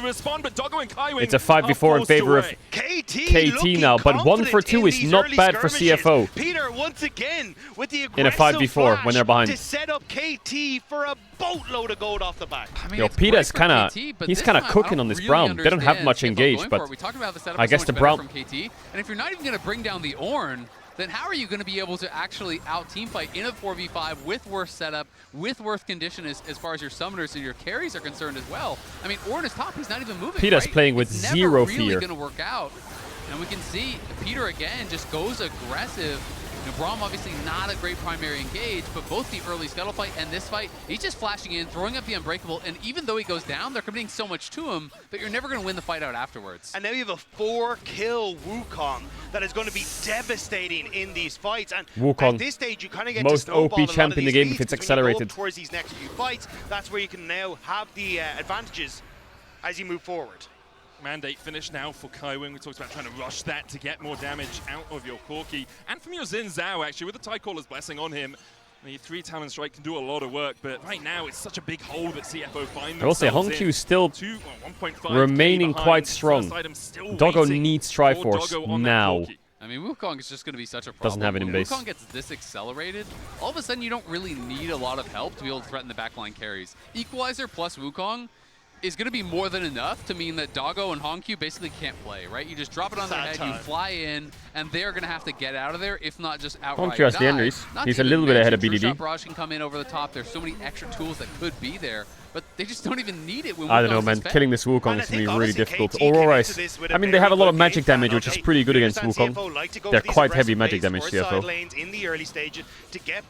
a 5v4 in favor of KT now, but 1 for 2 is not bad for CFO. Peter once again with the in a 5v4 when they're behind. To set up KT for a boatload of gold off the back. I mean, yo, Peter's kind of cooking on this Braum. They don't have much engage, but I guess the Braum from KT, and if you're not even going to bring down the Ornn, then how are you going to be able to actually out-team fight in a 4v5 with worse setup, with worse condition as far as your summoners and your carries are concerned as well? I mean, Ornn is top. He's not even moving. Peter's playing with it's zero never really fear. Going to work out, and we can see Peter again just goes aggressive. You know, Braum obviously not a great primary engage, but both the early Scuttle fight and this fight, he's just flashing in, throwing up the Unbreakable, and even though he goes down, they're committing so much to him that you're never going to win the fight out afterwards. And now you have a 4-kill Wukong that is going to be devastating in these fights. And Wukong, at this stage, you kind of get most to snowball OP champ in the game if it's accelerated. Towards these next few fights, that's where you can now have the advantages as you move forward. Mandate finished now for Kaiwing. We talked about trying to rush that to get more damage out of your Corki. And from your Xin Zhao, actually, with the Tidecaller's Blessing on him, the 3 Talon Strike can do a lot of work, but right now it's such a big hole that CFO find I will say Hongqiu is still 1.5 remaining quite strong. Doggo needs Triforce now. I mean, Wukong is just going to be such a problem. Doesn't have it in base. Wukong gets this accelerated, all of a sudden you don't really need a lot of help to be able to threaten the backline carries. Equalizer plus Wukong is going to be more than enough to mean that Doggo and Hongqiu basically can't play, right? You just drop it on their head, you fly in, and they're going to have to get out of there, if not just outright Hongqiu has the Henrys. He's a little bit ahead of BDD. Barrage can come in over the top. There's so many extra tools that could be there, but they just don't even need it when I don't know, man. Killing this Wukong is going to be really difficult. Aurora is... I mean, they have a lot of magic damage, which is pretty good against Wukong. They're quite heavy magic damage, CFO. Lanes in the early stages to get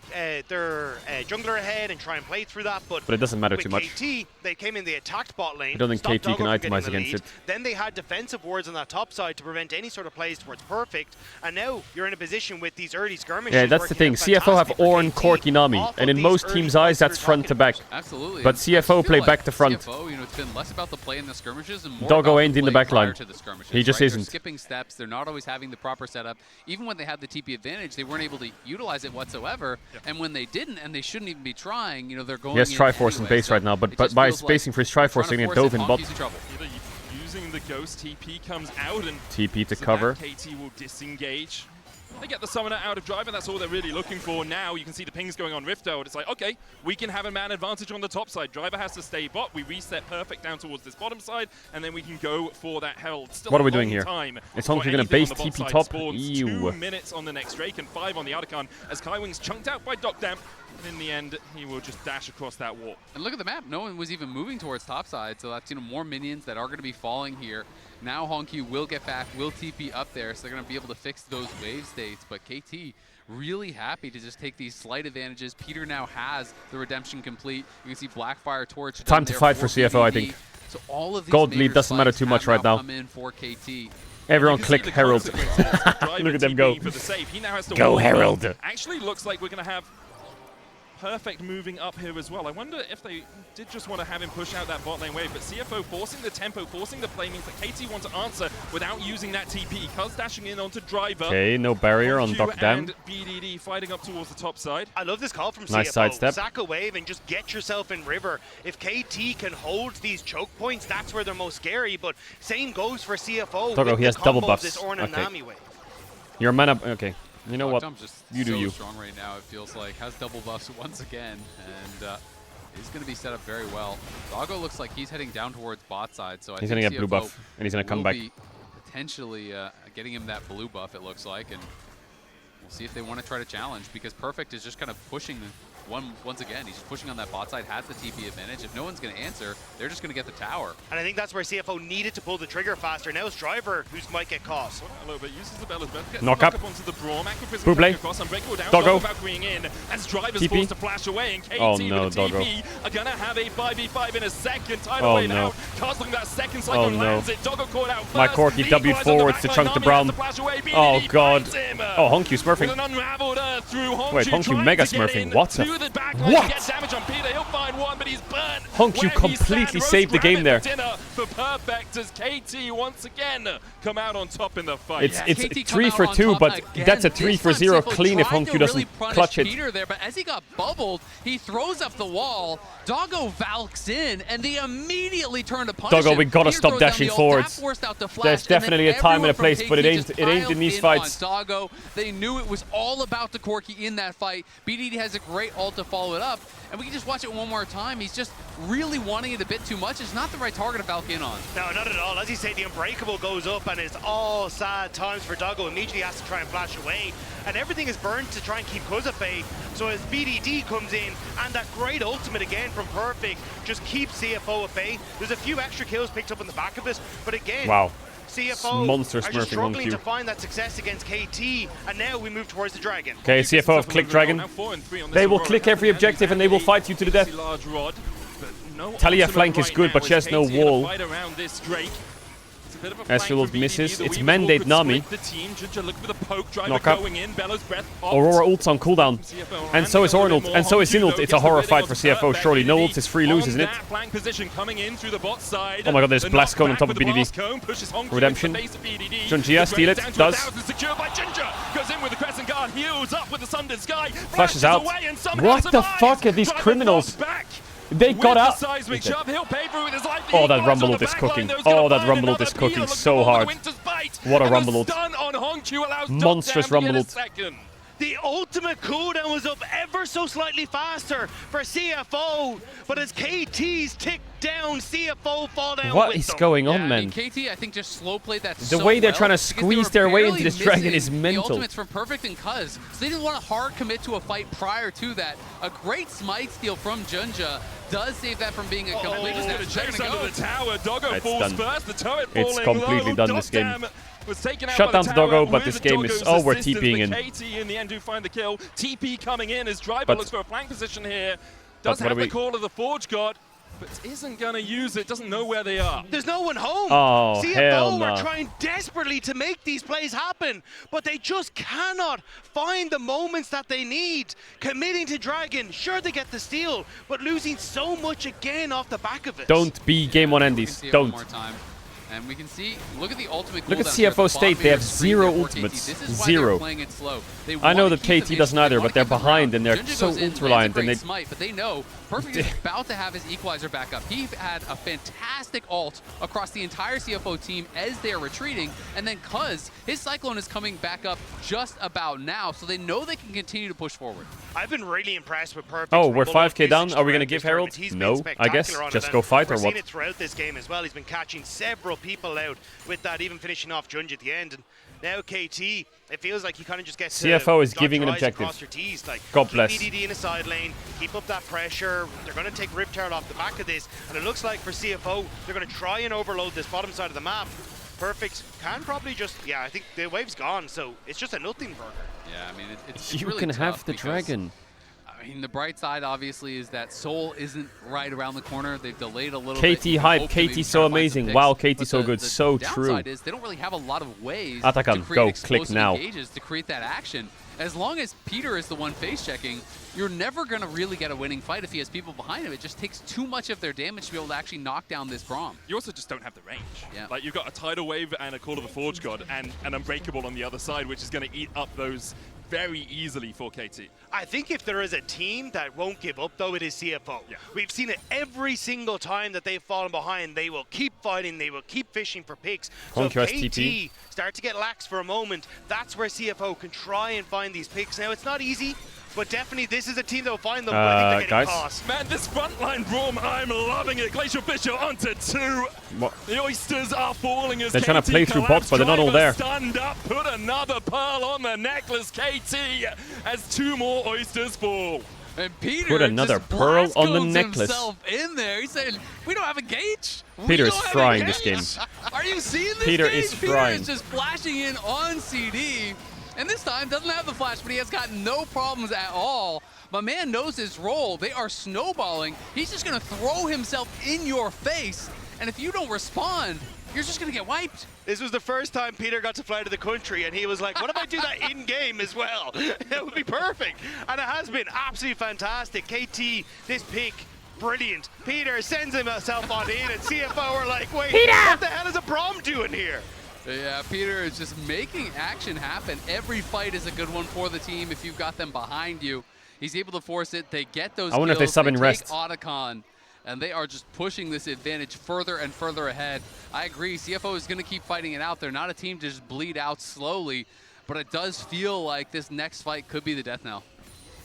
their jungler ahead and try and play through that, but it doesn't matter too much. KT, they came in, they attacked bot lane. I don't think KT can itemize against it. Then they had defensive wards on that top side to prevent any sort of plays towards perfect, and now you're in a position with these early skirmishes. Yeah, that's the thing. CFO have Ornn, Corki, Nami, and in most teams' eyes, that's front to back. Absolutely. But CFO play back to front. CFO, you know, it's been less about the play in the skirmishes and more Doggo about ain't in the back line. He just isn't. They're skipping steps. They're not always having the proper setup. Even when they had the TP advantage, they weren't able to utilize it whatsoever. And when they didn't, and they shouldn't even be trying, you know, they're going. He has Triforce in base right now, but by spacing for his Triforce, they're going to dove in bot. Using the Ghost, TP comes out and TP to cover. KT will disengage. They get the summoner out of drive, and that's all they're really looking for now. You can see the pings going on Rift Herald. It's like, okay, we can have a man advantage on the top side. Driver has to stay bot. We reset perfect down towards this bottom side, and then we can go for that Herald. Still what are we a long doing here? time It's Honky going to anything base on the bot TP side. top. Spawns Ew. 2 minutes on the next Drake and 5 on the Otacon as Kaiwing's chunked out by Docdamp. And in the end, he will just dash across that wall. And look at the map. No one was even moving towards topside, so that's more minions that are going to be falling here. Now Honky will get back, will TP up there, so they're going to be able to fix those wave states. But KT really happy to just take these slight advantages. Peter now has the redemption complete. You can see Blackfire Torch. Time to fight for CFO, I think. So all of these gold lead doesn't matter too much right now. Come in for KT. Everyone click Herald. Look at them go. For the save. He now has to go Herald. Actually looks like we're going to have Perfect moving up here as well. I wonder if they did just want to have him push out that bot lane wave, but CFO forcing the tempo, forcing the play means that KT want to answer without using that TP. Cuz dashing in onto Driver. Okay, no barrier on Docdamp. And BDD fighting up towards the top side. I love this call from nice CFO. sidestep. Sack a wave and just get yourself in river. If KT can hold these choke points, that's where they're most scary, but same goes for CFO. Doggo, he has double buffs. This Ornn and Nami wave. Your mana, okay. You know what? Just you do so you. Strong right now, it feels like. Has double buffs once again, and is going to be set up very well. Doggo looks like he's heading down towards bot side, so he's going to get blue buff, and he's going to come back. Potentially getting him that blue buff, it looks like, and we'll see if they want to try to challenge, because Perfect is just kind of pushing once again. He's just pushing on that bot side, has the TP advantage. If no one's going to answer, they're just going to get the tower. And I think that's where CFO needed to pull the trigger faster. Now it's Driver who might get caught. A little bit uses the Bella's breath. Knock up. Onto the Braum. Buble. Doggo. In, as Driver's forced to flash away, and KT oh no, with Doggo. TP are going to have a 5v5 in a second. Oh wave no. out. Casting that second cycle lands it. Doggo caught out first. My Corky W forwards to chunk the Braum. Oh god. Oh, Honky smurfing. Wait, Honky mega smurfing. What the? What? Damage on Peter, he'll find one, but he's burnt. Honky completely saved the game there. For Perfect as KT once again come out on top in the fight. It's 3 for 2, but that's a 3 for 0 clean if Honky doesn't clutch it. Peter there, but as he got bubbled, he throws up the wall. Doggo valks in, and they immediately turn to punish Doggo, we gotta Peter stop dashing forwards. There's definitely a time and a place, but it ain't in these fights. Doggo, they knew it was all about the Corky in that fight. BDD has a great ult to follow it up, and we can just watch it one more time. He's just really wanting it a bit too much. It's not the right target to valk in on. No, not at all. As you say, the Unbreakable goes up, and it's all sad times for Doggo. Immediately has to try and flash away, and everything is burned to try and keep Kuzafe. So as BDD comes in, and that great ultimate again from Perfect just keeps CFO at bay. There's a few extra kills picked up in the back of it, but again, wow. CFO monster are just smurfing struggling to find that success against KT, and now we move towards the Dragon. Okay, CFO have clicked Dragon. They will click every objective and they will fight you to the death. Talia flank is good, but she has no wall. As she will misses. It's mandate Nami. Knock up. Aurora ult's on cooldown. And so is Ornn ult. And so is Xin ult. It's a horror fight for CFO. Surely no ult is free lose, isn't it? Oh my god, there's Blast Cone on top of BDD. Redemption. Junjia, steal it. Does. Flashes out. What the fuck are these criminals? They got out. Oh, that Rumble ult is cooking. Oh, that Rumble ult is cooking so hard. What a Rumble ult. Monstrous Rumble ult. The ultimate cooldown was up ever so slightly faster for CFO, but as KT's tick down, CFO fall down. What is going on, man? KT, I think, just slow played that the way they're trying to squeeze their way into this Dragon is mental. The ultimates from Perfect and Cuz, so they didn't want to hard commit to a fight prior to that. A great smite steal from Junja does save that from being a complete chase under the tower. Doggo falls first. The turret falling it's completely low. done this game. Was taken out Shut by down the to Doggo, tower but this game is... Oh, we're TPing in. KT in the end do find the kill. TP coming in as Driver looks for a flank position here. Does have the call of the Forge God, but isn't going to use it. Doesn't know where they are. There's no one home. Oh, CFO are trying desperately to make these plays happen, but they just cannot find the moments that they need. Committing to Dragon, sure they get the steal, but losing so much again off the back of it. Don't be game one endies. Don't. And we can see, look at the ultimate. Look at CFO state, they have 0 ultimates. 0. I know that KT doesn't either, but they're behind and they're so ult reliant. And they smite, but they know Perfect is about to have his equalizer back up. He had a fantastic ult across the entire CFO team as they are retreating, and then Cuz, his Cyclone is coming back up just about now, so they know they can continue to push forward. I've been really impressed with Perfect. Oh, we're 5k down. Are we going to give Herald? No, I guess. Just go fight or what? We've what? seen it throughout this game as well. He's been catching several people out with that, even finishing off Junge at the end. And now KT, it feels like he kind of just gets CFO is giving an objective. Like, God bless. Keep BDD in a side lane, keep up that pressure. They're going to take Riptide off the back of this, and it looks like for CFO, they're going to try and overload this bottom side of the map. Perfect can probably just, yeah, I think the wave's gone, so it's just a nothing burger. Yeah, I mean, it's you really can tough have the because, dragon. I mean, the bright side, obviously, is that Soul isn't right around the corner. They've delayed a little bit. KT hype, KT so amazing. Wow, KT so good, so true. The downside is they don't really have a lot of ways Atakan, to create go, explosive click now. engages to create that action. As long as Peter is the one face checking, you're never going to really get a winning fight if he has people behind him. It just takes too much of their damage to be able to actually knock down this Braum. You also just don't have the range. Yeah. Like, you've got a Tidal Wave and a Call of the Forge God and an Unbreakable on the other side, which is going to eat up those very easily for KT. I think if there is a team that won't give up, though, it is CFO. Yeah. We've seen it every single time that they've fallen behind. They will keep fighting. They will keep fishing for picks. So if KT start to get lax for a moment, that's where CFO can try and find these picks. Now, it's not easy, but definitely this is a team that will find them. I think they're getting caught. Man, this frontline Braum, I'm loving it. Glacial Fisher onto 2. What? The oysters are falling as They're KT trying to play through bots, but they're not all there. Stand up, put another pearl on the necklace, KT, as 2 more oysters fall. And Peter put another pearl on the necklace. Himself in there. He said, "We don't have a gauge." Peter is frying this game. Are you seeing this? Peter game? is frying. Peter is just flashing in on CD, and this time doesn't have the flash, but he has got no problems at all. My man knows his role. They are snowballing. He's just going to throw himself in your face, and if you don't respond, you're just going to get wiped. This was the first time Peter got to fly to the country, and he was like, what if I do that in-game as well? It would be perfect. And it has been absolutely fantastic. KT, this pick, brilliant. Peter sends himself on in, and CFO are like, wait, Peter! What the hell is a Braum doing here? Yeah, Peter is just making action happen. Every fight is a good one for the team if you've got them behind you. He's able to force it. They get those I wonder kills. if they sub in rest. Otacon, and they are just pushing this advantage further and further ahead. I agree. CFO is going to keep fighting it out. They're not a team to just bleed out slowly, but it does feel like this next fight could be the death knell.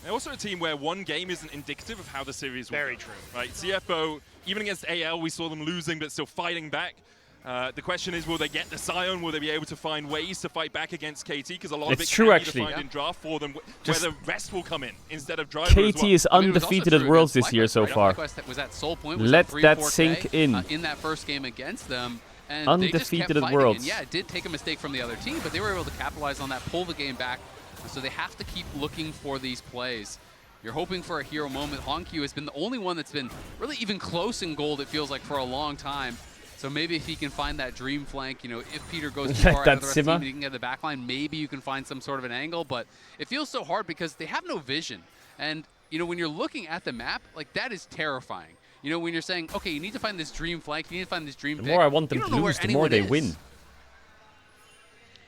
They're also a team where one game isn't indicative of how the series will Very go. true. Right, CFO, even against AL, we saw them losing but still fighting back. The question is, will they get the Scion? Will they be able to find ways to fight back against KT? Because a lot of it can be defined in draft for them, where the rest will come in instead of driver as KT well. is undefeated at Worlds this year so far. Was at Soul Point, let that sink in. In that first game against them. And Undefeated they just kept at Worlds. And yeah, it did take a mistake from the other team, but they were able to capitalize on that, pull the game back. So they have to keep looking for these plays. You're hoping for a hero moment. Honkyu has been the only one that's been really even close in gold, it feels like, for a long time. So maybe if he can find that dream flank, you know, if Peter goes too far out of the rest of the team and he can get the back line, maybe you can find some sort of an angle. But it feels so hard because they have no vision. And, you know, when you're looking at the map, like, that is terrifying. You know, when you're saying, okay, you need to find this dream flank, you need to find this dream pick. The more I want them to lose, the more they win.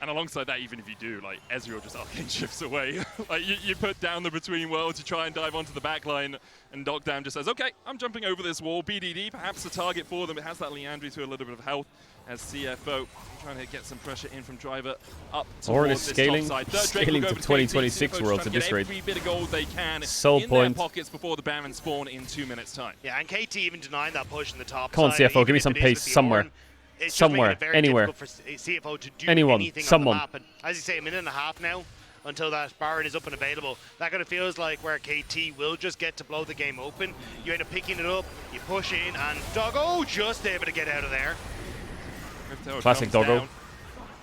And alongside that, even if you do, like, Ezreal just arcane shifts away. Like, you put down the between worlds, you try and dive onto the back line, and Dockdown just says, okay, I'm jumping over this wall. BDD, perhaps the target for them. It has that Leandri to a little bit of health as CFO trying to get some pressure in from driver up towards this top side. Scaling to 2026 Worlds at this rate. Every bit of gold they can Soul in point. their pockets before the Baron spawn in 2 minutes' time. Yeah, and KT even denying that push in the top Come on, side, CFO, give me some pace somewhere. Somewhere, anywhere. For CFO to do anyone, anything someone. on the map. And as you say, a minute and a half now until that Baron is up and available. That kind of feels like where KT will just get to blow the game open. You end up picking it up, you push in, and Doggo just able to get out of there. Classic Doggo.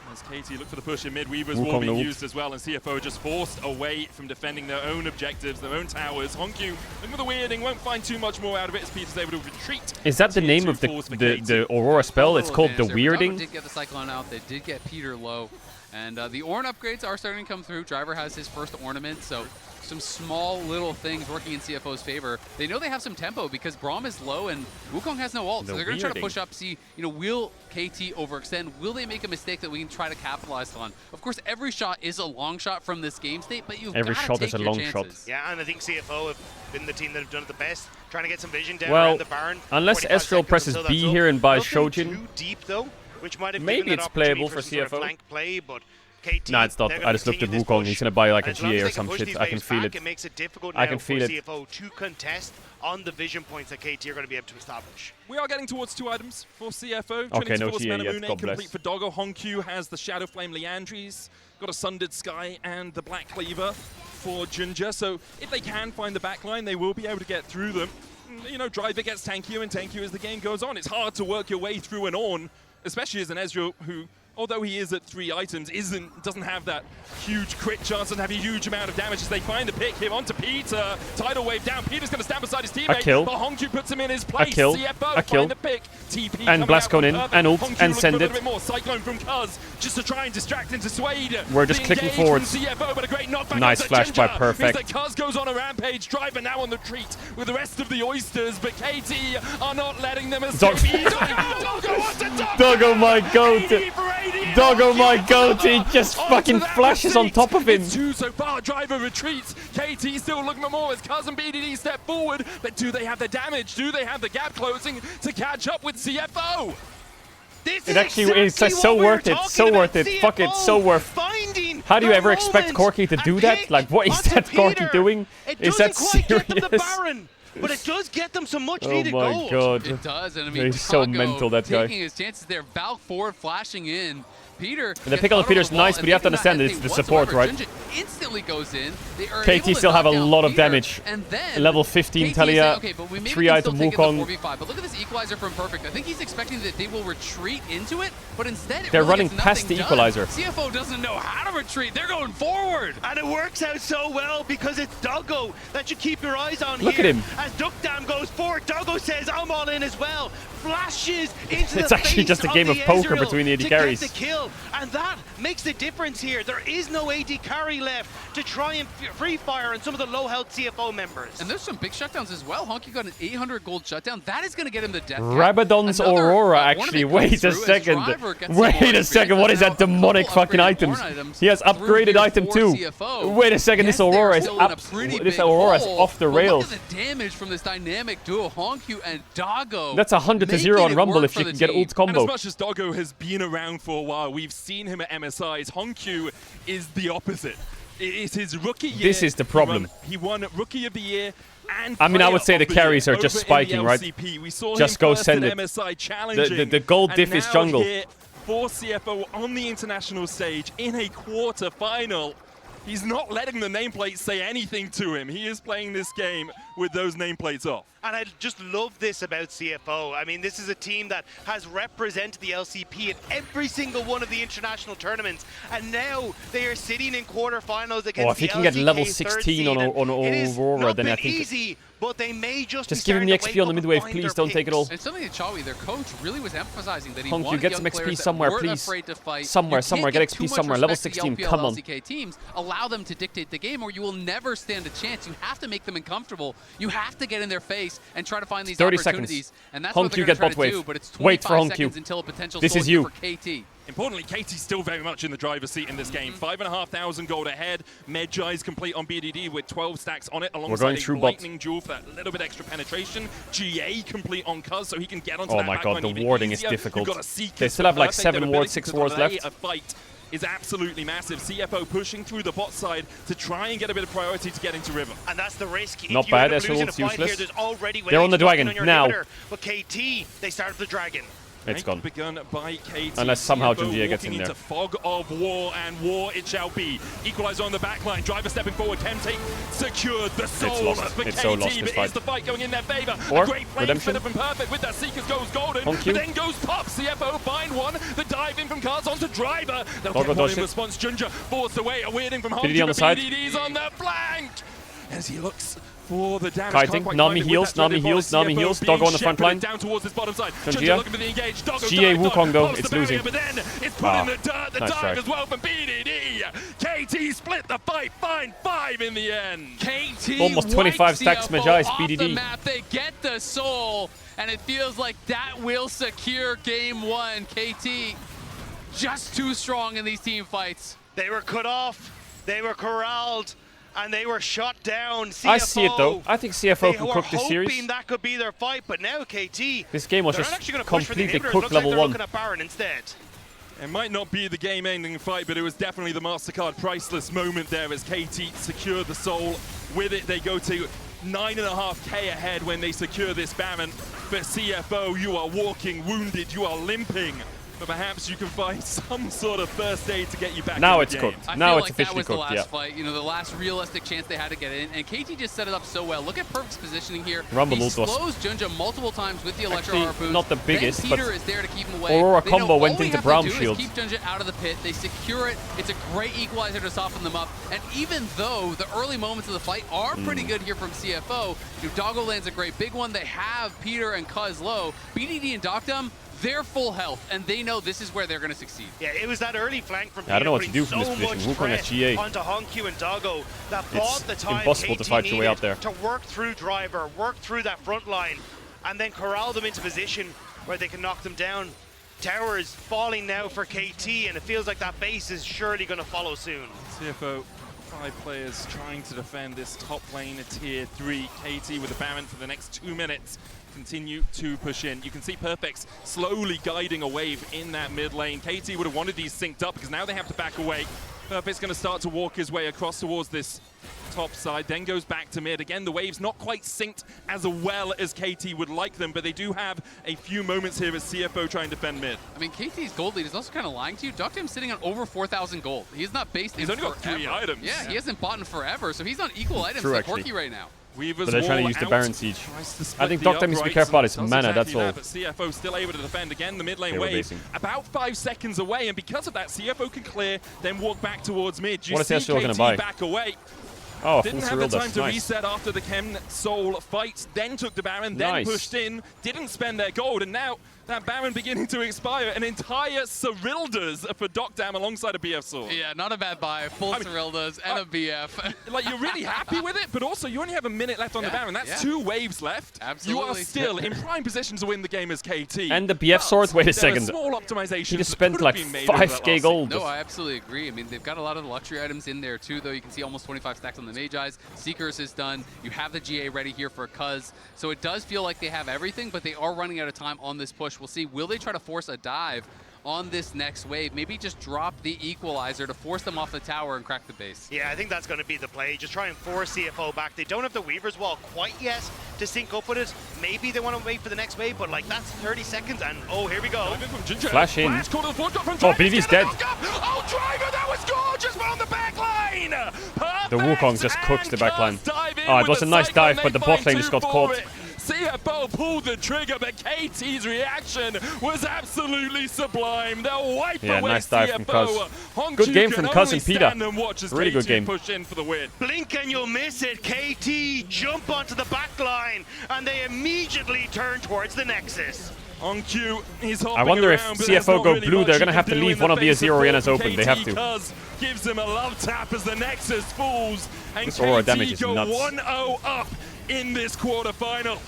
As KT look for the push in mid, Weaver's wall being used as well, and CFO just forced away from defending their own objectives, their own towers. Honkyu looking for the weirding, won't find too much more out of it as Peter's able to retreat. Is that the name of the Aurora spell? It's called the Weirding? They did get the Cyclone out, they did get Peter low. And the Ornn upgrades are starting to come through. Driver has his first ornament, so some small little things working in CFO's favor. They know they have some tempo because Braum is low and Wukong has no ult. So they're going to try to push up, see, will KT overextend? Will they make a mistake that we can try to capitalize on? Of course, every shot is a long shot from this game state, but you've got to take your chances. Every shot is a long shot. Yeah, and I think CFO have been the team that have done it the best, trying to get some vision down around the barn. Unless Ezreal presses B here and buys Shojin, too deep though, which might have maybe it's playable for CFO. Flank play, but KT, nah, it's not. I just looked at Wukong. He's gonna buy like a GA or some shit. I can feel it. It makes it difficult I now can feel for it. CFO to contest on the vision points that KT are going to be able to establish. We are getting towards 2 items for CFO. Okay, no Force, GA yet. God bless. complete for Doggo. Hongq has the Shadow Flame Liandry's, got a Sundered Sky and the Black Cleaver for Ginger. So if they can find the backline, they will be able to get through them. Driver gets tankier and tankier as the game goes on. It's hard to work your way through an Ornn, especially as an Ezreal who, although he is at 3 items, doesn't have that huge crit chance, doesn't have a huge amount of damage as they find the pick him onto Peter. Tidal wave down. Peter's going to stand beside his teammate. A kill. But Hongq puts him in his place. A kill. CFO A kill. find the pick. TP and Blastcone in, and ult, and send it. A bit more. Cyclone from Cuz, just to try and distract and dissuade. We're just clicking forwards. CFO, but a great knockback. Nice flash by Perfect. Means that Cuz goes on a rampage. Driver now on the retreat with the rest of the Oysters, but KT are not letting them escape. Doggo, my goat. Doggo, my goat. He just fucking flashes on top of him. It's 2 so far. Driver retreats. KT still looking for more as Cuz and BDD step forward, but do they have the damage? Do they have the gap closing to catch up with CFO? It actually is so worth it. So worth it. Fuck it. So worth. How do you ever expect Corki to do that? Like, what is that Corki doing? Is that serious? But it does get them some much needed gold. Oh my god. It does, and I mean, he's so mental, that guy. Taking his chances there. Valk forward flashing in. Peter. And the pick on Peter's nice, but you have to understand it's the support, right? Instantly goes in. KT still have a lot of damage. And then level 15 Talia, 3 item Wukong. But look at this equalizer from Perfect. I think he's expecting that they will retreat into it, but instead they're running past the equalizer. CFO doesn't know how to retreat. They're going forward. And it works out so well because it's Doggo that you keep your eyes on here. Look at him. As Duckdam goes forward, Doggo says, I'm all in as well. Flashes into it's actually just a game of poker between the AD carries. The kill. And that makes the difference here. There is no AD carry left to try and free fire on some of the low health CFO members. And there's some big shutdowns as well. Honky got an 800 gold shutdown. That is going to get him the death. Rabadon's Aurora, actually. Wait a second. Wait a second. What is that demonic fucking items? He has upgraded item 2. Wait a second. This Aurora is up. This Aurora is off the rails. Look at the damage from this dynamic duo, Hongq and Doggo. That's 100-0 on Rumble if you can get ult combo. And as much as Doggo has been around for a while, we've seen him at MSIs. Hongq is the opposite. It is his rookie year. This is the problem. He won Rookie of the Year. And I mean, I would say the carries are just spiking, right? We saw just him go first send at it. MSI challenging, the gold diff is jungle. Here for CFO on the international stage in a quarter-final. He's not letting the nameplates say anything to him. He is playing this game with those nameplates off. And I just love this about CFO. I mean, this is a team that has represented the LCP at every single one of the international tournaments, and now they are sitting in quarterfinals against the LCK. Oh, if he can get level 16 on Aurora, then I think easy, but they may just give him the XP on the mid wave, please. Don't take it all. It's something that Chawi, their coach, really was emphasizing that he Hongq, wanted get young some XP players somewhere, that weren't please. afraid to fight. Somewhere, get too XP much somewhere. Level respect to 16, the LPL come on. LCK teams. Allow them to dictate the game, or you will never stand a chance. You have to make them uncomfortable. You have to get in their face and try to find these 30 opportunities. seconds. And that's Hongq, what they're get going to try bot to wave. do, but it's 25 Wait for Hongq. seconds until a potential This is you. for KT. Importantly, KT's still very much in the driver's seat in this game. 5,500 gold ahead. Medjai is complete on BDD with 12 stacks on it, alongside a lightning jewel for that little bit extra penetration. GA complete on Cuz, so he can get onto that my god, the even warding is easier. difficult. They They still have like 7 wards, 6 wards left. A fight is absolutely massive. CFO pushing through the bot side to try and get a bit of priority to get into River. And that's the risk. Not bad, Ezreal's useless. They're on the dragon now. But KT, they start with the dragon. It's gone. Begun by KT. Unless somehow CFO Junjie gets in walking there. Into fog of war, and war it shall be. Equalizer on the backline. Driver stepping forward. Temtate secured the soul for KT. So lost, but is the fight going in their favor? Or a great flame spitter from Perfect with that Seekers goes golden. Hongq. But then goes Pop. CFO find one. The dive in from Cars onto Driver. They'll Doggo get one in dodged it. response. Ginger forced away. A weirding from BDD on the Hongq. side. BDD's on the flank as he looks for the damage. Kiting, Nami heals, Nami heals, Doggo on the front line. Down towards this bottom side. Junjie. Looking for the engage. Doggo GA dive, Wukong though, post it's the barrier, losing. But then it's put in the dirt, the nice dive try. as well from BDD. KT split the fight, find 5 in the end. KT almost 25 stacks Majais, BDD. The map. They get the soul, and it feels like that will secure game 1. KT just too strong in these team fights. They were cut off, they were corralled, and they were shot down. CFO, I see it though. I think CFO can cook this series. hoping that could be their fight, but now KT. This game was they're just actually going to push for the completely inhibitors. cooked Looks like level they're 1. looking at Baron instead. It might not be the game-ending fight, but it was definitely the MasterCard priceless moment there as KT secured the soul. With it, they go to 9.5k ahead when they secure this Baron. But CFO, you are walking wounded, you are limping. But perhaps you can find some sort of first aid to get you back Now in it's the game. cooked. I Now feel it's like officially that was cooked, the yeah. last fight, you know, the last realistic chance they had to get in, and KT just set it up so well. Look at Perfect's positioning here. Rumble he ult was slows Junja multiple times with the Electro actually Harpoon. not the biggest, then but Peter is there to keep him away. Aurora They know combo all went we into have Brown to do shield. is keep Junja out of the pit. They secure it. It's a great equalizer to soften them up. And even though the early moments of the fight are pretty good here from CFO, Doggo lands a great big one. They have Peter and Cuz low. BDD and Doctum, they're full health, and they know this is where they're going to succeed. Yeah, it was that early flank from Peter. I don't know what to do putting from this so position. much Wukong at threat GA. onto Honkyu and Doggo that bought the time impossible KT to fight your way out needed there. to work through Driver, work through that front line, and then corral them into position where they can knock them down. Towers falling now for KT, and it feels like that base is surely going to follow soon. CFO, 5 players trying to defend this top lane at tier 3. KT with the Baron for the next 2 minutes. Continue to push in. You can see Perfect's slowly guiding a wave in that mid lane. KT would have wanted these synced up because now they have to back away. Perfect's going to start to walk his way across towards this top side, then goes back to mid. Again, the waves not quite synced as well as KT would like them, but they do have a few moments here as CFO trying to defend mid. I mean, KT's gold lead is also kind of lying to you. Doctum's sitting on over 4,000 gold. He's not based in He's only got 3 forever. items. Yeah, he hasn't bought in forever, so he's on equal items True, like actually. Corki right now. Weaver's But they're trying to wall use the out. Baron Siege. Tries to I split think the Doctum needs to be uprights careful about and his does mana, exactly that's all. that, but CFO still able to defend again the mid lane They were wave. basing. About 5 seconds away, and because of that, CFO can clear, then walk back towards mid. You What is see he still gonna KT buy? back away. Oh, Didn't full have the Cyrilda. time to Nice. reset after the Chem Soul fight, then took the Baron, then Nice. pushed in, didn't spend their gold, and now that Baron beginning to expire. An entire Cyrildas for Doctam alongside a BF Sword. Yeah, not a bad buy. Full Cyrildas and a BF. Like, you're really happy with it, but also you only have a minute left on the Baron. That's 2 waves left. Absolutely. You are still in prime position to win the game as KT. And the BF Sword, wait a there are second. small optimizations He just that spent could like have been made over that 5k last gold. No, I absolutely agree. I mean, they've got a lot of the luxury items in there too, though. You can see almost 25 stacks on the Magi's. Seekers is done. You have the GA ready here for Cuz. So it does feel like they have everything, but they are running out of time on this push. We'll see. Will they try to force a dive on this next wave? Maybe just drop the equalizer to force them off the tower and crack the base. Yeah, I think that's going to be the play. Just try and force CFO back. They don't have the Weaver's Wall quite yet to sync up with it. Maybe they want to wait for the next wave, but like that's 30 seconds, and oh, here we go. Flash in. Oh, BD's dead. Oh, Driver, that was gorgeous on the back line. The Wukong just cooks the back line. Dive in Oh, it with was the a nice cyclone. dive, but the They bot find lane just 2 got for caught. it. CFO pulled the trigger, but KT's reaction was absolutely sublime. They'll wipe Yeah, away nice dive from CFO. Cuz. Good game from Cuz and Peter. Really good game. Push in for the win. Blink and you'll miss it. KT jump onto the back line, and they immediately turn towards the Nexus. On cue, he's I wonder if around, but there's CFO not go really blue, much they're you going to can have to do leave in one the of the face Azir arenas open. They have KT to. Cuz gives him a love tap as the Nexus falls, and This Aurora KT damage is go nuts. 1-0 up in this quarterfinal.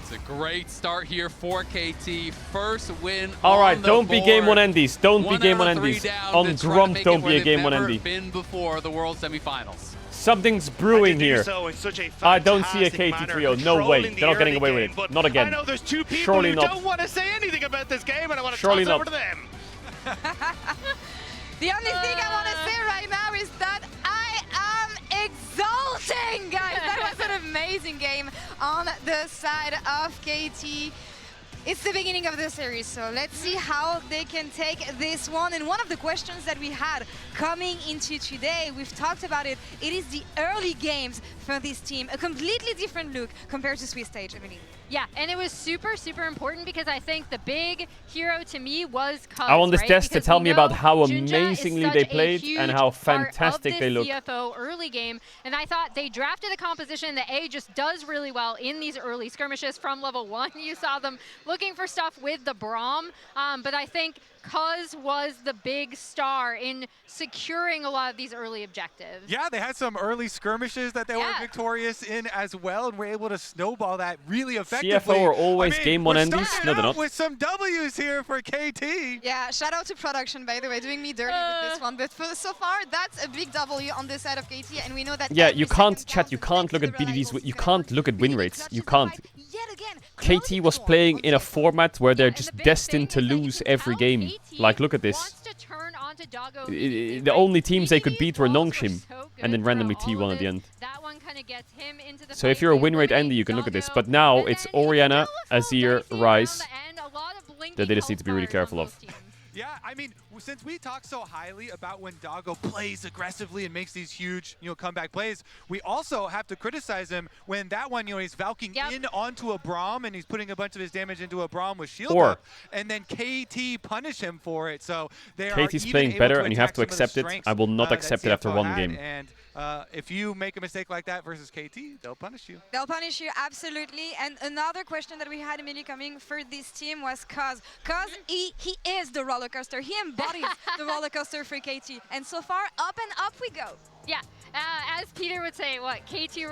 It's a great start here for KT. First win. All right, on the don't be board. game 1 endies. Don't be 1 game 1 out of 3 endies. down On to try to Grump, make it don't where be a they've game 1 never endy. been before the World Semifinals. Something's brewing here. So in such a I don't see a fantastic KT manner, trio. No way. controlling the They're not getting early away with game, it. but Not again. I know there's 2 people Surely who not. don't want to say anything about this game, and I want to Surely toss over not. to them. The only thing I want to say right now is that I am exulting, guys. That was an amazing game on the side of KT. It's the beginning of the series, so let's see how they can take this one. And one of the questions that we had coming into today, we've talked about it, it is the early games for this team. A completely different look compared to Swiss Stage, Emily. Yeah, and it was super, super important because I think the big hero to me was Cuz, I want this right? test to Because tell we me about know how Junja is amazingly such they a played huge and how part of fantastic this they look. CFO early game, and I thought they drafted a composition that A just does really well in these early skirmishes from level 1. You saw them looking for stuff with the Braum, but I think Cuz was the big star in securing a lot of these early objectives. Yeah, they had some early skirmishes that they were victorious in as well, and were able to snowball that really effectively. CFO are always game one endies. No, they're not. With some W's here for KT. Yeah, shout out to production, by the way, doing me dirty with this one. But so far, that's a big W on this side of KT, and we know that. Yeah, you can't, chat. You can't look at BDD's. You can't look at win rates. You can't. KT was playing in a format where they're just destined to lose every game. Like, look at this. The only teams they could beat were Nongshim, and then randomly T1 at the end. So if you're a win rate endy, you can look at this. But now it's Orianna, Azir, Ryze that they just need to be really careful of. Yeah, I mean, since we talk so highly about when Doggo plays aggressively and makes these huge, comeback plays, we also have to criticize him when that one, he's valking in onto a Braum and he's putting a bunch of his damage into a Braum with shield up, and then KT punish him for it. So they are KT's playing better, and you have to accept it. I will not accept it after one game. And if you make a mistake like that versus KT, they'll punish you. They'll punish you, absolutely. And another question that we had immediately coming for this team was Cuz. Cuz, he is the roller coaster. He embodies the roller coaster for KT. And so far, up and up we go. Yeah, as Peter would say, what, KT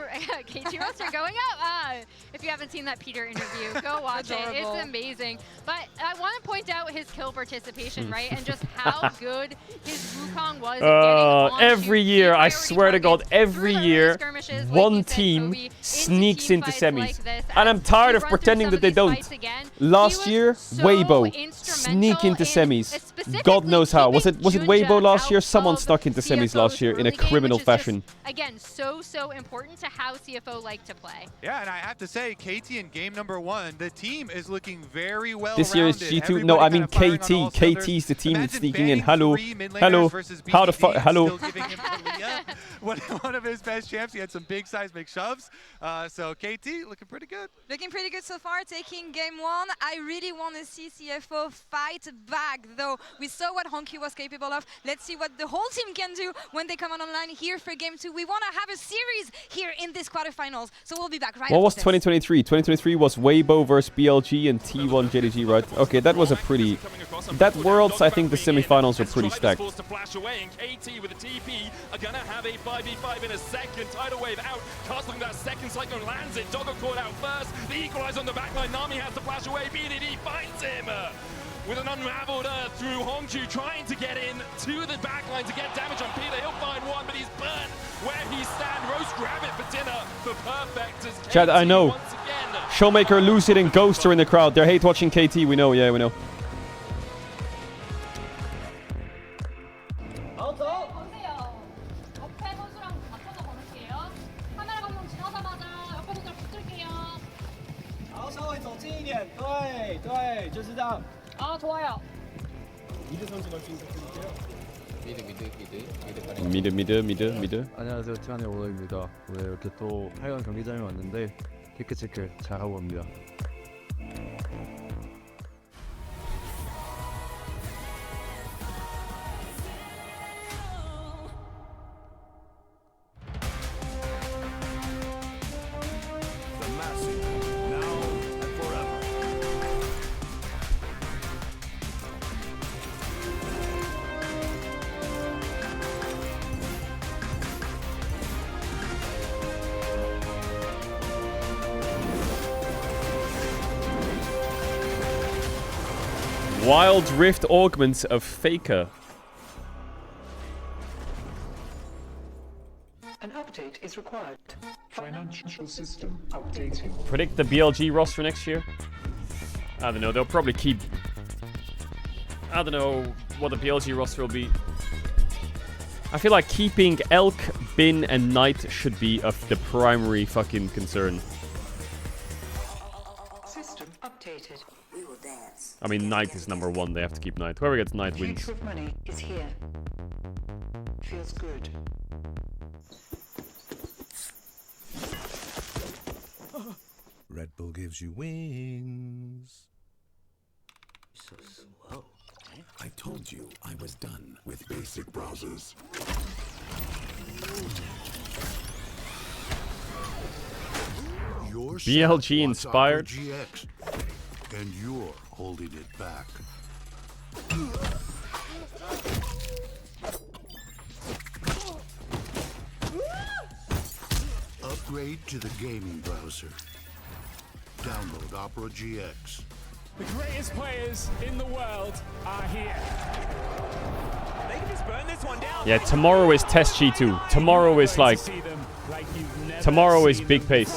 roster going up? If you haven't seen that Peter interview, go watch it. It's amazing. But I want to point out his kill participation, right? And just how good his Wukong was. Every year, I swear to God, every year, one team sneaks into semis. And I'm tired of pretending that they don't. Last year, Weibo sneak into semis. God knows how. Was it Weibo last year? Someone snuck into semis last year in a criminal fashion. Again, so important to how CFO like to play. Yeah, and I have to say, KT in game number 1, the team is looking very well. This year is G2. No, I mean KT. KT's the team that's sneaking in. Hello. How the fuck? Hello. One of his best champs. He had some big seismic shoves. So KT looking pretty good. Looking pretty good so far, taking game 1. I really want to see CFO fight back, though. We saw what Honky was capable of. Let's see what the whole team can do when they come on online here for game 2. We want to have a series here in this quarterfinals, so we'll be back right What was after this. 2023? 2023 was Weibo versus BLG and T1 JDG, right? Okay, that was a pretty... That Worlds, I think the semifinals were pretty stacked. To flash away, and KT with a TP are gonna have a 5v5 in a second. Tidal wave out, casting that second cyclone lands it. Doggo caught out first. The equalize on the backline. Nami has to flash away. BDD finds him with an unraveled Earth through Hongju, trying to get in to the backline to get damage on Peter. He'll find one, but he's burnt where he stand. Roast grab it for dinner for perfect. As Chad, I know. Showmaker, Lucid, and Ghost are in the crowd. They hate watching KT. We know. Yeah, we know. 미드. 안녕하세요, 티안의 오너입니다. 오늘 이렇게 또 8강 경기장에 왔는데 키크체크 잘하고 옵니다. Wild Rift augments of Faker. An update is required. Financial system updating. Predict the BLG roster next year? I don't know. They'll probably keep... I don't know what the BLG roster will be. I feel like keeping Elk, Bin, and Knight should be of the primary fucking concern. System updated. We will dance. I mean, Knight is number 1. They have to keep Knight. Whoever gets Knight wins. Future of money is here. Feels good. Red Bull gives you wings. So slow. I told you I was done with basic browsers. BLG inspired. And you're holding it back. Upgrade to the gaming browser. Download Opera GX. The greatest players in the world are here. They can just burn this one down. Yeah, tomorrow is Test G2. Tomorrow is like... Tomorrow is big pace.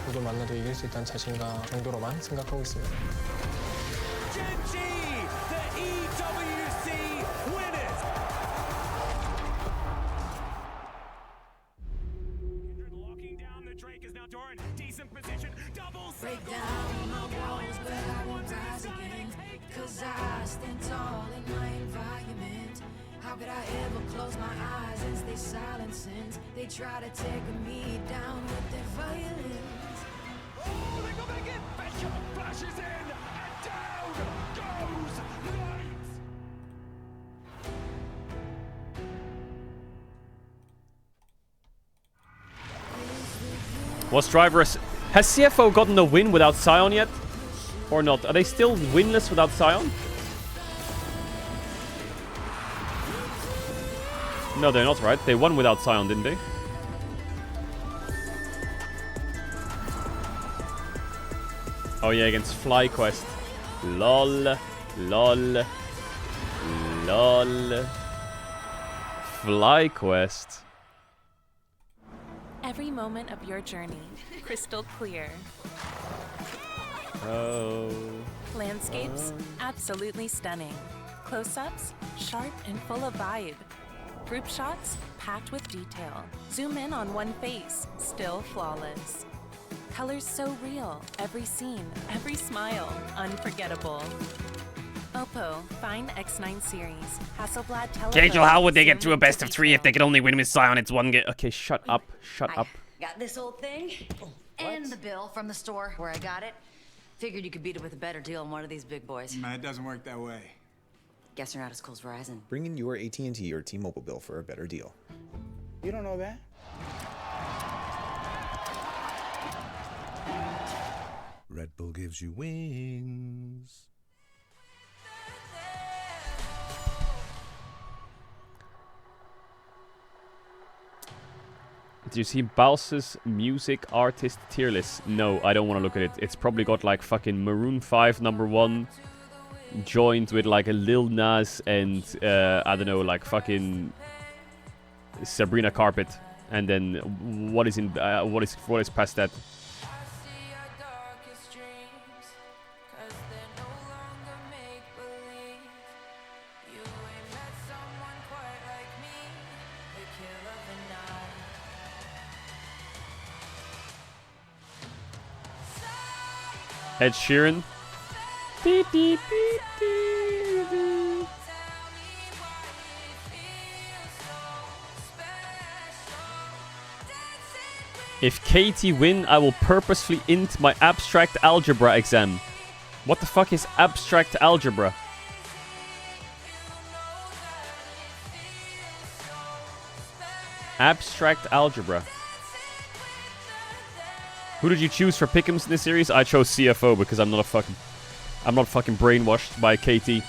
누구 만나도 이길 수 있다는 자신감 정도로만 생각하고 있습니다. Gen-G, the EWC winners. Locking down the Drake is now Doran. Decent position, double break down my walls, but I won't rise again. 'Cause I stand tall in my environment. How could I ever close my eyes and stay silent since they try to take me down with their violence? Oh, they go back in. Bishop flashes in, and down goes Knight. Was driver... Has CFO gotten a win without Sion yet? Or not? Are they still winless without Sion? No, they're not, right? They won without Sion, didn't they? Oh yeah, against FlyQuest. LOL. LOL. LOL. FlyQuest. Every moment of your journey, crystal clear. Oh. Landscapes, absolutely stunning. Close-ups, sharp and full of vibe. Group shots, packed with detail. Zoom in on one face, still flawless. Colors so real, every scene, every smile, unforgettable. Oppo, find X9 series, Hasselblad telephone. Caedrel, how would they get through a best of 3 if they could only win with Sion? It's one game. Okay, shut up. Shut up. Got this old thing and the bill from the store where I got it. Figured you could beat it with a better deal than one of these big boys. Man, it doesn't work that way. Guess you're not as cool as Verizon. Bring in your AT&T or T-Mobile bill for a better deal. You don't know that? Red Bull gives you wings. Do you see Bals's music artist tier list? No, I don't want to look at it. It's probably got like fucking Maroon 5 #1 joined with like a Lil Nas and I don't know, like fucking Sabrina Carpet, and then what is past that? Ed Sheeran. If KT win, I will purposefully int my abstract algebra exam. What the fuck is abstract algebra? Abstract algebra. Who did you choose for pick'ems in this series? I chose CFO because I'm not fucking brainwashed by KT.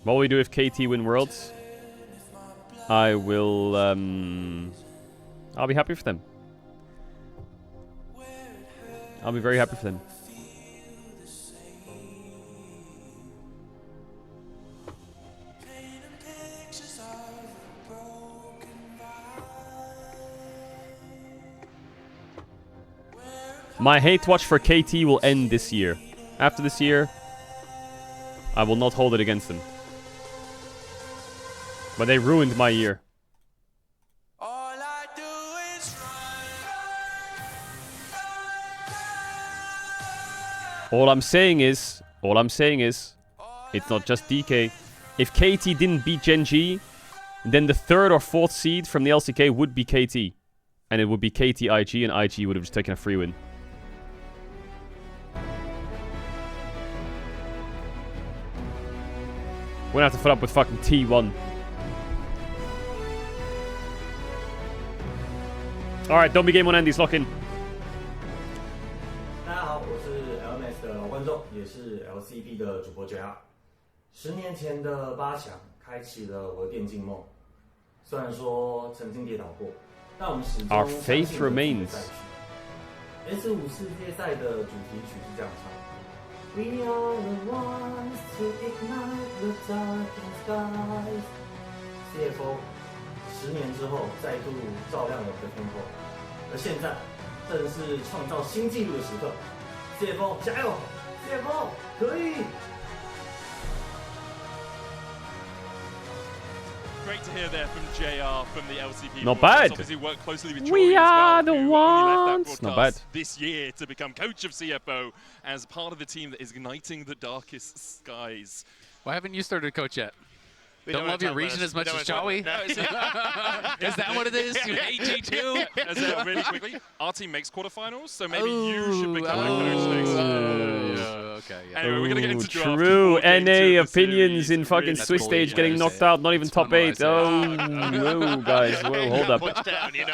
What will we do if KT win Worlds? I will, I'll be happy for them. I'll be very happy for them. My hate watch for KT will end this year. After this year, I will not hold it against them. But they ruined my year. All I'm saying is, it's not just DK. If KT didn't beat Gen G, then the 3rd or 4th seed from the LCK would be KT. And it would be KT IG, and IG would have just taken a free win. We're gonna have to fill up with fucking T1. Alright, don't be game on Andy's, lock in. 大家好，我是 LMS 的老观众，也是 LCP 的主播 JR。10年前的8强开启了我的电竞梦，虽然说曾经跌倒过，但我们始终 Our faith remains. S5 世界赛的主题曲是这样唱 ：We are the ones to ignite the darkened skies。CFO 10年之后再度照亮了我的天空，而现在正是创造新纪录的时刻。CFO 加油 ！CFO 可以。 Great to hear there from JR from the LCP. Not bad. Obviously worked closely with We are as well, the who ones. left that Not bad. this year to become coach of CFO as part of the team that is igniting the darkest skies. Why haven't you started coach yet? We Don't love your region as much as Joey? Is that what it is? You hate G2? Really quickly, our team makes quarterfinals, so maybe you should become a coach next year. Okay, yeah. Anyway, we're gonna get into draft. True. Game 2 NA of the opinions series. in fucking Really Swiss stage getting knocked out, not even top 8. Oh, whoa, guys. Whoa, hold up.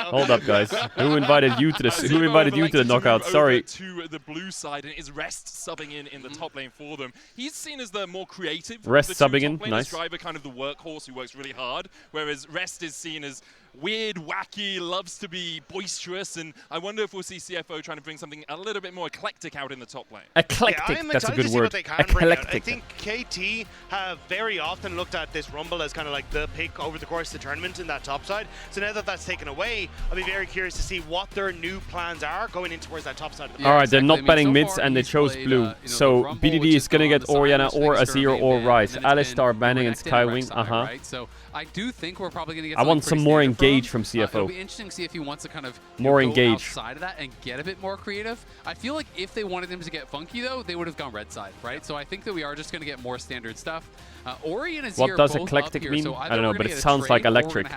Hold up, guys. Who invited you to this? Who invited you to the knockout? Sorry. To the blue side, and is Rest subbing in the top lane for them. He's seen as the more creative. Rest of the two subbing in, top laners. nice. Driver kind of the workhorse who works really hard, whereas Rest is seen as weird, wacky, loves to be boisterous, and I wonder if we'll see CFO trying to bring something a little bit more eclectic out in the top lane. Eclectic, yeah, that's a good word. Eclectic. I think KT have very often looked at this Rumble as kind of like the pick over the course of the tournament in that top side. So now that that's taken away, I'll be very curious to see what their new plans are going in towards that top side of the Alright, they're not banning mids and they chose blue. So BDD is gonna get Orianna or Azir or Ryze. Alistar banning and Skywing, So I do think we're probably going to get. I want some more engage from CFO. It'll be interesting to see if he wants to kind of more go engage outside of that and get a bit more creative. I feel like if they wanted him to get funky though, they would have gone red side, right? So I think that we are just going to get more standard stuff. Ori and Azir what does both eclectic here, mean? so I don't know, but it sounds like electric.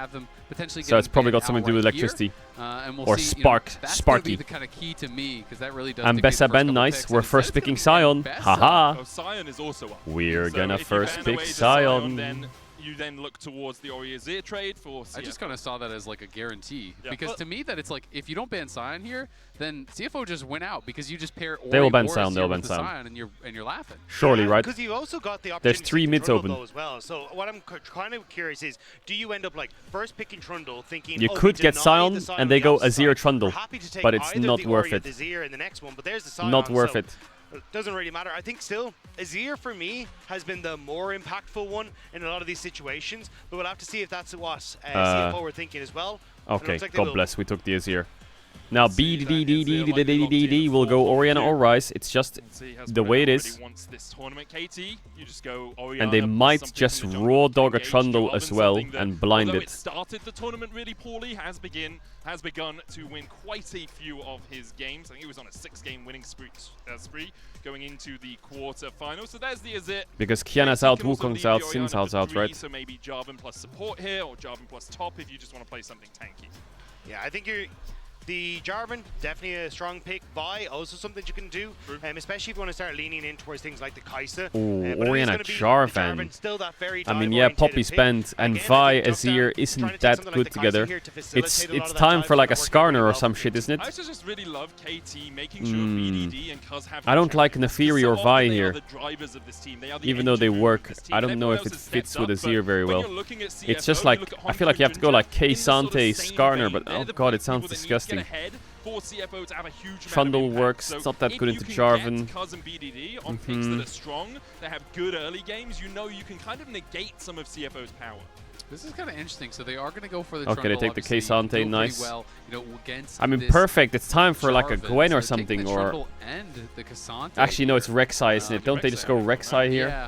So it's probably got something to do with electricity. And we'll or see, spark, that's sparky. Be the kind of key to me, because that really does. And Bessa Ben, nice. We're first picking Sion. Haha. Sion is also up. We're So gonna if you first ban pick away the Sion. Then you then look towards the Ori Azir trade for CFO. I just kind of saw that as like a guarantee, because to me that it's like if you don't ban Sion here, then CFO just went out because you just pair Ori they will ban or Sion. They'll Azir ban with the Sion. And you're laughing. Surely, right? Because you also got the There's opportunity 3 to mids Trundle open. though as well. So what I'm kind of curious is, do you end up like first picking Trundle, thinking You oh, could get Sion and they go Azir Trundle, happy to take but it's either not the worth Ori or it. the Azir in the next one, but there's the Sion, Not worth so it. It doesn't really matter. I think still Azir for me has been the more impactful one in a lot of these situations, but we'll have to see if that's what CFO were thinking as well. Okay, God bless. We took the Azir. Now BDD will go Orianna or Ryze. It's just the way it is. And they might just raw dog a Trundle as well and blind it. it. Started the tournament really poorly, has begun to win quite a few of his games. I think he was on a 6-game winning spree going into the quarterfinals. So there's the Azir. Because Kiana's out, Wukong's out, Sin's out, right? So maybe Jarvan plus support here, or Jarvan plus top if you just want to play something tanky. Yeah, I think the Jarvan, definitely a strong pick. Vi, also something you can do, especially if you want to start leaning in towards things like the Kai'Sa. Orianna Jarvan. Still that very I mean, yeah, Poppy spent and Vi Azir isn't that good together. It's time for like a Skarner or some shit, isn't I it? just really love KT making sure BDD and Cuz have. I don't like Nefiri or Vi here, even even though they work. I don't know if it fits with Azir very well. It's just like, I feel like you have to go like K-Sante, Skarner, but oh god, it sounds disgusting. Trundle works, it's not that good into Jarvan. Cuz and BDD on picks that are strong, that have good early games, you know you can kind of negate some of CFO's power. This is kind of interesting. So they are going to go for the Okay, they take the K-Sante, nice. Well, you know, against I mean, perfect. It's time for like a Gwen or something, or... And the Cassante. Actually, no, it's Rek'Sai, isn't it? Don't they just go Rek'Sai here? Yeah,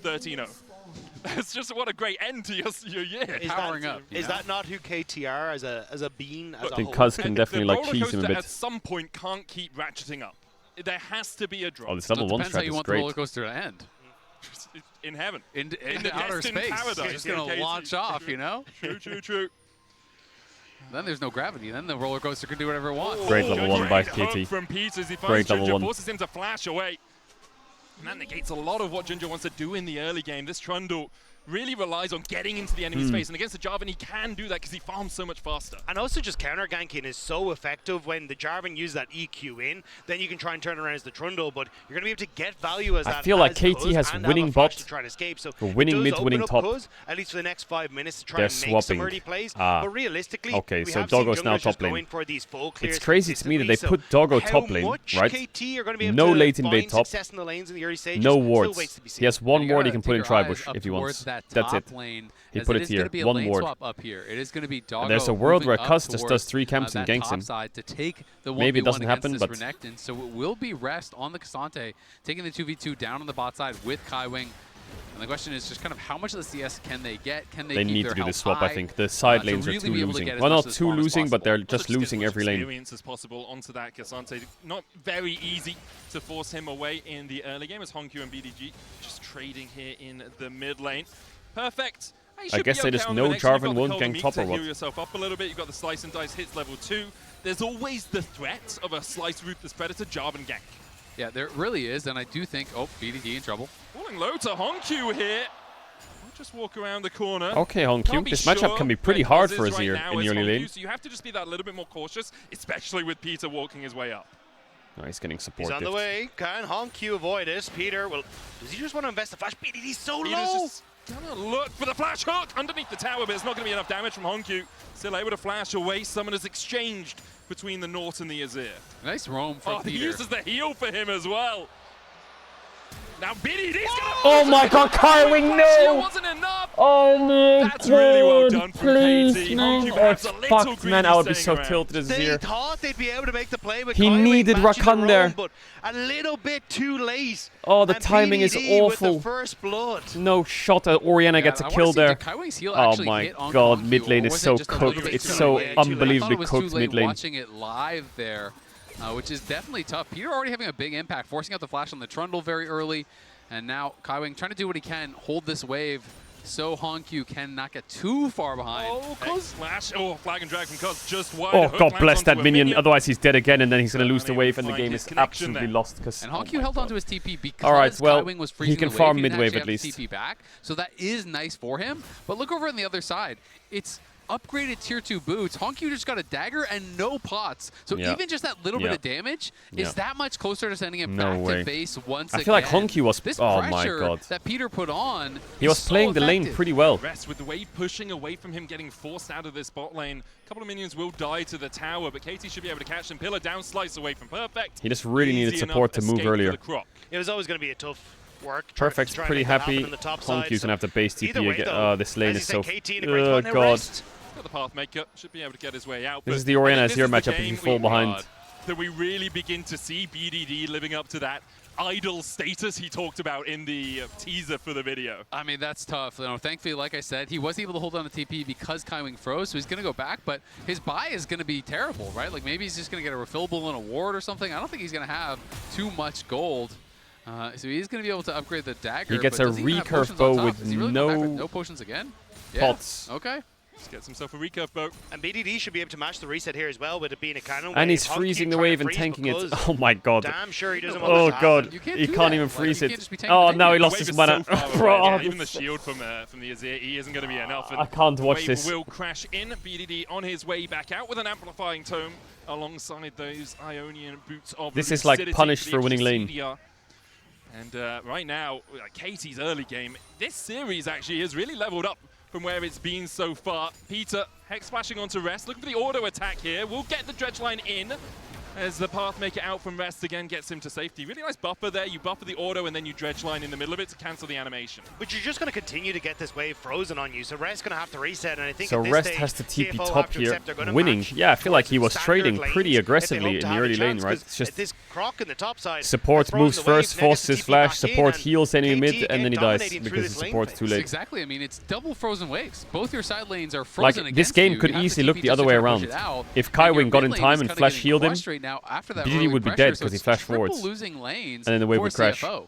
13-0. That's just what a great end to your year. Powering up. Is that not who KTR as a bean as I a think whole? Cuz can definitely like roller cheese him a coaster bit. at some point can't keep ratcheting up. There has to be a drop. Oh, this level 1 Depends strat how you is want the great. roller coaster to end. In heaven. In the outer destined space. paradise. It's just going to launch off, you know? True. Then there's no gravity. Then the roller coaster can do whatever it wants. Great level 1 by KT. From Peter as he Great finds level Ginger, 1. forces him to flash away. And that negates a lot of what Ginger wants to do in the early game. This Trundle really relies on getting into the enemy's face, and against the Jarvan he can do that because he farms so much faster. And also just counter ganking is so effective when the Jarvan uses that EQ in, then you can try and turn around as the Trundle, but you're going to be able to get value as that. I feel like KT has winning bot, to try to escape. So winning mid, winning top. At least for the next 5 minutes to try and make some early plays. But realistically, okay, we so have Doggo's now top lane. For these full It's crazy to me that they put Doggo top lane, right? No late invade top, no wards. He has one ward he can put in Tribush if he wants. That's it. He put it here, one ward. Up here. It is going to be Doggo. There's a world where Cuz just does 3 camps and ganks him. To take the Maybe it doesn't happen, but so it will be rest on the Cassante, taking the 2v2 down on the bot side with Kaiwing. And the question is just kind of how much of the CS can they get? Can they keep need their to do this health swap, I high, think. The side lanes are really too losing. Well, not too losing, but they're just losing every lane. Experience as possible onto that Cassante. Not very easy to force him away in the early game as Hongq and BDG just trading here in the mid lane. Perfect. I guess they just know Jarvan won't gank top or what. Heal yourself up a little bit. You've got the slice and dice hits level 2. There's always the threat of a slice ruthless predator Jarvan gank. Yeah, there really is, and I do think, oh, BDD in trouble. Falling low to Hongq here. I'll just walk around the corner. Okay, Hongq. This matchup can be pretty hard for Azir in the early lane. So you have to just be that little bit more cautious, especially with Peter walking his way up. Oh, he's getting support. He's on the way. Can Hongq avoid this? Peter, well, does he just want to invest the flash? BDD's so low. Gonna look for the flash hook underneath the tower, but it's not going to be enough damage from Hongq. Still able to flash away. Summoners exchanged between the Nort and the Azir. Nice roam from Peter. He uses the heal for him as well. Now BDD's gonna... Oh my god, Kaiwing, no! Wasn't enough. Oh my god, that's really well done from please, KT. man. Oh, fuck, man, I would be so tilted as They Azir. thought they'd be able to make the play with He Kaiwing needed matching Rakan the there. roam, but a little bit too late. Oh, the And timing is BDD with awful. the first blood. No shot. Orianna gets a kill there. Oh my god, mid lane is so cooked. It's so unbelievably cooked mid lane. Watching it live there, which is definitely tough. Peter already having a big impact, forcing out the flash on the Trundle very early. And now Kaiwing trying to do what he can, hold this wave, so Hongq cannot get too far behind. Oh, Cuz flash. Oh, flag and drag from Cuz just wide. Oh god bless that minion, otherwise he's dead again and then he's going to lose the wave and the game is absolutely lost. And Hongq held onto his TP because Kaiwing was freezing he can the farm wave. mid wave at He least. TP back, so that is nice for him. But look over on the other side. It's upgraded tier 2 boots. Hongq just got a dagger and no pots. So even just that little bit of damage is that much closer to sending him back to base once again. I feel like Hongq was... This oh my pressure god. that Peter put on, he was playing the lane pretty well. Rest with the wave pushing away from him, getting forced out of this bot lane. A couple of minions will die to the tower, but KT should be able to catch them. Pillar down, slice away from Perfect. He just really needed support to move earlier. It was always going to be a tough work. Perfect's pretty happy. Hongq's going to have to base TP again. Oh, this lane is so... Oh god. The Pathmaker should be able to get his way out. This is the Orianna Azir matchup if you fall behind. That we really begin to see BDD living up to that idol status he talked about in the teaser for the video. I mean, that's tough. You know, thankfully, like I said, he was able to hold on to TP because Kaiwing froze, so he's going to go back, but his buy is going to be terrible, right? Like, maybe he's just going to get a refillable in a ward or something. I don't think he's going to have too much gold. So he's going to be able to upgrade the dagger. He gets a recurve bow with no potions again? Pots. Yeah. Okay. Just gets himself a recurve boat. And BDD should be able to match the reset here as well with it being a cannon. And he's freezing the wave and tanking it. Oh my god. Damn sure he doesn't want oh this to god. happen. He can't even freeze it. Oh, now he lost his mana. Even the shield from the Azir E isn't going to be enough. I can't watch this. Will crash in. BDD on his way back out with an amplifying tome alongside those Ionian boots of This is like Lucidity punished for winning lane. And right now, KT's early game, this series actually has really leveled up from where it's been so far. Peter, Hex splashing onto Rest, looking for the auto attack here. We'll get the dredge line in as the Pathmaker out from Rest again gets him to safety. Really nice buffer there. You buffer the auto and then you dredge line in the middle of it to cancel the animation. But you're just going to continue to get this wave frozen on you, so Rest's going to have to reset, and I think so at this Rest stage, has to TP CFO top here, winning. Yeah, I feel like he was trading pretty aggressively in the early lane, right? It's just this croc in the top side. Support moves first, forces his flash, support heals enemy mid, and then he dies because his support's too late. Exactly, I mean, it's double frozen waves. Both your side lanes are frozen like, this game could easily look the other way around. If Kaiwing got in time and flash healed him, BDD would be dead because he flashed forwards. Losing lanes and then the wave would crash. CFO.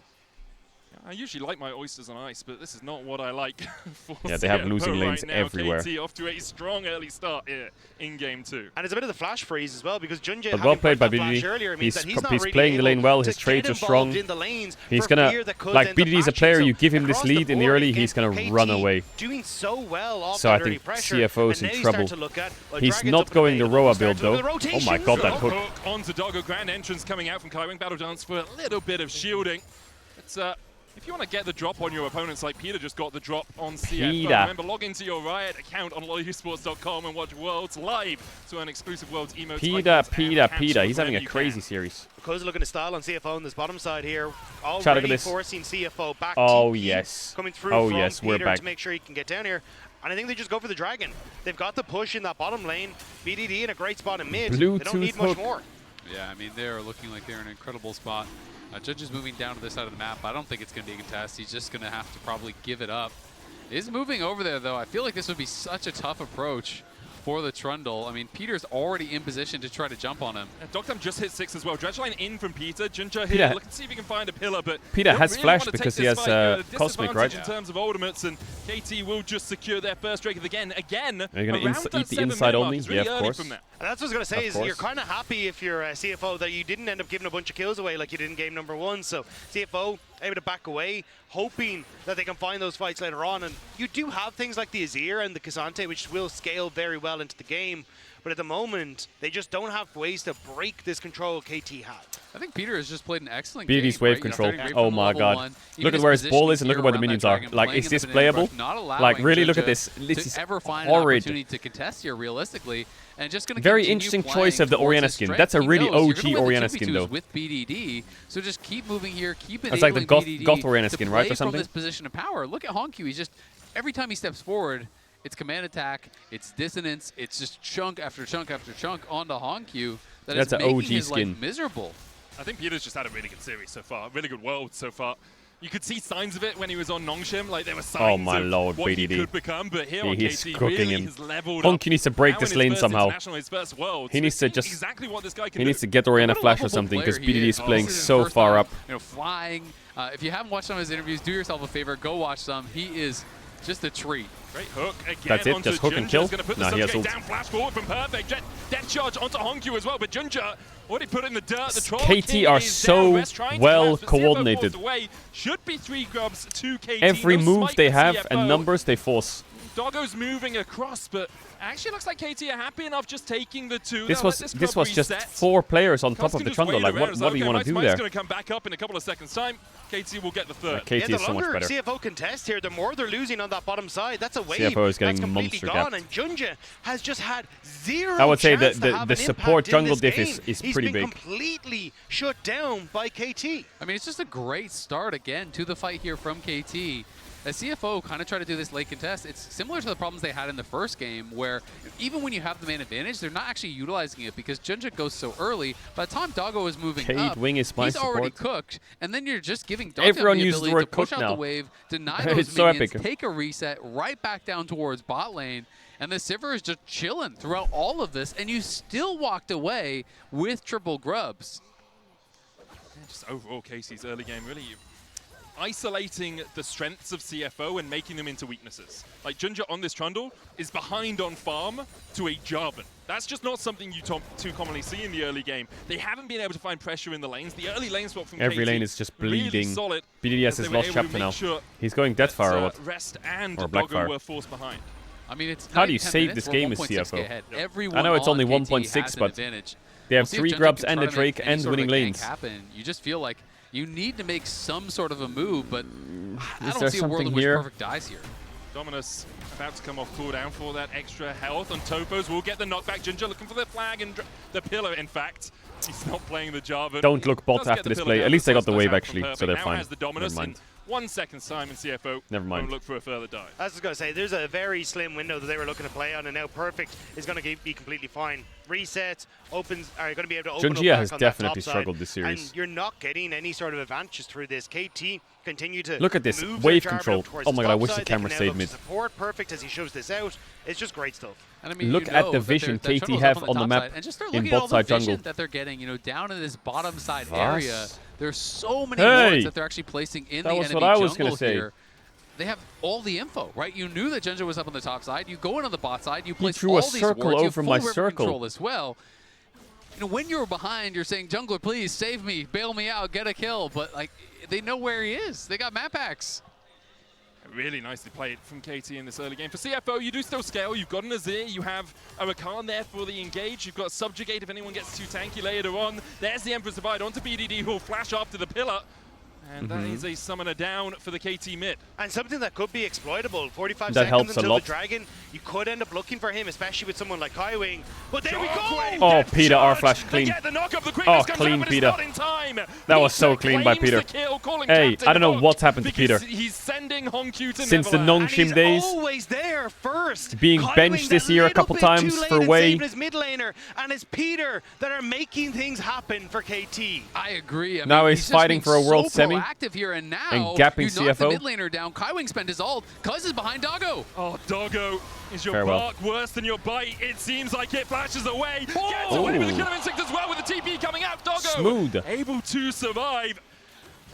I usually like my oysters on ice, but this is not what I like for Yeah, they have losing lanes right now. everywhere. KT off to a strong early start here in game 2. And it's a bit of the flash freeze as well, because Junja, But well played by BDD. He's playing the lane well. His trades are strong. He's gonna, like, BDD is a player. You give him this lead in the early, he's gonna run away. Doing so well off So I think CFO's in trouble. He's not going the Roa build though. Oh my god, that hook. Onto Doggo. Grand entrance coming out from Kaiwing. Battle Dance for a little bit of shielding. It's if you want to get the drop on your opponents, like Peter just got the drop on CFO. Remember, log into your Riot account on LoLesports.com and watch Worlds live to earn exclusive Worlds emotes. Peter. He's having a crazy series. Because looking to style on CFO on this bottom side here, Look at already this. forcing CFO back. Oh TP yes. Coming through Oh from yes, we're Peter back. to make sure he can get down here. And I think they just go for the dragon. They've got the push in that bottom lane. BDD in a great spot in mid. They don't need much more. Yeah, I mean, they're looking like they're in an incredible spot. Judge is moving down to this side of the map. I don't think it's going to be a contest. He's just going to have to probably give it up. Is moving over there, though. I feel like this would be such a tough approach for the Trundle. I mean, Peter's already in position to try to jump on him. Doctam just hit 6 as well. Dredgeline in from Peter. Junja here. Yeah. Look and see if he can find a pillar, but Peter has really flash because he has Cosmic, right? In terms of ultimates, and KT will just secure their first Drake again. Are you going to eat the inside only? Yeah, of course. And that's what I was going to say, is you're kind of happy if you're a CFO that you didn't end up giving a bunch of kills away like you did in game number 1. So CFO able to back away, hoping that they can find those fights later on. And you do have things like the Azir and the K'Sante, which will scale very well into the game. But at the moment, they just don't have ways to break this control KT had. I think Peter has just played an excellent game. BDD's wave control. Oh my god. Look at where his ball is and look at where the minions are. Like, is this playable? Like, really, look at this. This is ever find horrid. An opportunity to contest here realistically, and just going to very interesting choice of the Orianna skin. That's a really OG Orianna skin though. With BDD, so just keep moving here, keep enabling it's like the goth BDD Orianna skin, right, or something? From this position of power. Look at Honkyu. He's just every time he steps forward, it's command attack, it's dissonance, it's just chunk after chunk after chunk onto Honkyu. That's an OG his skin. Life miserable. I think Peter's just had a really good series so far, really good world so far. You could see signs of it when he was on Nongshim, like there were signs of what he could become, but here on KT really has leveled up. Honky needs to break this lane somehow. He needs to just exactly what this guy can he needs to get Orianna flash or something, because BDD is playing so far up. You know, flying. If you haven't watched some of his interviews, do yourself a favor, go watch some. He is just a treat. Great hook again. That's it, just hook and kill. Nah, he has ult. Down flash forward from Perfect. Death charge onto Honkyu as well, but Junja already put in the dirt. The Troll KT are so well coordinated. Should be 3 grubs to KT. Every move they have and numbers they force. Doggo's moving across, but actually looks like KT are happy enough just taking the 2. This was just 4 players on top of the Trundle. Like, what do you want to do there? Going to come back up in a couple of seconds' time. KT will get the 3rd. KT is so much better. CFO contest here, the more they're losing on that bottom side. That's a wave. CFO is getting that's monster gone, capped. and Junja has just had 0 I would say chance the support jungle diff is He's pretty been big. completely shut down by KT. I mean, it's just a great start again to the fight here from KT. As CFO kind of try to do this late contest, it's similar to the problems they had in the first game, where even when you have the man advantage, they're not actually utilizing it because Junja goes so early. By the time Doggo is moving up, is he's already cooked, and then you're just giving Doggo the ability to push out the wave, deny those minions, take a reset, right back down towards bot lane, and the Sivir is just chilling throughout all of this, and you still walked away with triple grubs. Yeah, just overall, Casey's early game really isolating the strengths of CFO and making them into weaknesses. Like, Junja on this Trundle is behind on farm to a Jarvan. That's just not something you too commonly see in the early game. They haven't been able to find pressure in the lanes. The early lane swap from Every KT lane is just bleeding. Really solid. BDD has his lost chapter now. He's going that far or what? Rest and or Doggo were forced behind. I mean, it's how do you save this game as CFO? Everyone I know it's only on 1.6, but advantage. they have 3 grubs and a Drake and winning lanes. You just feel like you need to make some sort of a move, but I Is don't see a world in which Perfect dies here. Dominus about to come off cooldown for that extra health on Topos. We'll get the knockback. Junja looking for the flag and the pillar, in fact. He's not playing the Jarvan. Don't look bot after this play. At least they got the wave, actually, so they're fine. Now has the Dominus in 1 second's time, and CFO won't look for a further dive. I was going to say, there's a very slim window that they were looking to play on, and now Perfect is going to be completely fine. Reset, opens, are going to be able to open Junja up has back on definitely that top struggled side, this series. and you're not getting any sort of advantages through this. KT continue to look at this move wave their control. towards Oh my the god, I top wish the side. They camera can now stayed look to mid. support perfect as he shows this out. It's just great stuff. And I mean, Look at the vision KT have on the map and just start in looking at all bot the side vision jungle. that they're getting, you know, down in this bottom side Was? area. There's so many Hey! wards that they're actually placing in That the was enemy what I was jungle gonna say. here. They have all the info, right? You knew that Junja was up on the top side. You go in on the bot side. You place threw all a these circle wards. You over have my full river circle. control as well. You know, when you're behind, you're saying, "Jungler, please save me, bail me out, get a kill." But like, they know where he is. They got map packs. Really nicely played from KT in this early game. For CFO, you do still scale. You've got an Azir. You have a Rakan there for the engage. You've got Subjugate if anyone gets too tanky later on. There's the Emperor's Divide onto BDD, who will flash after the pillar. And that is a summoner down for the KT mid. And something that could be exploitable. 45 That seconds helps a until lot. the Dragon. You could end up looking for him, especially with someone like Kaiwing. But there we go! Oh, Peter, R flash clean. Oh, clean, Peter. That was so clean by Peter. Hey, I don't know what's happened to Peter. He's sending Hongq to Since the Nongshim days, Always there first. being Kaiwing benched this that year a little couple bit too times late for in Wei. saving his mid laner, and it's Peter that are making things happen for KT. I agree. I Now mean, he's just fighting being for a world so semi proactive here, and now and gapping you knock the CFO. mid laner down. Kaiwing spent his ult. Cuz is behind Doggo. Oh, Doggo, is your Farewell. bark worse than your bite? It seems like it flashes away. Gets away with the killer instinct as well with the TP coming out. Doggo Smooth. able to survive.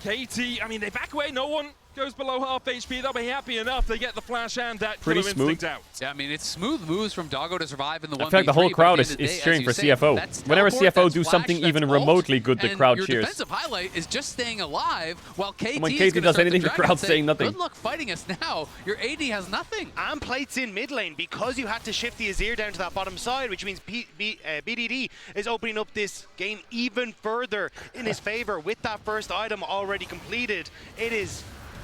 KT, I mean, they back away. No one goes below half HP. They'll be happy enough. They get the flash and that Pretty killer smooth. instinct out. Yeah, I mean, it's smooth moves from Doggo to survive in the 1v3. I feel like the whole crowd but is at the end of the day, cheering as for you say, CFO. that's Whenever teleport, CFO that's do flash, something that's even ult, remotely good, the and crowd your cheers. defensive highlight is just staying alive, while KT And when is KT gonna does start anything, the Dragon crowd's say, saying nothing. Good luck fighting us now. Your AD has nothing. And plates in mid lane because you had to shift the Azir down to that bottom side, which means BDD is opening up this game even further in his favor with that first item already completed. It is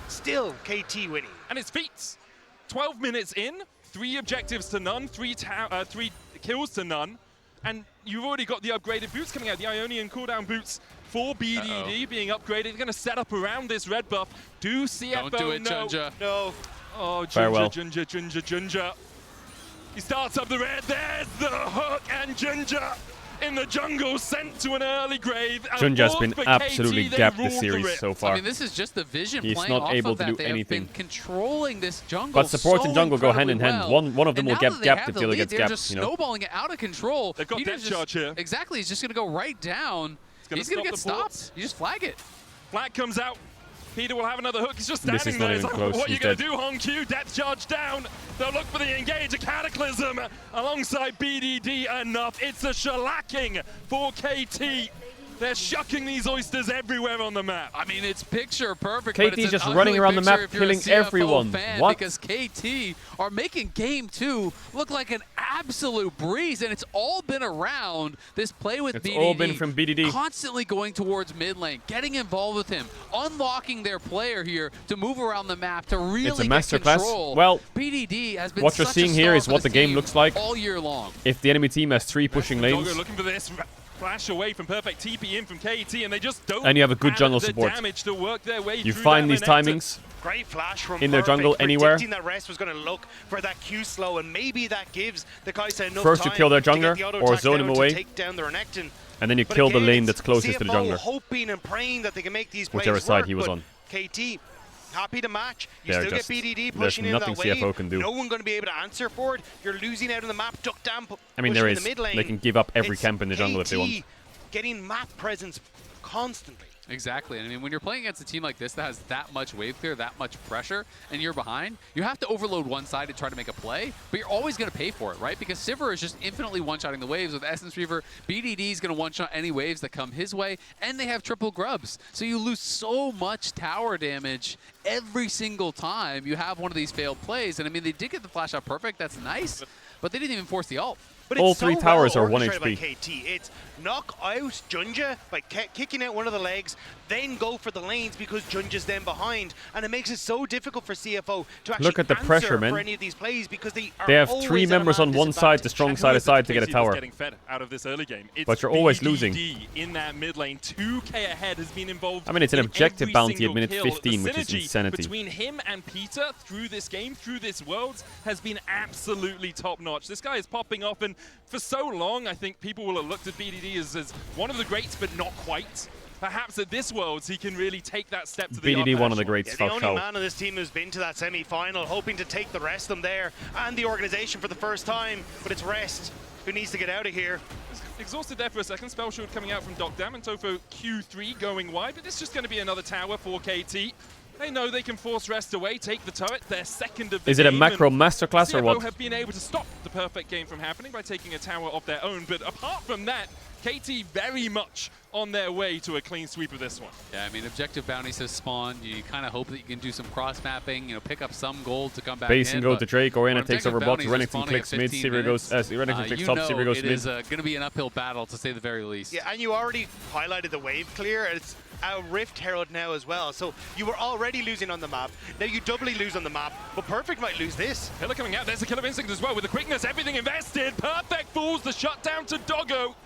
still KT winning. And it's feats. 12 minutes in, 3 objectives to none, 3 kills to none, and you've already got the upgraded boots coming out, the Ionian cooldown boots for BDD being upgraded. They're going to set up around this red buff. Do CFO Don't do it, know? Junja. No. Oh, Farewell. Junja. He starts up the red. There's the hook, and Junja in the jungle sent to an early grave. Junja's been absolutely gapped this series so far. I mean, this is just the vision He's playing not off able of to that. do They anything. have been controlling this jungle. But support so and jungle go hand in hand. incredibly well. One of them And will now get that they gapped have if the the other lead, gets they're gapped. just You know? snowballing it out of control. They've got Peter's depth charge here. Exactly. He's just going to go right down. He's going to get stop the stopped. You just flag it. Flag comes out. Peter will have another hook. He's just This standing is not there. even It's like, close. what are you He's going to dead. do, Hongq? Depth charge down. They'll look for the engage. A Cataclysm alongside BDD. Enough. It's a shellacking for KT. They're shucking these oysters everywhere on the map. I mean, it's picture perfect. KT but it's just an running ugly around the picture map, if you're a killing CFO everyone. Fan, What? Because KT are making game 2 look like an absolute breeze, and it's all been around this play with It's BDD. all been from BDD. Constantly going towards mid lane, getting involved with him, unlocking their player here to move around the map to really It's a get masterclass. control. Well, BDD has been what you're such a seeing here star is for what the this game team looks like all year long. if the enemy team has 3 pushing lanes. Doggo looking for this flash away from perfect TP in from KT, and they just don't And you have a good have jungle the support. damage to work their way You through find that these Renekton. timings Great flash from in their Perfect, jungle anywhere. predicting that Rest was going to look for that Q slow, and maybe that gives the Kai'Sa enough First you time kill their to get jungler the auto or attack zone down him to away. take down the Renekton. And then you But kill the again, lane it's that's closest to the CFO jungler. hoping and praying that they can make these plays Whichever side work, he was but on. KT happy to match. You They're still get just- BDD there's pushing in nothing that wave. CFO can do. No one going to be able to answer for it. You're losing out on the map. Duck down. I mean, there pushing in is. the mid lane. They can give up every It's camp in the jungle if they want. KT getting map presence constantly. Exactly. And I mean, when you're playing against a team like this that has that much wave clear, that much pressure, and you're behind, you have to overload one side to try to make a play, but you're always going to pay for it, right? Because Sivir is just infinitely one-shotting the waves. With Essence Reaver, BDD is going to one-shot any waves that come his way, and they have triple grubs. So you lose so much tower damage every single time you have one of these failed plays. And I mean, they did get the flash out perfect. That's nice, but they didn't even force the ult. But All it's 3 so towers well are 1 orchestrated HP. by KT. It's knock out Junja by kicking out one of the legs, then go for the lanes because Junja's then behind. And it makes it so difficult for CFO to actually Look at the answer pressure, man. for any of these plays because they are They have always 3 at a members man on one side, the strong side aside to get a KT tower. Getting fed out of this early game. It's But you're always BDD losing. in that mid lane. 2K ahead has been involved. I mean, it's an in objective every bounty at single minute kill. 15, The which is synergy insanity. between him and Peter through this game, through this Worlds, has been absolutely top notch. This guy is popping off, and for so long, I think people will have looked at BDD as one of the greats, but not quite. perhaps at this Worlds he can really take that step to the BDD, one of the greats. The only man on this team who's been to that semi-final, hoping to take the rest of them there, and the organization for the first time, but it's Rest who needs to get out of here. Exhausted there for a second. Spell Shield coming out from Dam, and Tofo Q3 going wide, but it's just going to be another tower for KT. They know they can force Rest away, take the turret, their second of the Is it a game, macro and masterclass or what? CFO have been able to stop the perfect game from happening by taking a tower of their own, but apart from that, KT very much on their way to a clean sweep of this one. Yeah, I mean, objective bounties have spawned. You kind of hope that you can do some cross-mapping, you know, pick up some gold to come back Base in. and go to Drake, Oriana takes over bot, bounties are Renekton spawning clicks at mid, 15 Sivir goes, Renekton clicks top, Sivir goes it mid. is going to be an uphill battle, to say the very least. Yeah, and you already highlighted the wave clear. It's a Rift Herald now as well. So you were already losing on the map. Now you doubly lose on the map, but Perfect might lose this. Pillar coming out. There's a Killer Instinct as well with the quickness, everything invested. Perfect falls the shutdown to Doggo.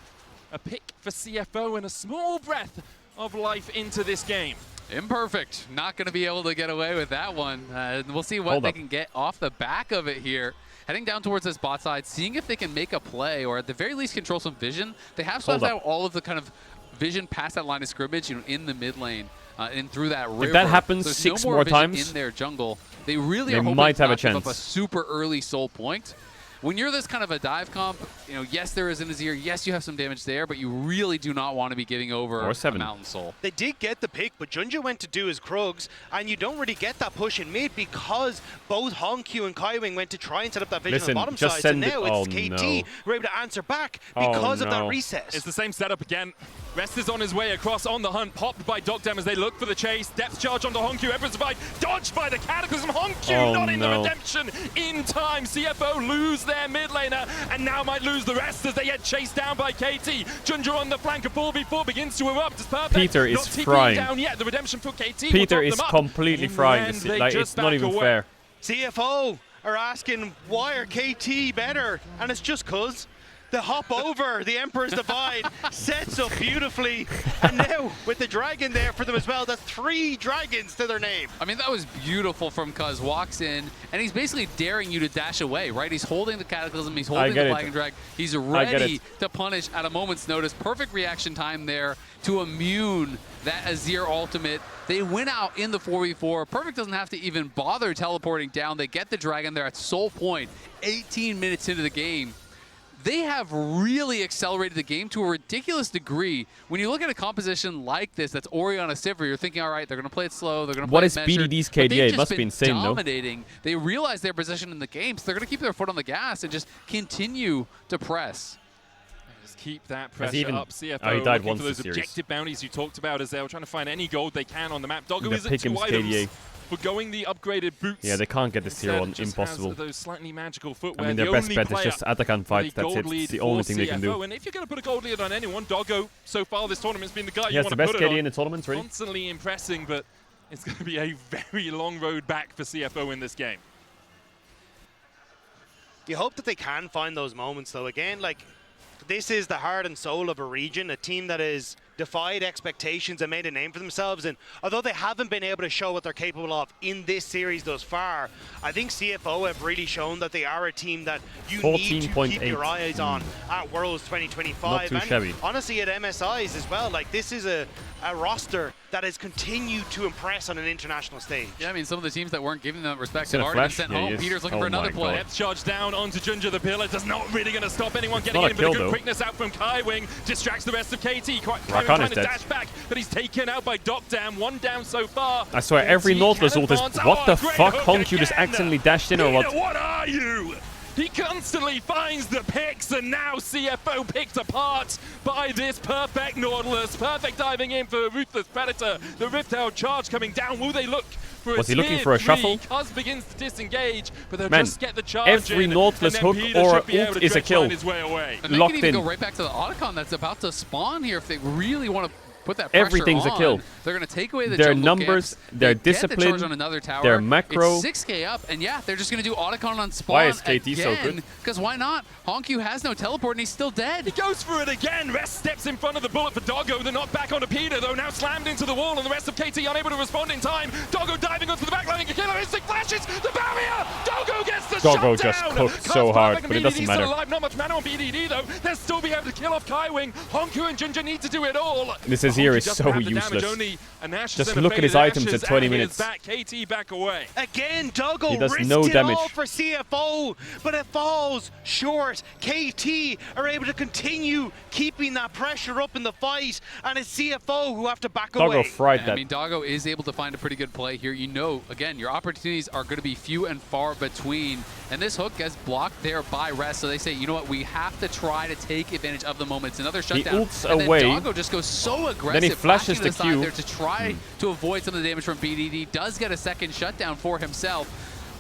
A pick for CFO and a small breath of life into this game. Imperfect. Not going to be able to get away with that one. We'll see what they can get off the back of it here. Heading down towards this bot side, seeing if they can make a play or at the very least control some vision. They have swept out all of the kind of vision past that line of scrimmage, you know, in the mid lane and through that river. If that happens so 6 no more vision times, in their jungle, they really are they hoping might to have a not give up chance. a super early soul point. When you're this kind of a dive comp, you know, yes, there is an Azir, yes, you have some damage there, but you really do not want to be giving over a Mountain Soul. They did get the pick, but Junja went to do his Krugs, and you don't really get that push in mid because both Hongq and Kaiwing went to try and set up that vision on the bottom side. So now it's KT who are able to answer back because of that reset. It's the same setup again. Rest is on his way across on the hunt, popped by Dam as they look for the chase. Depth charge onto Hongq, everyone survived. Dodged by the Cataclysm. Hongq not in the redemption in time. CFO lose their mid laner and now might lose the rest as they get chased down by KT. Junja on the flank of 4v4 begins to erupt. It's perfect. Peter is not frying. Down yet. The redemption for KT. Peter is completely frying. Like, it's not even fair. CFO are asking, why are KT better? And it's just cause the hop over the Emperor's Divide sets up beautifully. And now with the dragon there for them as well, that's 3 dragons to their name. I mean, that was beautiful from Cuz. Walks in, and he's basically daring you to dash away, right? He's holding the Cataclysm, he's holding the Flag and Drag. He's ready to punish at a moment's notice. Perfect reaction time there to immune that Azir ultimate. They win out in the 4v4. Perfect doesn't have to even bother teleporting down. They get the dragon there at soul point, 18 minutes into the game. They have really accelerated the game to a ridiculous degree. When you look at a composition like this, that's Oriana Sivir, you're thinking, all right, they're going to play it slow, they're going to play it measured. What is BDD's KDA? It must be insane, dominating. They realize their position in the game, so they're going to keep their foot on the gas and just continue to press. Just keep that pressure up. CFO he died looking once for those this series. objective bounties you talked about as they were trying to find any gold they can on the map. Doggo is at Pickham's 2 items. KDA. For going the upgraded boots. Yeah, they can't get this tier 1. Impossible. Those slightly magical footwear. I mean, their best bet is just Atakan fight. That's it. It's the only thing they can do. And if you're going to put a gold lead on anyone, Doggo, so far this tournament's been the guy He you has want the to best put it KD on. in the tournaments, really. Constantly impressing, but it's going to be a very long road back for CFO in this game. You hope that they can find those moments, though. Again, like, this is the heart and soul of a region, a team that has defied expectations and made a name for themselves. And although they haven't been able to show what they're capable of in this series thus far, I think CFO have really shown that they are a team that you need to keep your eyes on at Worlds 2025. Not too shabby. Honestly, at MSIs as well. Like, this is a roster that has continued to impress on an international stage. Yeah, I mean, some of the teams that weren't giving them respect have already been sent home. Peter's looking for another play. Depth charge down onto Junja the Pillar. That's not really going to stop anyone getting in, but a good quickness out from Kaiwing distracts the rest of KT. Kaiwing trying to dash back, but he's taken out by Dam. 1 down so far. I swear, every Nautilus ult is... What the fuck? Hongq just accidentally dashed in or what? What are you? He constantly finds the picks, and now CFO picked apart by this perfect Nautilus. Perfect diving in for a Ruthless Predator. The Rift Herald charge coming down. Will they look for Was he looking for a shuffle? Cuz begins to disengage, but they'll Man, just get the charge every in, Nautilus and then hook Peter or should be able ult to is a kill. his way away. And they can even go right back to the Otacon that's about to spawn here if they really want to put that pressure Everything's on. a kill. They're going to take away the their jungle numbers, camps. their They discipline, get the charge on another tower. their macro. It's 6k up, and yeah, they're just going to do Otacon on spawn. Why is KT so good? Because why not? Hongq has no teleport and he's still dead. He goes for it again. Rest steps in front of the bullet for Doggo. They're not back onto Peter, though. Now slammed into the wall, and the rest of KT unable to respond in time. Doggo diving onto the backline. Killer Instinct flashes the barrier. Doggo gets the Doggo shutdown. just cooked so hard, but it doesn't matter. Still alive. Not much mana on BDD, though. They'll still be able to kill off Kaiwing. Hongq and Junja need to do it all. This is Azir is so useless. Just look at his items at 20 minutes. KT back away. Again, Doggo He does risked no it damage. all for CFO, but it falls short. KT are able to continue keeping that pressure up in the fight, and it's CFO who have to back Doggo away. fried that. I mean, Doggo is able to find a pretty good play here. You know, again, your opportunities are going to be few and far between. And this hook gets blocked there by Rest, so they say, you know what, we have to try to take advantage of the moment. It's another shutdown. He ults and away. Then Doggo just goes so aggressive. Then he flashes the side Q. there to try to avoid some of the damage from BDD. Does get a second shutdown for himself.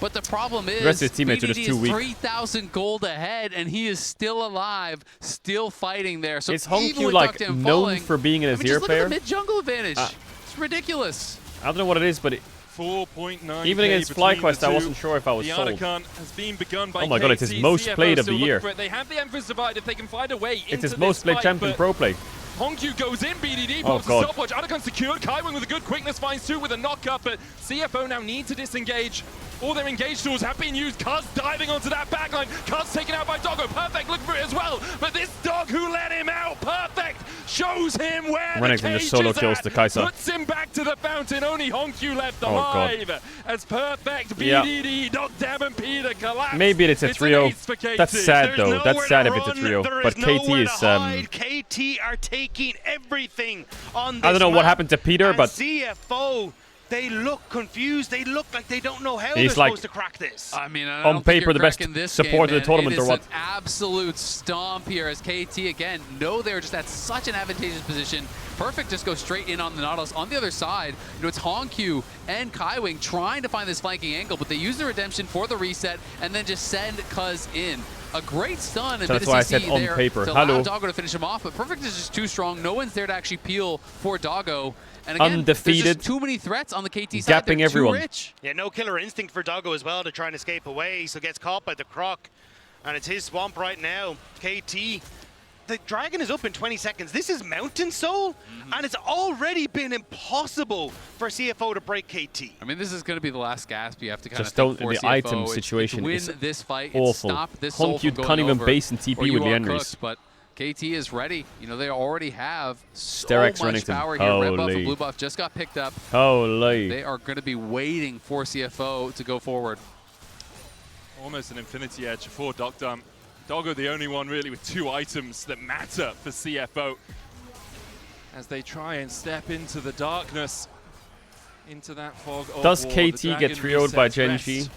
But the problem is, the rest of his teammates are just BDD too is weak. 3,000 gold ahead, and he is still alive, still fighting there. So Is even Hongq with like Duckdown known falling, for being an I mean, Azir just look player? at the mid-jungle advantage. It's ridiculous. I don't know what it is, but 4.9. even against FlyQuest, I wasn't sure if I was the sold. Anakan has been begun by Oh my god, it's his most CFO played of the still year. looking for it. They have the Emperor's Divide if they can find a way into It's his this most played fight, champion but pro play. Hongq goes in, BDD Oh pops a god. stopwatch, Anakan secured, Kaiwing with a good quickness finds two with a knock-up, but CFO now need to disengage. All their engage tools have been used, Cuz diving onto that backline, Cuz taken out by Doggo, Perfect looking for it as well, but this dog who let him out, Perfect, shows him where Renekton the cage just solo is kills at, the Kai'Sa. puts him back to the fountain, only Hongq left Oh, God. alive, as Perfect, Yeah. BDD, Knockdown and Peter collapse. Maybe it's a trio. An ace for KT. That's sad There's though. nowhere That's to sad if it's a run, trio. there But is KT nowhere is. to hide. KT are taking everything on this I don't know what map, happened to Peter, and but CFO, they look confused. They look like they don't know how He's they're like- supposed to crack this. I mean, I on don't think paper you're the best cracking this support game, of the tournament, man. or what? It is an absolute stomp here as KT, again, know they're just at such an advantageous position. Perfect just goes straight in on the Nautilus. On the other side, you know, it's Hongq and Kaiwing trying to find this flanking angle, but they use the redemption for the reset and then just send Cuz in. A great stun and So that's why I said on there paper. to allow Hello. Doggo to finish him off, but Perfect is just too strong. No one's there to actually peel for Doggo. And again, there's Undefeated. just too many threats on the KT side. Gapping They're everyone. too rich. Yeah, no killer instinct for Doggo as well to try and escape away, so gets caught by the Croc. And it's his swamp right now. KT, the Dragon is up in 20 seconds. This is Mountain Soul, and it's already been impossible for CFO to break KT. I mean, this is going to be the last gasp you have to kind Just of don't. think for The CFO. item It's situation win is this fight. awful. It's stop this soul from Hongq going can't even over, base and TP or you with are Leandries. cooked, but KT is ready. You know, they already have so Sterex much Renekton. power here. Red buff Holy. and blue buff just got picked up. Holy. They are going to be waiting for CFO to go forward. Almost an infinity edge for Duckdown. Doggo the only one really with two items that matter for CFO as they try and step into the darkness, into that fog of Does war. KT The get Dragon trioed by resets Genji? Rest,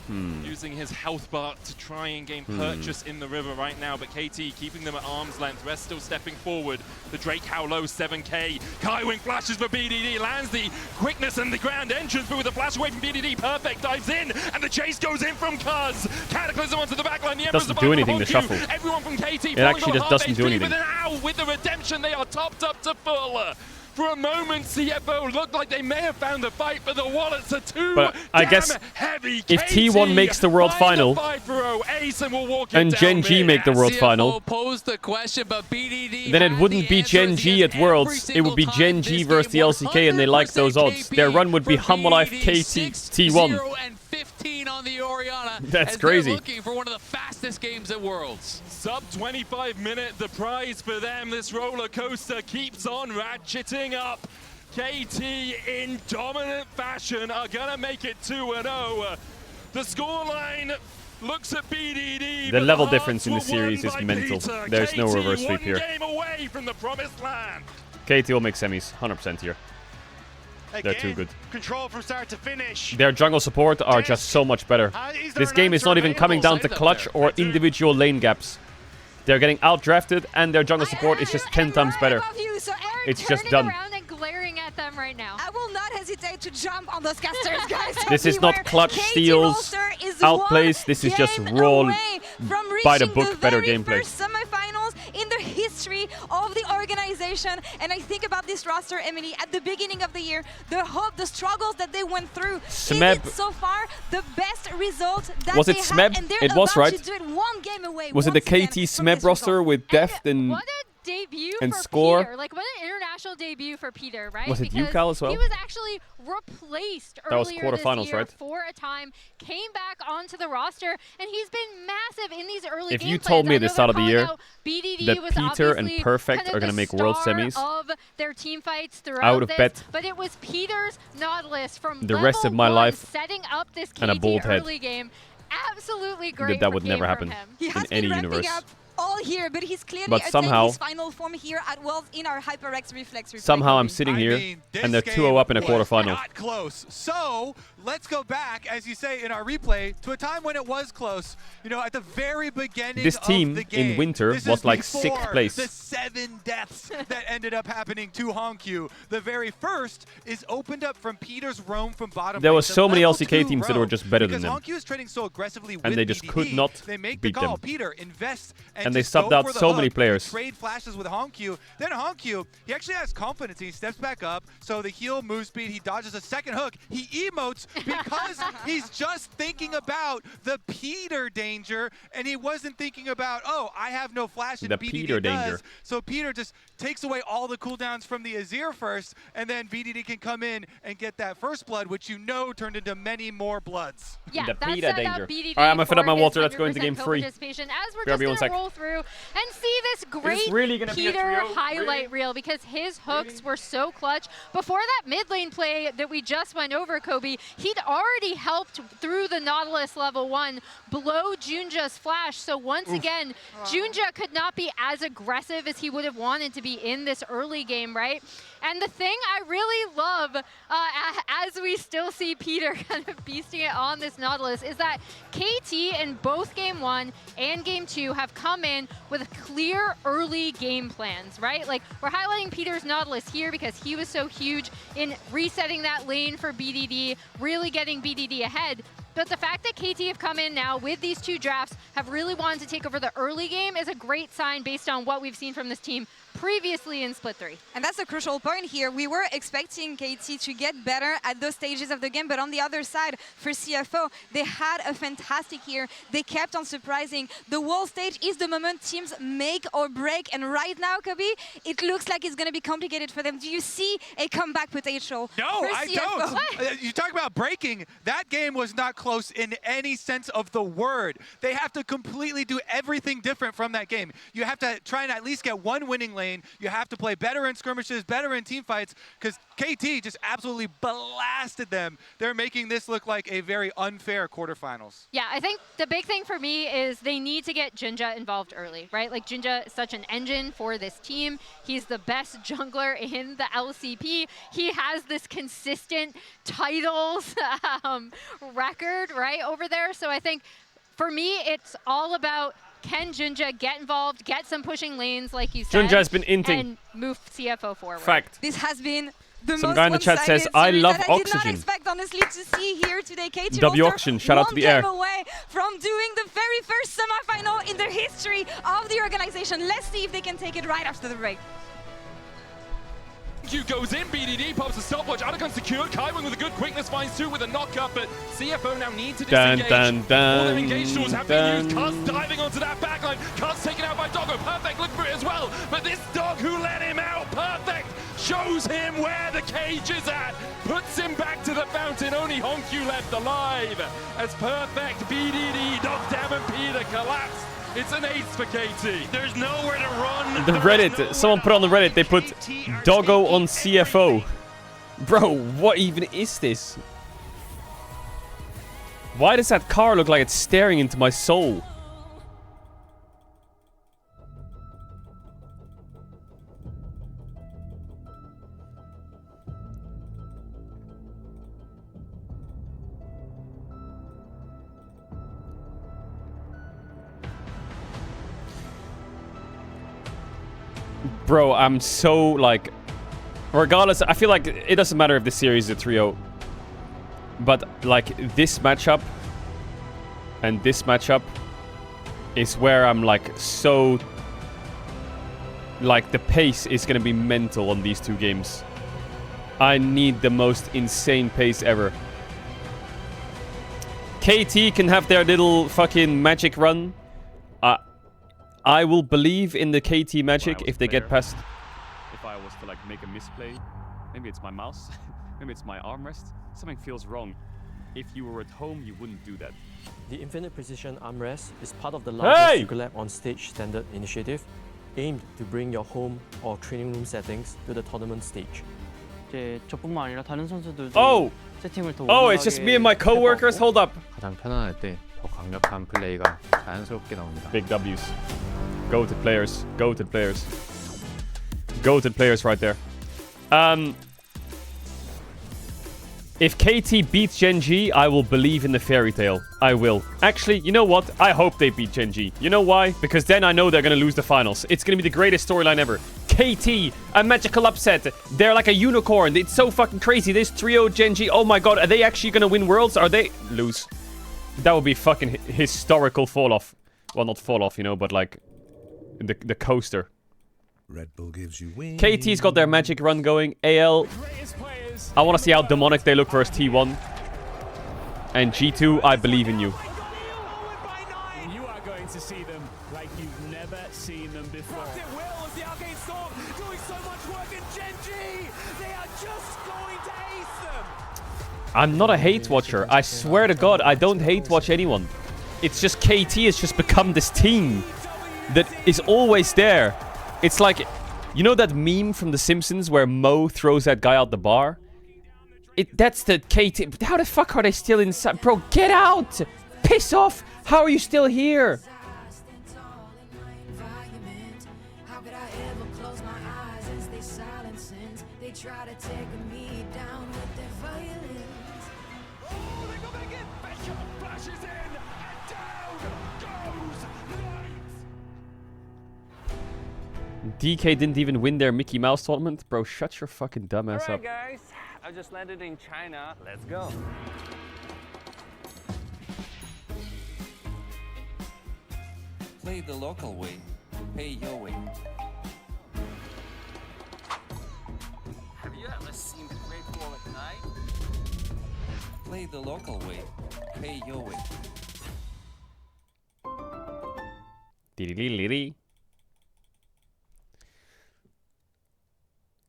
using his health bar to try and gain purchase in the river right now, but KT keeping them at arm's length. Rest still stepping forward. The Drake how low, 7k. Kaiwing flashes for BDD, lands the quickness and the grand entrance, but with a flash away from BDD, Perfect dives in, and the chase goes in from Cuz. Cataclysm onto the backline, the Emperor's Doesn't Divide do anything, from the Hongq. shuffle. Everyone from KT It actually just doesn't do anything. With an owl, with the redemption, they are topped up to full. For a moment, CFO looked like they may have found the fight, but the wallets are too But I guess heavy. if T1 makes the world final and Gen G make the world final, Posed the question, but BDD then it wouldn't be Gen G at Worlds. It would be Gen G versus the LCK, and they like those odds. Their run would be Humble Life KT T1. 15 on the Orianna. That's as crazy. They're looking for one of the fastest games at Worlds. Sub 25 minute, the prize for them. This roller coaster keeps on ratcheting up. KT in dominant fashion are gonna make it 2-0. The scoreline looks at BDD. The but level hearts difference in were the series won is by mental. Peter. There's no KT reverse sweep one here. game away from the promised land. KT will make semis, 100% here. They're too good. Control from start to finish. Their jungle support are just so much better. This game is not even coming down to clutch or individual lane gaps. They're getting outdrafted, and their jungle support is just 10 times better. It's just done. Around and glaring at them right now. I will not hesitate to jump on those casters, guys. This is not clutch steals, outplays. This is just raw, by the book, better gameplay. First semifinals in the history of the organization, and I think about this roster, Emily, at the beginning of the year, the hope, the struggles that they went through. Smeb. Is it so far the best result that Was it they Smeb? had, and they're It was, about right? to do it one game away. Was it the once again KT from Smeb this roster result. with Deft and What a debut and for Score? Peter. Like, what an international special debut for Peter, right? Was it because UCal as well? He was actually replaced That was earlier quarterfinals, this year right? for a time, came back onto the roster, and he's been massive in these early If game you told plans. me I at the know start of the they're year calling out BDD that was Peter and obviously Perfect kind are of gonna the make World star Semis, of their team fights throughout I would have this, bet but it was Peter's Nautilus from the rest of my level life one setting up this and a KT bald head early game. Absolutely great. that would never game happen from him. He has in any been ramping universe. up all here, but he's clearly But attained somehow- his final form here at Worlds in our HyperX Reflex. Somehow I'm sitting here and they're 2-0 up in a quarterfinal. Not close. So let's go back, as you say in our replay, to a time when it was close. You know, at the very beginning This team of the game, in winter this was is like before 6th place. The 7 deaths that ended up happening to Honkyu. The very first is opened up from Peter's roam from bottom. There lane were to so many level LCK 2 teams that roam. were just better than them. Because Honkyu is trading so aggressively with And they just BDD, could not they make beat the call. them. Peter invests And they just go subbed out for the so many hook. players. Trade flashes with Honkyu. Then Honkyu, he actually has confidence. He steps back up. So the heal move speed, he dodges a second hook. He emotes because he's just thinking about the Peter danger, and he wasn't thinking about, oh, I have no flash, and The BDD Peter does. danger. So Peter just takes away all the cooldowns from the Azir first, and then BDD can come in and get that first blood, which you know turned into many more bloods. Yeah, The that Peter set danger. up BDD All right, I'm gonna fill up my for his water. Let's go into 100% game 3. co-participation. As we're Grab just you one going to sec. roll through and see this great really gonna be a Peter trio? highlight reel because his hooks were so clutch. Before that mid lane play that we just went over, Kobe, he'd already helped through the Nautilus level 1 blow Junja's flash. So once again, Junja could not be as aggressive as he would have wanted to be in this early game, right? And the thing I really love, as we still see Peter kind of beasting it on this Nautilus, is that KT in both Game 1 and Game 2 have come in with clear early game plans, right? Like, we're highlighting Peter's Nautilus here because he was so huge in resetting that lane for BDD, really getting BDD ahead. But the fact that KT have come in now with these 2 drafts, have really wanted to take over the early game is a great sign based on what we've seen from this team previously in Split 3. And that's a crucial point here. We were expecting KT to get better at those stages of the game, but on the other side, for CFO, they had a fantastic year. They kept on surprising. The world stage is the moment teams make or break, and right now, Kobe, it looks like it's going to be complicated for them. Do you see a comeback potential No, for I CFO? don't. You talk about breaking. That game was not close in any sense of the word. They have to completely do everything different from that game. You have to try and at least get one winning lane. You have to play better in skirmishes, better in team fights, because KT just absolutely blasted them. They're making this look like a very unfair quarterfinals. Yeah, I think the big thing for me is they need to get Jinja involved early, right? Like, Jinja is such an engine for this team. He's the best jungler in the LCP. He has this consistent titles record, right, over there. So I think, for me, it's all about can Junja get involved, get some pushing lanes, like you said, Junja has been inting. and move CFO forward. Fact. This has been the Some most guy in the chat says, one-sided I series love that I did Oxygen. not expect, honestly, to see here today. KT W Monster Oxygen, shout out to the air. one game away from doing the very first semifinal in the history of the organization. Let's see if they can take it right after the break. Q goes in, BDD pops a stopwatch, Anagon secured, Kaiwing with a good quickness finds 2 with a knock-up, but CFO now need to disengage. All their engaged tools have been used, Cuz diving onto that backline, Cuz taken out by Doggo, Perfect looking for it as well, but this dog who let him out, Perfect, shows him where the cage is at, puts him back to the fountain, only Honkyu left alive, as Perfect, BDD, Knockdown and Peter collapsed. It's an ace for KT. There's nowhere to run. The Reddit, someone put on the Reddit, they put Doggo on CFO. Bro, what even is this? Why does that car look like it's staring into my soul? Bro, I'm so, like, regardless, I feel like it doesn't matter if this series is a 3-0. But, like, this matchup and this matchup is where I'm, like, so... Like, the pace is going to be mental on these 2 games. I need the most insane pace ever. KT can have their little fucking magic run. I will believe in the KT magic if they get past I was to like make a misplay. Maybe it's my mouse. Maybe it's my armrest. Something feels wrong. If you were at home, you wouldn't do that. The Infinite Precision Armrest is part of the largest Hey! Yuga Lab on Stage standard initiative, aimed to bring your home or training room settings to the tournament stage. 저뿐만 아니라 다른 선수들도 Oh! 세팅을 더 Oh, it's just me and my coworkers. Hold up. 가장 편안할 때 더 강력한 플레이가 자연스럽게 나옵니다. Big W's. Goated players. Goated players. Goated players right there. If KT beats Gen G, I will believe in the fairy tale. I will. Actually, you know what? I hope they beat Gen G. You know why? Because then I know they're going to lose the finals. It's going to be the greatest storyline ever. KT, a magical upset. They're like a unicorn. It's so fucking crazy. This 3-0 Gen G. Oh my god, are they actually going to win Worlds? Are they... Lose. That would be fucking historical fall-off. Well, not fall-off, you know, but like... The coaster. Red Bull gives you wings. KT's got their magic run going. AL... I want to see how demonic they look versus T1. And G2, I believe in you. You are going to see them like you've never seen them before. It will as the Arcane Storm doing so much work in Gen G. They are just going to ace them. I'm not a hate watcher. I swear to God, I don't hate watch anyone. It's just KT has just become this team that is always there. It's like, you know that meme from The Simpsons where Moe throws that guy out the bar? That's the KT. How the fuck are they still inside? Bro, get out! Piss off! How are you still here? DK didn't even win their Mickey Mouse tournament? Bro, shut your fucking dumbass up. guys, I just landed in China. Let's go. Play the local way. Pay your way. Have you ever seen the Great Wall at night? Play the local way. Pay your way.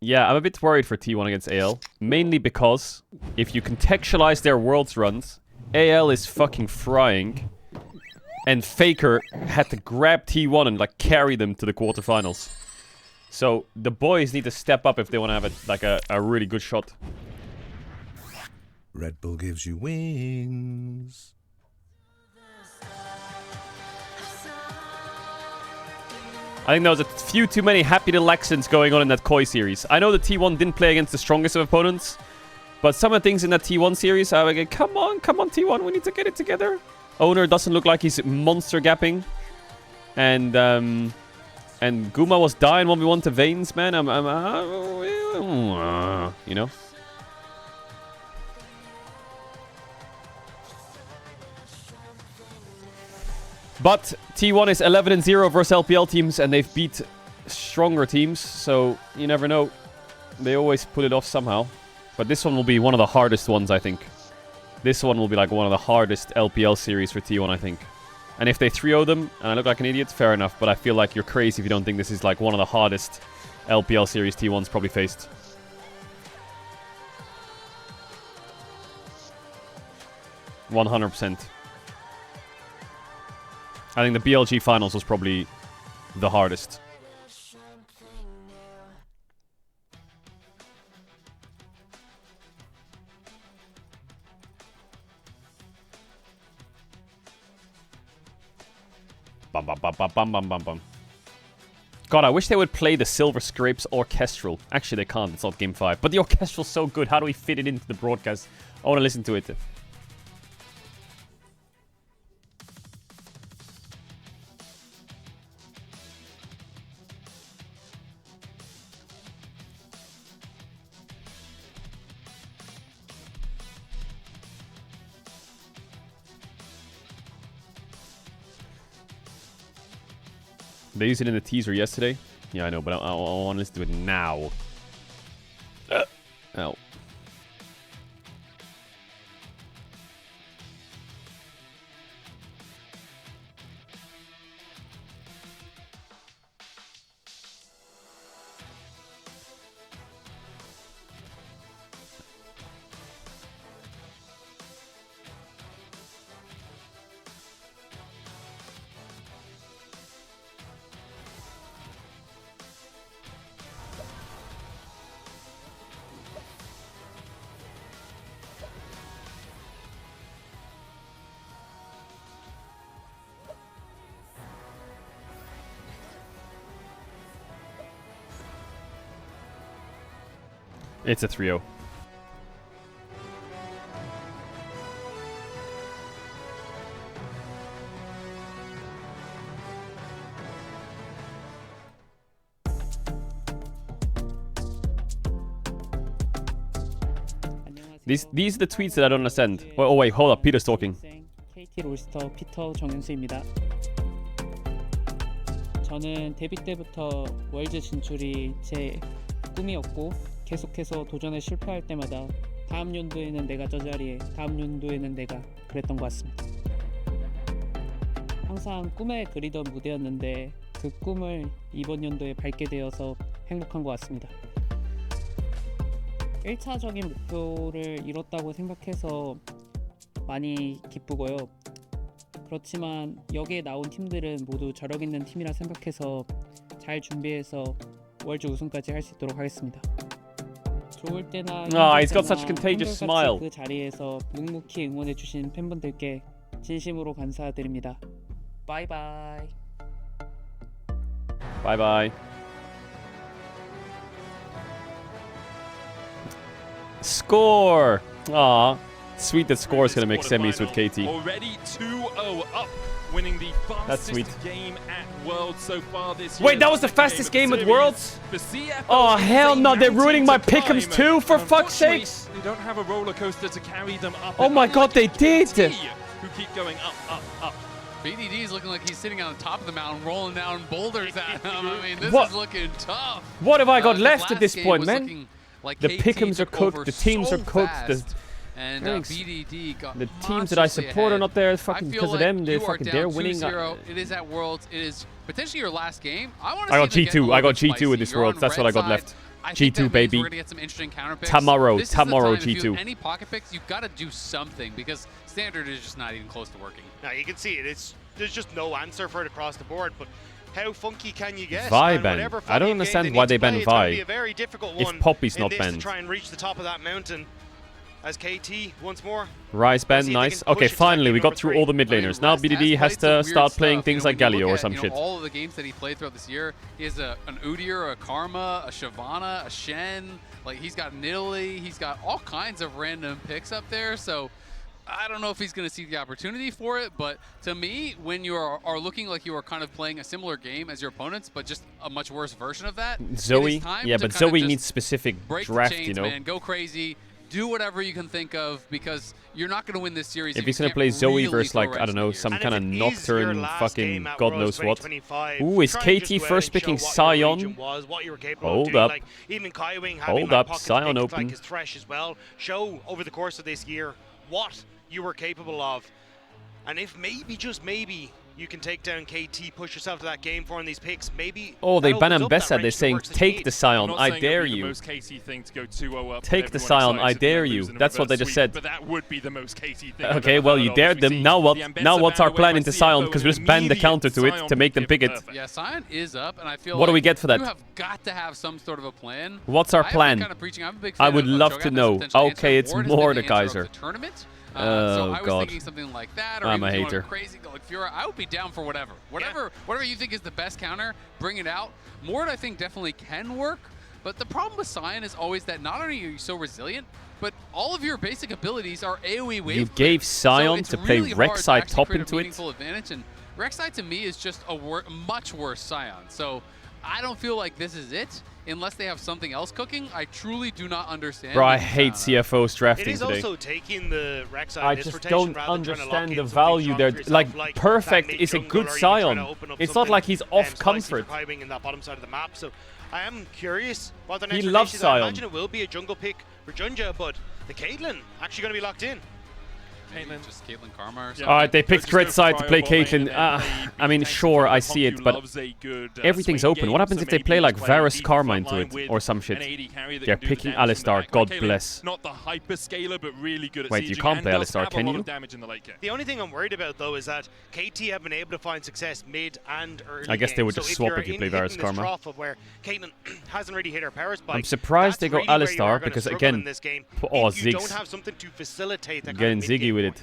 Yeah, I'm a bit worried for T1 against AL. Mainly because if you contextualize their Worlds runs, AL is fucking frying. And Faker had to grab T1 and like carry them to the quarterfinals. So the boys need to step up if they want to have a really good shot. Red Bull gives you wings. I think there was a few too many happy little accents going on in that Koi series. I know the T1 didn't play against the strongest of opponents, but some of the things in that T1 series, I was like, come on T1, we need to get it together. Owner doesn't look like he's monster gapping. And Guma was dying 1v1 to Veins, man. You know? But T1 is 11-0 versus LPL teams, and they've beat stronger teams, so you never know. They always pull it off somehow. But this one will be one of the hardest ones, I think. This one will be like one of the hardest LPL series for T1, I think. And if they 3-0 them, and I look like an idiot, fair enough. But I feel like you're crazy if you don't think this is like one of the hardest LPL series T1's probably faced. %100%. I think the BLG finals was probably the hardest. Bum, bum, bum, bum, bum, bum, bum, bum. God, I wish they would play the Silver Scrapes Orchestral. Actually, they can't. It's not Game 5. But the Orchestral's so good. How do we fit it into the broadcast? I want to listen to it. They used it in the teaser yesterday. Yeah, I know, but I want to listen to it now. Ow. It's a 3-0. These are the tweets that I don't understand. Oh wait, hold up. Peter's talking. KT 롤스터 피터 정윤수입니다. 저는 데뷔 때부터 월드 진출이 제 꿈이었고 계속해서 도전에 실패할 때마다 다음 연도에는 내가 저 자리에, 다음 연도에는 내가 그랬던 것 같습니다. 항상 꿈에 그리던 무대였는데 그 꿈을 이번 연도에 밟게 되어서 행복한 것 같습니다. 1차적인 목표를 이뤘다고 생각해서 많이 기쁘고요. 그렇지만 여기에 나온 팀들은 모두 저력 있는 팀이라 생각해서 잘 준비해서 월드 우승까지 할 수 있도록 하겠습니다. 좋을 때나 he's got such a contagious smile. 그 자리에서 묵묵히 응원해 주신 팬분들께 진심으로 감사드립니다. 바이바이. Bye-bye. Score! Aw. Sweet that Score is going to make semis with KT. Already 2-0 up, winning the That's sweet. fastest game at Worlds so far this year. Wait, that was the fastest game at Worlds? Oh, hell no, they're ruining my pick'ems too, for fuck's sakes! They don't have a roller coaster to carry them up. Oh my god, they did! Who keep going up, up, up. BDD is looking like he's sitting on the top of the mountain, rolling down boulders at him. I mean, this What? is looking tough. What have I got left at last this game point, was man? looking like The KT pick'ems are took cooked, over the teams so are cooked, fast, and BDD got the teams that I support are not there fucking I feel because of like them. They're you are fucking down they're winning. 2-0. It is at Worlds. It is potentially your last game. I want to. I got G2. I got G2 with this Worlds. That's what I got left. G2 baby. We're gonna get some interesting counter picks. Tomorrow This is the time, if you G2. have any pocket picks, you've got to do something because standard is just not even close to working. Now you can see it. There's just no answer for it across the board. But how funky can you get? Vi And ban. whatever I don't funky game understand they why need they to banned play, it's gonna Vi. be a very difficult If one Poppy's in not this banned. to try and reach the top of that mountain. As KT once more. Rise ban, nice. Okay, finally, we got through all the mid laners. Now BDD has to start playing things like Galio or some shit. All of the games that he played throughout this year, he has an Udyr, a Karma, a Shyvana, a Shen. Like, he's got Nidalee. He's got all kinds of random picks up there. So I don't know if he's going to see the opportunity for it, but to me, when you are looking like you are kind of playing a similar game as your opponents, but just a much worse version of that, Zoe, yeah, but Zoe needs specific draft, chains, you know. Man, go crazy. Do whatever you can think of because you're not going to win this series. If he's going to play Zoe versus, like, I don't know, some kind of Nocturne fucking god knows what. Ooh, is KT first picking Sion? Hold up. Hold up, Sion open. Like fresh as well. Show over the course of this year what you were capable of. And if maybe, just maybe, you can take down KT, push yourself to that game 4 in these picks. Maybe. Oh, they ban Ambessa. They're saying, take the Sion, I dare you. Take the Sion, I dare you. That's what they just said. But that would be the most KT thing. Okay, well, you dared them. Now what? Now what's our plan into Sion? Because we just banned the counter to it to make them pick it. Yeah, Sion is up, and I feel What do like we get for that? You have got to have some sort of a plan. What's our I've been plan? kind of preaching. I'm a big fan I would of love Cho'Gath to as a know. potential answer. Okay, it's Ward has been the answer of Mordekaiser. the tournament. So Oh, I was God. thinking something like that, or I'm even a if you want hater. crazy, go like Fiora. I would be down for whatever. Whatever you think is the best counter, bring it out. Mord, I think, definitely can work. But the problem with Sion is always that not only are you so resilient, but all of your basic abilities are AoE wave. You gave Sion so to play really hard to Rek'Sai actually top create a into it? meaningful advantage, and Rek'Sai to me is just a much worse Sion. So I don't feel like this is it. Unless they have something else cooking, I truly do not understand. Bro, I hate CFO's drafting It is today. also taking the Rek'Sai I this just rotation don't rather than trying to lock understand in the something value strong there. for yourself, Like, Perfect that is a mid good jungle, or even trying Sion. to open up It's not something, like he's off slicing comfort. for Kaiwing in that bottom side of the map. So I am curious what the He next loves rotation is. I Sion. imagine it will be a jungle pick for Junja, but the Caedrel actually going to be locked in. Just Caitlyn Karma or something. Alright, they picked Grid side to play Caitlyn. I mean, sure, I see it, but everything's open. What happens if they play like Varus Karma into it or some shit? They're picking Alistar, God bless. Not the hyperscaler, but really good at Wait, you sieging can't and play does Alistar, have a can lot you? of damage in the late game. The only thing I'm worried about, though, is that KT have been able to find success mid and early I guess they game. would So just if swap you're if you in play hitting Varus this Karma. trough of where Caitlyn hasn't really hit her power spike, I'm surprised they go that's really where you Alistar are gonna because, struggle again, in this game oh, if you don't Ziggs. have something to facilitate that Getting kind of Ziggy with it.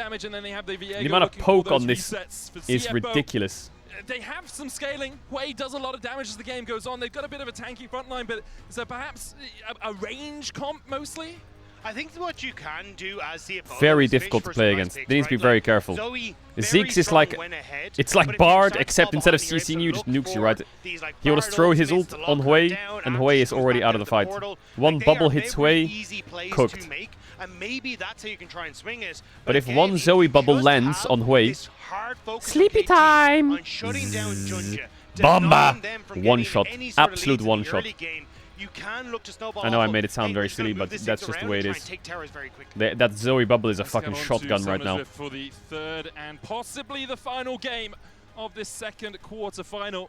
damage, and then they have the Viego The amount of looking for poke those on this resets for is CFO. ridiculous. They have some scaling. Hui does a lot of damage as the game goes on. They've got a bit of a tanky frontline, but so perhaps a range comp mostly? I think what you can do as CFO Very is difficult to fish for play some against. nice They need picks, to be right? very Like, careful. Zoe, Ziggs is strong like, went ahead, it's but like if you Bard, start except to instead of fall behind, CCing you're you, able just to nukes you, look right? for these, like, He will just Bard throw his ultimates ult to on lock Hui, her down, and and Hui she is goes already back out of the into fight. portal. One Like, they bubble are hits very Hui, easy plays cooked. to make, and maybe that's how you can try and swing it. But if again, one Zoe bubble just lands have on Hui, this hard focus on sleepy KT time! on shutting down Junja, Bomba! denying them from One getting shot. any sort of Absolute leads in one the shot. early game. you can look to snowball. I know I off made of, it sound hey, very we're just gonna silly, move but this that's things just the around way and it try is. and take towers very quickly. That Zoe bubble is a Let's fucking get on to shotgun right now. Summerswift for the third and possibly the final game of this second quarterfinal.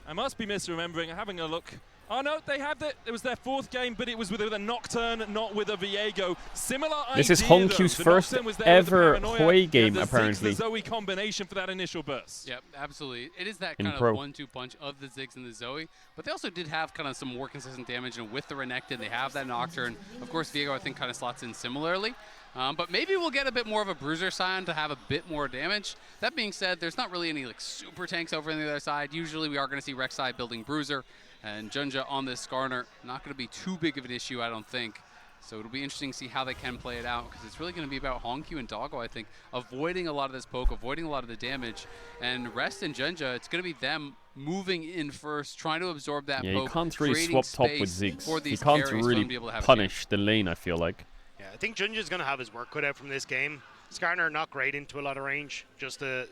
I must be misremembering, having a look. Oh no, they had it. It was their fourth game, but it was with a Nocturne, not with a Viego. Similar This is idea, Hongq's though. The first Nocturne was there with the ever Paranoia. Hoi game, the apparently. Ziggs, the Zoe combination for that initial burst. Yep, absolutely. It is that In kind pro. of 1-2 punch of the Ziggs and the Zoe, but they also did have kind of some more consistent damage, and with the Renekton, they have that Nocturne. Of course, Viego, I think, kind of slots in similarly. But maybe we'll get a bit more of a Bruiser Scion to have a bit more damage. That being said, there's not really any like super tanks over on the other side. Usually we are going to see Rek'Sai building Bruiser, and Junja on this Skarner. Not going to be too big of an issue, I don't think. So it'll be interesting to see how they can play it out, because it's really going to be about Hongq and Doggo, I think, avoiding a lot of this poke, avoiding a lot of the damage. And Rest and Junja, it's going to be them moving in first, trying to absorb that poke. Yeah, you can't really creating swap top with space Ziggs. for You these can't carries for them to really be able to have a punish the lane, I feel like. Yeah, I think Junja's going to have his work cut out from this game. Skarner not great into a lot of range. Just the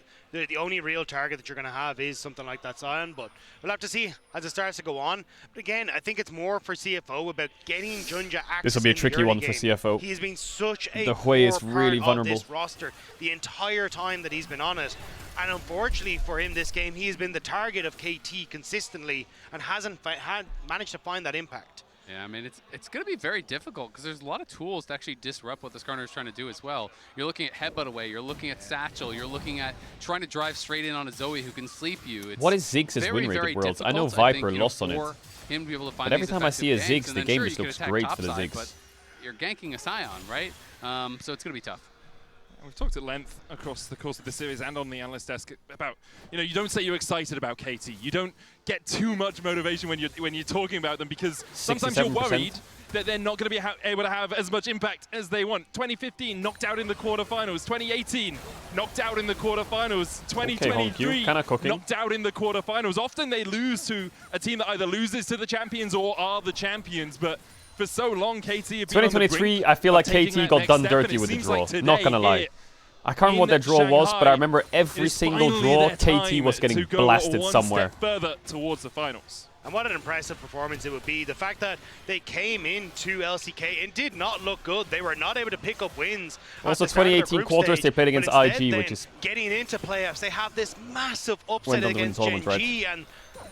only real target that you're going to have is something like that Scion, but we'll have to see as it starts to go on. But again, I think it's more for CFO about getting Junja access. This will be a in the tricky early one game. for CFO. He's been such a The Hoi is core really part vulnerable. of this roster the entire time that he's been on it. And unfortunately for him this game, he has been the target of KT consistently and hasn't managed to find that impact. Yeah, I mean, it's going to be very difficult because there's a lot of tools to actually disrupt what the Skarner is trying to do as well. You're looking at Headbutt away, you're looking at Satchel, you're looking at trying to drive straight in on a Zoe who can sleep you. It's What is Ziggs' very, win rate very at Worlds? I know difficult, I Viper think, you know, lost on it. for him to be able to find But every these time I see a effective ganks, Ziggs, and the then game sure, just you looks could attack great for the topside, Ziggs. But you're ganking a Scion, right? So it's going to be tough. We've talked at length across the course of the series and on the analyst desk about, you know, you don't say you're excited about KT. You don't get too much motivation when you're talking about them, because sometimes you're worried that they're not going to be able to have as much impact as they want. 2015 knocked out in the quarterfinals. 2018 knocked out in the quarterfinals. 2023 knocked out in the quarterfinals. Often they lose to a team that either loses to the champions or are the champions, but for so long, KT have been 2023, I feel like KT got done dirty with the draw. Not gonna lie. I can't remember what their draw was, but I remember every single draw, KT was getting blasted somewhere. Further towards the finals. And what an impressive performance it would be. The fact that they came into LCK and did not look good. They were not able to pick up wins. Also, 2018 quarters, they played against IG, which is getting into playoffs. They have this massive upset against Gen G, and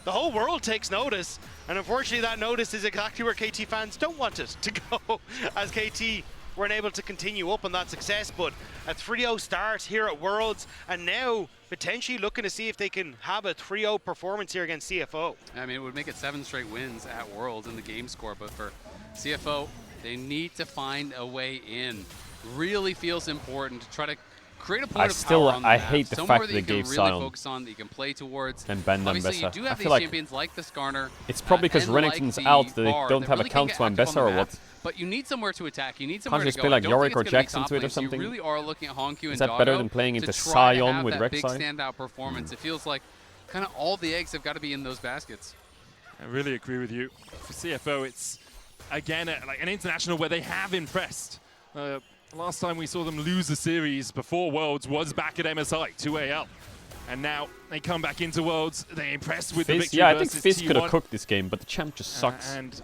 the whole world takes notice. And unfortunately, that notice is exactly where KT fans don't want it to go, as KT weren't able to continue up on that success. But a 3-0 start here at Worlds, and now potentially looking to see if they can have a 3-0 performance here against CFO. I mean, it would make it 7 straight wins at Worlds in the game score, but for CFO, they need to find a way in. Really feels important to try to create a point of power on the map. hate the Somewhere fact that that they you gave can really Sion focus on, that you can play towards. and ban Obviously, you Ambessa. do I have feel these like champions like the Skarner. it's probably because and Renekton's like out the that they Bard don't that have really a count to can't get active Ambessa on or the what? map, but you need somewhere to attack. You need somewhere Can't to just go. play like I don't think Yorick or it's gonna be Jackson top to it or lanes. something? You really are looking at Hongq and Is that better Doggo than playing to into try to Sion have with that big Rek'Sai? standout performance. It feels like kind of all the eggs have got to be in those baskets. I really agree with you. For CFO, it's, again, like an international where they have impressed. Last time we saw them lose a series before Worlds was back at MSI, 2AL. And now they come back into Worlds, they impressed with the Fizz, victory yeah, I think versus Fizz could have T1. cooked this game, but the champ just sucks. And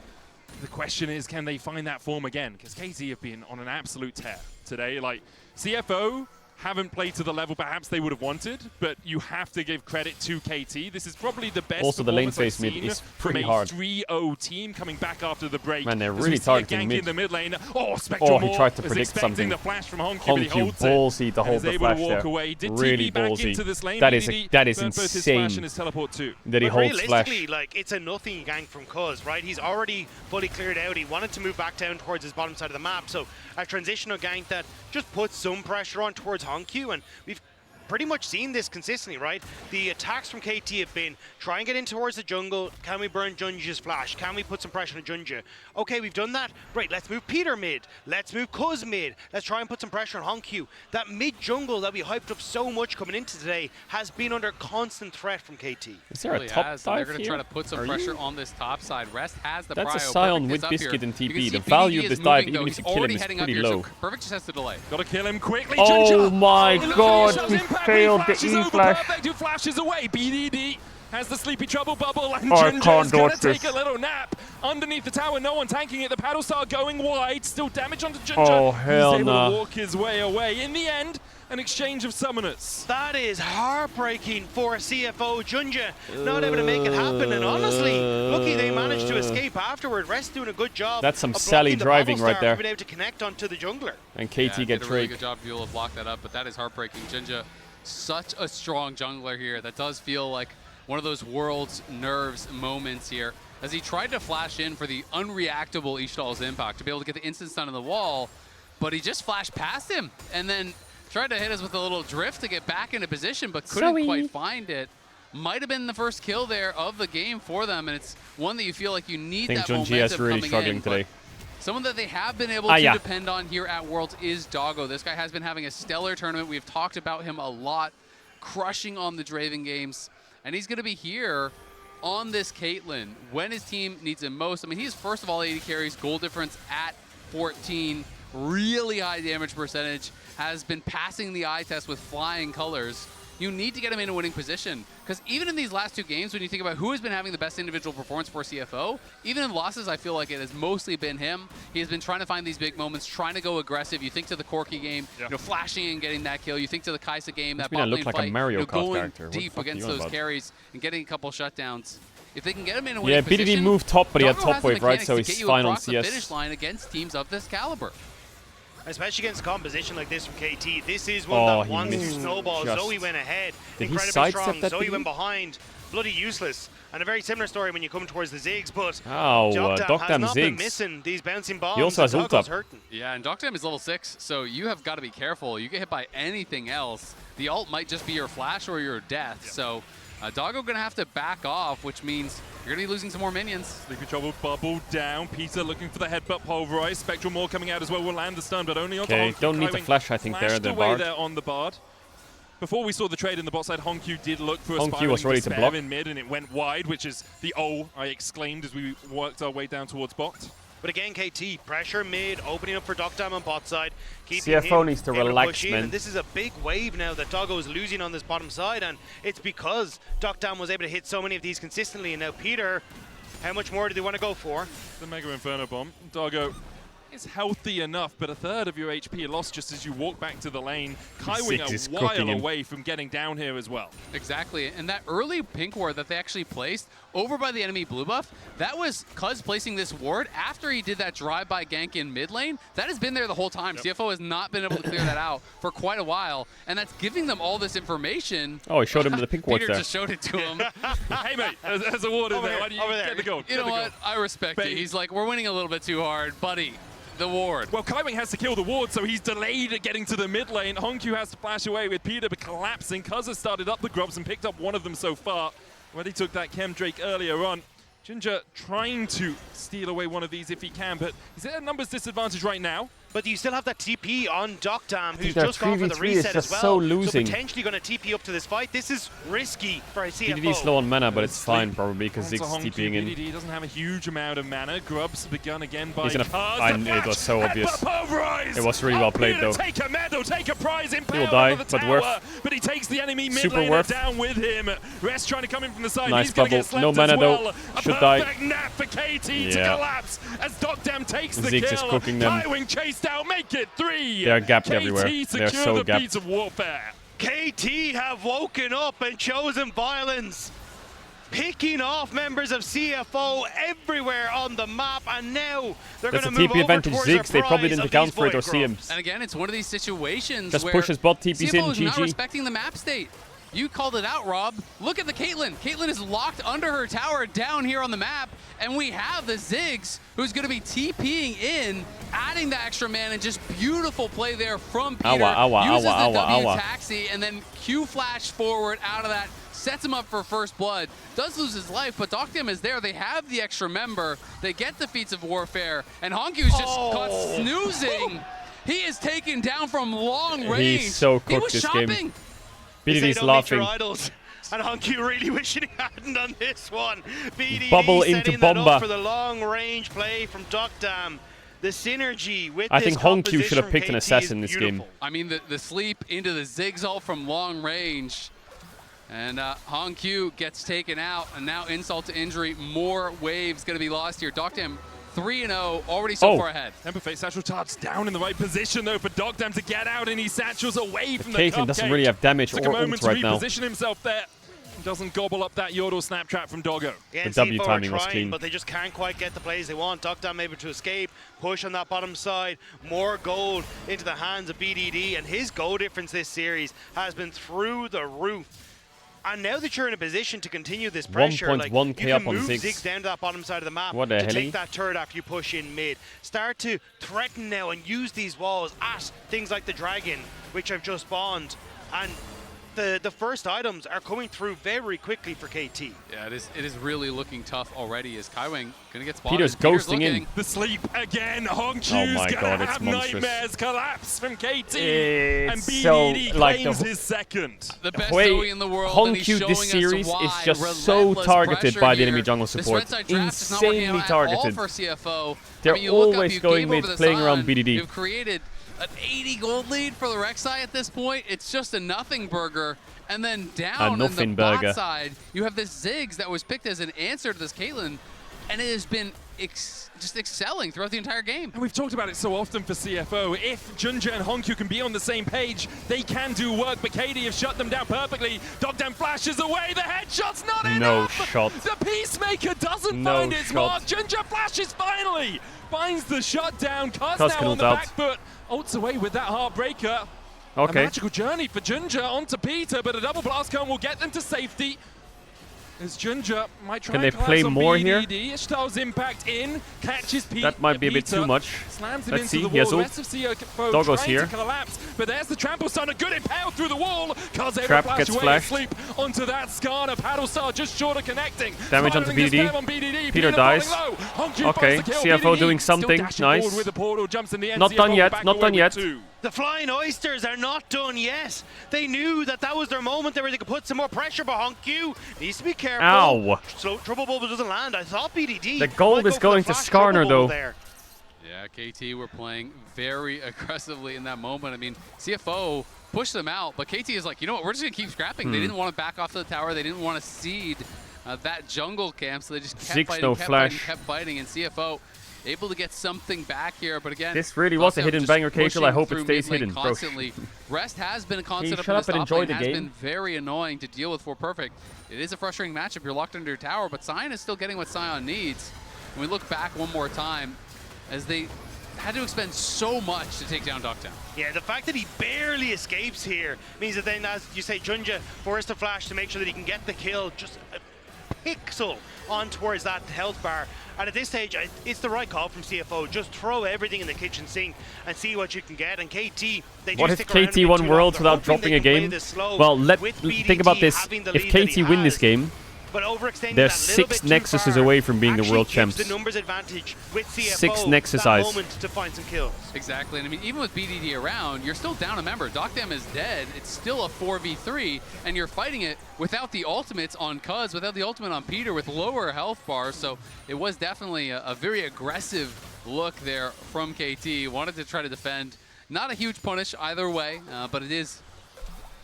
the question is, can they find that form again? Because KT have been on an absolute tear today. Like, CFO haven't played to the level perhaps they would have wanted, but you have to give credit to KT. This is probably the best Also, the lane performance phase I've mid seen is pretty from a hard. 3-0 team coming back after the break. Man, they're As we really see a targeting gank mid. in the mid lane. Oh, Spectral he Maw tried to is predict expecting something. the flash from Hongq, but he holds ballsy it. to And hold is the able to flash walk there. away. Did Really TV back ballsy. into this lane? That is BDD that is burned both his insane. flash and his teleport too. That he But holds flash. realistically, like, it's a nothing gank from Cuz, right? He's already fully cleared out. He wanted to move back down towards his bottom side of the map, so a transitional gank that just puts some pressure on towards Hongq, and we've pretty much seen this consistently, right? The attacks from KT have been try and get in towards the jungle. Can we burn Junja's flash? Can we put some pressure on Junja? Okay, we've done that. Great, let's move Peter mid. Let's move Cuz mid. Let's try and put some pressure on Hongq. That mid jungle that we hyped up so much coming into today has been under constant threat from KT. Is there a top dive They're going to here? try to put some pressure on this top side. Rest has the That's a prio. Scion Perfect with is up Biscuit here. and You can TP. see The BDD value of is this dive, moving, even though. if you He's kill him, already is heading up pretty here, so low. Perfect just has to delay. Gotta kill him quickly. Oh Junja. my Look at god, Junja's he impact. failed the Flashes over E-flash. Perfect, who flashes away. BDD has the sleepy trouble bubble, and Oh, I Junja's can't gonna dodge take this. a little nap. underneath the tower. No one tanking it. The paddle star going wide. Still damage onto Ginger. Oh, hell He's able no. to walk his way away. In the end, an exchange of summoners. That is heartbreaking for CFO Junja. Not able to make it happen, and honestly, lucky they managed to escape afterward. Rest doing a good job. That's some of Sally blocking the driving Battlestar right there. Being able to connect onto the jungler. And KT yeah, get did a really tricked. good job to be able to block that up, but that is heartbreaking. Jinja, such a strong jungler here. That does feel like one of those world's nerves moments here, as he tried to flash in for the unreactable Ishtal's impact to be able to get the instant stun on the wall, but he just flashed past him and then tried to hit us with a little drift to get back into position, but couldn't quite find it. Might have been the first kill there of the game for them, and it's one that you feel like you need that momentum is really coming struggling in. today. Someone that they have been able to depend on here at Worlds is Doggo. This guy has been having a stellar tournament. We've talked about him a lot, crushing on the Draven games, and he's going to be here on this Caitlyn when his team needs him most. I mean, he's first of all 80 carries, goal difference at 14, really high damage percentage, has been passing the eye test with flying colors. You need to get him in a winning position, because even in these last 2 games, when you think about who has been having the best individual performance for CFO, even in losses, I feel like it has mostly been him. He has been trying to find these big moments, trying to go aggressive. You think to the Corki game, you know, flashing and getting that kill. You think to the Kaisa game, that bot lane like fight, a Mario you know, Kart going character. deep against those carries and getting a couple shutdowns. If they can get him in a Yeah, winning position, BDD moved top, but he had Doggo top has the wave, right? mechanics So to he's get you fine on across the CS. finish line against teams of this caliber. Especially against composition like this from KT. This is one that wants to snowball. Zoe went ahead. Did he Incredibly sidestep strong. that Zoe BDD? went behind. Bloody useless. And a very similar story when you come towards the Ziggs, but Oh, Dogdam has Dogdam not been Ziggs. missing these bouncing bombs. He also has and ult Doggo's up. hurting. Yeah, and Dogdam is level 6, so you have got to be careful. You get hit by anything else, the ult might just be your flash or your death. So Doggo going to have to back off, which means you're going to be losing some more minions. Sleepy Trouble bubbled down. Peter looking for the headbutt pulverize. Spectral Maw coming out as well will land the stun, but only on Okay, don't need to flash, I think, there, the away Bard. there on the Bard. Before we saw the trade in the bot side, Honkyu did look for a Honkyu was spiraling ready to despair block. in mid, and it went wide, which is the O I exclaimed as we worked our way down towards bot. But again, KT, pressure mid, opening up for Dogdam on bot side. Keeping CFO him needs to able relax, push in, man. And this is a big wave now that Doggo is losing on this bottom side, and it's because Dogdam was able to hit so many of these consistently. And now Peter, how much more do they want to go for? The Mega Inferno Bomb. Doggo is healthy enough, but a third of your HP lost just as you walk back to the lane. Kaiwing Ziggs is a while cooking him. away from getting down here as well. Exactly, and that early pink ward that they actually placed over by the enemy blue buff, that was Cuz placing this ward after he did that drive-by gank in mid lane. That has been there the whole time. CFO has not been able to clear that out for quite a while, and that's giving them all this information. Oh, he showed him the pink ward Peter there. just showed it to him. Hey, mate, there's a ward in Over there. there, Why don't you over there. get the gold? You know what? I respect it. He's like, we're winning a little bit too hard. Buddy, the ward. Well, Kaiwing has to kill the ward, so he's delayed at getting to the mid lane. Honkyu has to flash away with Peter collapsing. Cuz has started up the grubs and picked up one of them so far. When he took that Chem Drake earlier on. Ginger trying to steal away one of these if he can, but he's at a numbers disadvantage right now. But you still have that TP on Dogdam, who's their just gone for the 3v3 is reset just as well. so losing. potentially going to TP up to this fight. This is risky for a CFO. BDD slow on mana, but it's fine probably because That's Ziggs a Honkyu. TPing in. BDD doesn't have a huge amount of mana. Grubs begun again by He's gonna. Kuz. It was so obvious. Pulverize! It was really well played though. Take a medal, take a prize in He will power die, over the but tower, worth. but he takes the enemy mid Super laner worth. down with him. Rest trying to come in from the side. Nice He's gonna bubble. get slept No as mana though. well. Should a die. perfect nap for KT to Yeah. collapse as Dogdam takes the Ziggs kill. is cooking them. Kaiwing chased out, make it 3. They are gapped KT everywhere. They're secure so the gapped. beats of warfare. KT have woken up and chosen violence, picking off members of CFO everywhere on the map, and now they're going That's to a move TP over advantage towards Ziggs. They their probably prize didn't of account these for it or void see him. grubs. And again, it's one of these situations Just where pushes bot TPs CFO in, is not GG. respecting the map state. You called it out, Rob. Look at the Caitlyn. Caitlyn is locked under her tower down here on the map, and we have the Ziggs, who's going to be TPing in, adding the extra man, and just beautiful play there from Peter. Uses the W taxi, and then Q flash forward out of that, sets him up for first blood. Does lose his life, but Dogdam is there. They have the extra member. They get the feats of warfare, and Honkyu's just caught snoozing. He is taken down from long range. He's so He cooked was this shopping. game. They BDD's don't meet your laughing. idols. And Honkyu really wishing he hadn't on this one. BDD Bubble setting into that Bomba. up for the long range play from Dogdam. The synergy with I this think Honkyu should have composition picked from an KT assassin is this game. beautiful. I mean, the sleep into the Ziggs ult from long range. And Hong Q gets taken out, and now insult to injury. More waves going to be lost here. Dogdam 3-0, already so far ahead. Temper Fate Satchel Charge down in the right position, though, for Dogdam to get out, and he satchels away from the Caitlyn doesn't really have damage Took or a moment ult right to now. reposition himself there. Doesn't gobble up that Yordle snap trap from Doggo. Yeah, The W CFO timing are was trying, clean. but they just can't quite get the plays they want. Dogdam able to escape, push on that bottom side, more gold into the hands of BDD, and his goal difference this series has been through the roof. And now that you're in a position to continue this pressure, like, you 1.1k can up on move Ziggs. Ziggs down to that bottom side of the map What the to hell? take that turret after you push in mid. Start to threaten now and use these walls at things like the Dragon, which have just spawned. And the first items are coming through very quickly for KT. Yeah, it is really looking tough already as Kaiwing gonna get spotted. Peter's ghosting in. The sleep again. Hong Q's Oh my gonna God, it's have monstrous. nightmares collapse from KT. and It's BDD so, like, claims the- his second. The best Wait, Zoe in the world, Hong and he's Q showing this us series why. is just so Relentless targeted pressure by the here. enemy jungle This support. red side draft is not working Insanely out targeted. At all for CFO. They're I mean, you look always up, you going gave mid, over the playing around Sion. BDD. You've created an 80 gold lead for the Rek'Sai at this point. It's just a nothing burger. And then down on the bot burger. side, you have this Ziggs that was picked as an answer to this Caitlyn, and it has been just excelling throughout the entire game. And we've talked about it so often for CFO. If Junja and Hongkyu can be on the same page, they can do work, but KD have shut them down perfectly. Dogdam flashes away, the headshot's not No enough! shot. The Peacemaker doesn't No find its shot. mark. Junja flashes finally! Finds the shutdown, Cuz Cuz now can on ult the out. back foot. Ults away with that Heartbreaker. Okay. A magical journey for Junja onto Peter, but a double blast cone will get them to safety. As Junja might try Can and they play collapse on more here? BDD. Ishtar's impact in, catches Pete. That might be a bit Peter, too much. Slams him Let's into see, the he has wall. The ult. rest of CFO Doggo's trying here. to collapse, but there's the trample stun, a good impale through the wall. Caedrel Trap flash gets away flashed. asleep onto that Skarner. Paddlestar just short of connecting. Damage onto Spiraling his BDD. spam on BDD. Peter falling dies. low. Hongkyu Okay, finds the kill. CFO BDD doing still something. dashing Nice. forward with the portal, jumps in the end. Not done CFO yet, back not away done with yet. 2. The Flying Oysters are not done yet. They knew that that was their moment where they could put some more pressure behind Q. Needs to be careful. Ow. So Trouble Bubble doesn't land. I thought BDD. The gold might is go for going the to flash Trouble Skarner, Bubble though. there. Yeah, KT were playing very aggressively in that moment. I mean, CFO pushed them out, but KT is like, you know what, we're just going to keep scrapping. They didn't want to back off to the tower. They didn't want to cede that jungle camp, so they just kept Ziggs fighting, no kept flash. fighting, kept fighting, and CFO able to get something back here, but again, This really was a Dogdam hidden just banger, Caedrel. I pushing hope it through stays mid lane hidden, bro. constantly. Rest has been a constant up shut in up the and top enjoy lane, the has game? been very annoying to deal with for Perfect. It is a frustrating matchup. You're locked under your tower, but Sion is still getting what Sion needs. When we look back one more time, as they had to expend so much to take down Dogdam. Yeah, the fact that he barely escapes here means that then, as you say, Junja forced to flash to make sure that he can get the kill just a pixel on towards that health bar. And at this stage, it's the right call from CFO. Just throw everything in the kitchen sink and see what you can get. And KT, they do What if stick around a KT bit won too Worlds long. They're without hoping dropping they a can play game? this slow Well, with think about BDD this. having the If lead that KT he win this has. game, But overextending they're that little 6 bit too Nexuses far away from being the actually world gives champs. the numbers advantage with CFO 6 Nexus that eyes. moment to find some kills. Exactly, and I mean, even with BDD around, you're still down a member. Dogdam is dead. It's still a 4v3, and you're fighting it without the ultimates on Cuz, without the ultimate on Peter, with lower health bars. So it was definitely a very aggressive look there from KT. Wanted to try to defend. Not a huge punish either way, but it is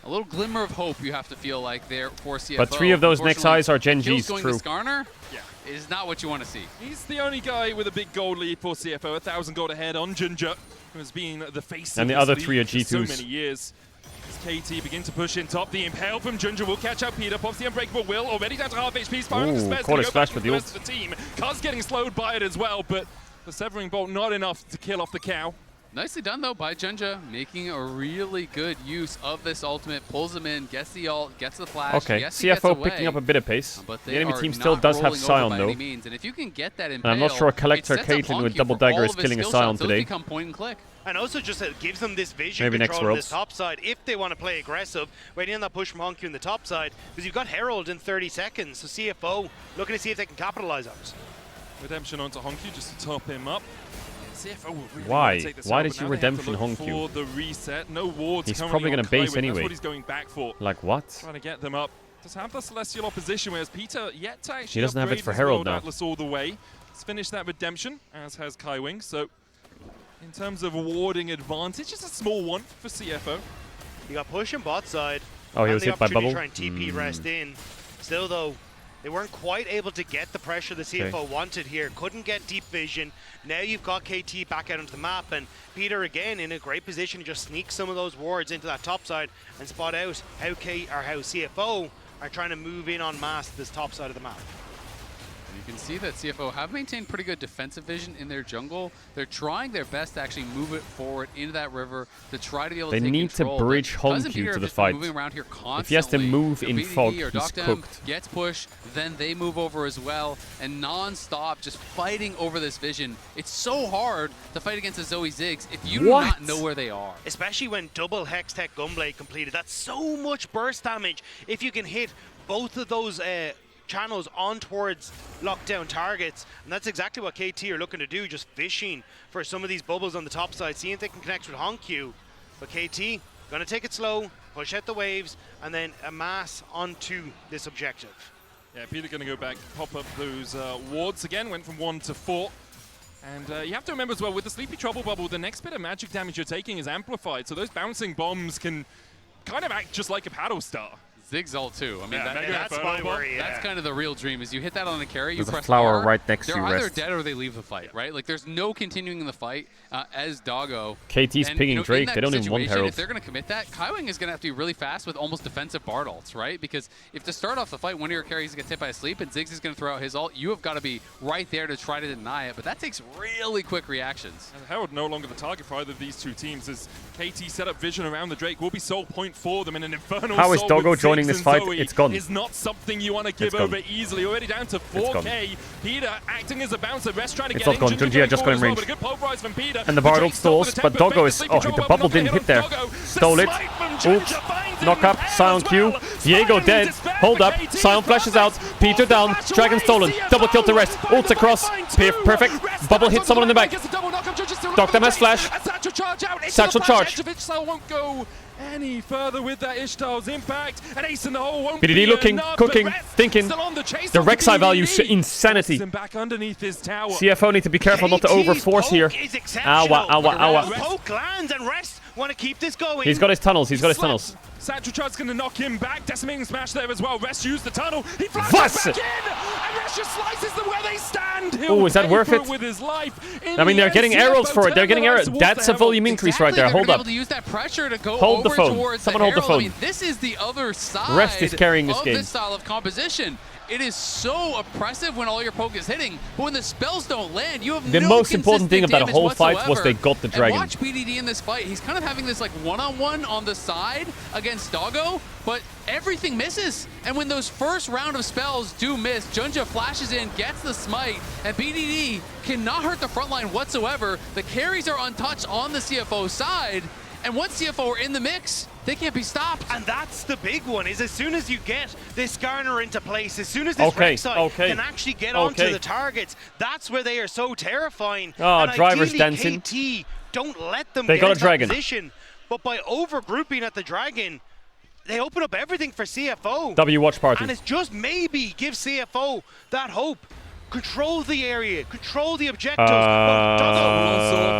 a little glimmer of hope you have to feel like there for CFO. But 3 of those next eyes are Gen Kills Gs, going true. to Skarner Yeah. is not what you want to see. He's the only guy with a big gold lead for CFO, 1,000 gold ahead on Junja, who has been the face And of the this other league 3 are for so G2s. many years. As KT begin to push in top, the impale from Junja will catch up Peter, pops the unbreakable will, already down to half HP, firing the Ooh, spares, caught gonna his go flash back for into the the ult. rest of the team. Cuz getting slowed by it as well, but the Severing Bolt not enough to kill off the cow. Nicely done, though, by Junja, making a really good use of this ultimate. Pulls him in, gets the ult, gets the flash. Okay, Yes, he gets CFO away, picking up a bit of pace. but The they enemy are team still not does have rolling over Sion, by though. any means. And if you can get that impale, And I'm not sure a Collector it sets up Caitlyn with Hongkyu double for all dagger is of his killing a skill Sion shots. Those today. become point and click. And also just gives them this vision Maybe next control on this Worlds. top side if they want to play aggressive, waiting on that push from Hongkyu in the top side, because you've got Herald in 30 seconds, so CFO looking to see if they can capitalize on it. Redemption onto Hongkyu just to top him up. CFO will really Why? want to take this Why out, did but you now they have to redemption look Hongkyu? for the reset. No wards He's currently probably on gonna base Kaiwing. anyway. That's what he's going back for. Like what? Trying to get them up. Does have the Celestial opposition, whereas Peter yet to actually He doesn't have it upgrade for his Herald World now. Atlas all the way. He's finished that redemption, as has Kaiwing. So in terms of warding advantage, it's a small one for CFO. You got push on bot side. Oh, he and was the hit by opportunity bubble. to try and TP rest in. Still, though, they weren't quite able to get the pressure the CFO wanted here. Couldn't get deep vision. Now you've got KT back out onto the map, and Peter again in a great position to just sneak some of those wards into that top side and spot out how CFO are trying to move in en masse to this top side of the map. You can see that CFO have maintained pretty good defensive vision in their jungle. They're trying their best to actually move it forward into that river to try to be able to take control. They need to bridge HomeQ to the fight. If he has to move in fog, he's cooked. Gets pushed, then they move over as well, and non-stop just fighting over this vision. It's so hard to fight against a Zoe Ziggs if you do not know where they are. Especially when double Hex Tech Gunblade completed. That's so much burst damage. If you can hit both of those channels on towards lockdown targets, and that's exactly what KT are looking to do, just fishing for some of these bubbles on the top side, seeing if they can connect with HomeQ. But KT gonna take it slow, push out the waves, and then amass onto this objective. Yeah, Peter gonna go back, pop up those wards again, went from 1 to 4. And you have to remember as well, with the Sleepy Trouble Bubble, the next bit of magic damage you're taking is amplified, so those bouncing bombs can kind of act just like a paddle star. Ziggs ult too. I mean, that's my worry. That's kind of the real dream. Is you hit that on a carry, you There's press a flower R, right next to you. They're either Rest. dead or they leave the fight, right? Like there's no continuing in the fight as Doggo. KT's pinging Drake. They don't even want Herald. If they're going to commit that, Kaiwing is going to have to be really fast with almost defensive Bard ults, right? Because if to start off the fight, one of your carries gets hit by a sleep and Ziggs is going to throw out his ult, you have got to be right there to try to deny it. But that takes really quick reactions. And Herald no longer the target for either of these two teams, as KT set up vision around the Drake. Will be sole point for them in an infernal. How is Soul Doggo with joining Ziggs this and fight? Zoe It's gone. Is not something you want to give over easily. Already down to 4K. Peter acting as a bouncer. Rest trying to It's get not gone. Junjia just got in range. And the Bard ult stalls, but Doggo is... Oh, the bubble didn't hit there. Stole it. Oops. Knock up. Sion Q. Diego dead. Hold up. Sion flashes out. Peter down. Dragon stolen. Double kill to Rest. Ults across. Perfect. Bubble hits someone in the back. Doctor has flash. Satchel charge. Won't go any further with that Ishtar's impact, and Ace in the hole won't BDD be looking, enough, cooking, but Rest thinking. still on the chase The of the Rek'Sai value is BDD. insanity. Forces him back underneath his tower. CFO need to be careful not to overforce here. Ow. Poke lands and Rest want to keep this going. He's got his tunnels. He's got his tunnels. Satchel Charge's going to knock him back. Decimating smash there as well. Rest used the tunnel. He flashes back in, and Rest just slices them where they stand. Oh, is that worth it? With his life. I mean, they're getting arrows for it. They're getting arrows. That's a volume increase right there. They're Hold up. able to use that pressure to go Hold the over phone. towards Someone the hold the Herald. phone. I mean, this is the other side Rest is carrying this of game. this style of composition. It is so oppressive when all your poke is hitting, but when the spells don't land, you have The no most important thing consistent about the whole damage fight was whatsoever. they got the dragon. And watch BDD in this fight. He's kind of having this like one-on-one on the side against Doggo, but everything misses. And when those first round of spells do miss, Junja flashes in, gets the smite, and BDD cannot hurt the front line whatsoever. The carries are untouched on the CFO side, and once CFO are in the mix, they can't be stopped. And that's the big one, is as soon as you get this Garner into place, as soon as this Rek'Sai can actually get onto the targets, that's where they are so terrifying. Oh, and Driver's ideally, dancing. KT don't let them They get got a into dragon. that position. But by over-grouping at the dragon, they open up everything for CFO. W watch party. And it's just maybe give CFO that hope. Control the area, control the objectives.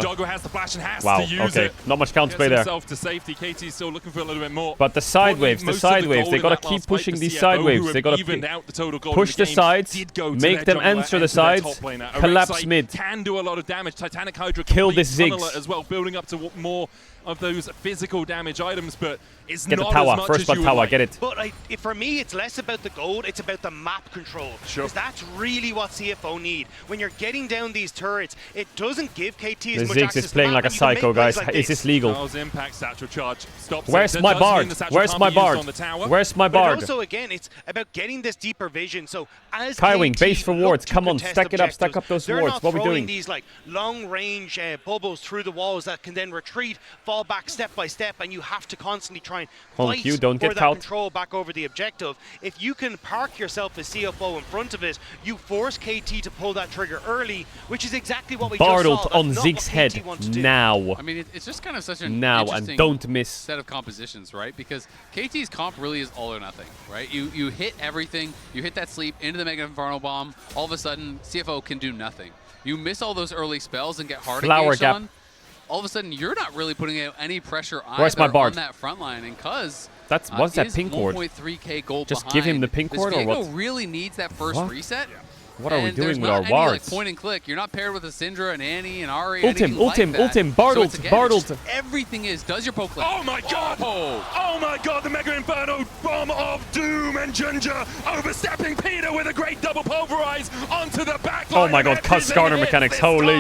Doggo has the flash and has to use it. Not much counterplay Gets there. himself to safety. KT's still looking for a little bit more. But the side waves, they got to keep pushing these side waves. They got to push the sides, make them answer the sides, collapse mid. Can do a lot of damage. Titanic Hydra Kill this Ziggs Ziggs as well, building up to more of those physical damage items, but it's Get not the tower, as much first as blood you would tower, like. get it. But for me, it's less about the gold, it's about the map control. Sure. Because that's really what CFO need. When you're getting down these turrets, it doesn't give KT The as much Ziggs access is playing to like a map, and you can psycho, make plays guys. like Is this legal? Charles impact Satchel Charge stops Where's it. my That does mean Bard? the Satchel Where's can't my be used Bard? on the tower. Where's my But Bard? also, again, it's about getting this deeper vision. So as Kaiwing, KT base for look wards. to Come on, contest stack it up, stack objectives, up those they're wards. not What are we throwing doing? these like long-range bubbles through the walls that can then retreat, fall back step by step, and you have to constantly try and fight HomeQ, don't for get that caught. control back over the objective. If you can park yourself as CFO in front of it, you force KT to pull that trigger early, which is exactly what we Bard just saw. ult on That's not Ziggs' what head KT wants to do. now. I mean, it's just kind of such an Now, and interesting don't miss. set of compositions, right? Because KT's comp really is all or nothing, right? You hit everything, you hit that sleep into the Mega Inferno Bomb, all of a sudden CFO can do nothing. You miss all those early spells and get hard Flower engaged gap. on, all of a sudden you're not really putting out any pressure Where's my either Bard? on that front line. And Cuz what's that pink ward? 1.3k gold Just behind. give him the pink ward or what? Really needs that first reset. What are we And doing there's with not our any, wards? like, point and click. You're not paired with a Syndra, an Annie, an Ahri, Ult him, anything ult him, like ult that. him, Bard So ult, it's, again, Bard it's just ult. everything is, does your poke click. Oh my god! Oh my god, the Mega Inferno Bomb of Doom, and Junja overstepping Peter with a great double pulverize onto the back line. Oh my god, Cuz Skarner mechanics, holy.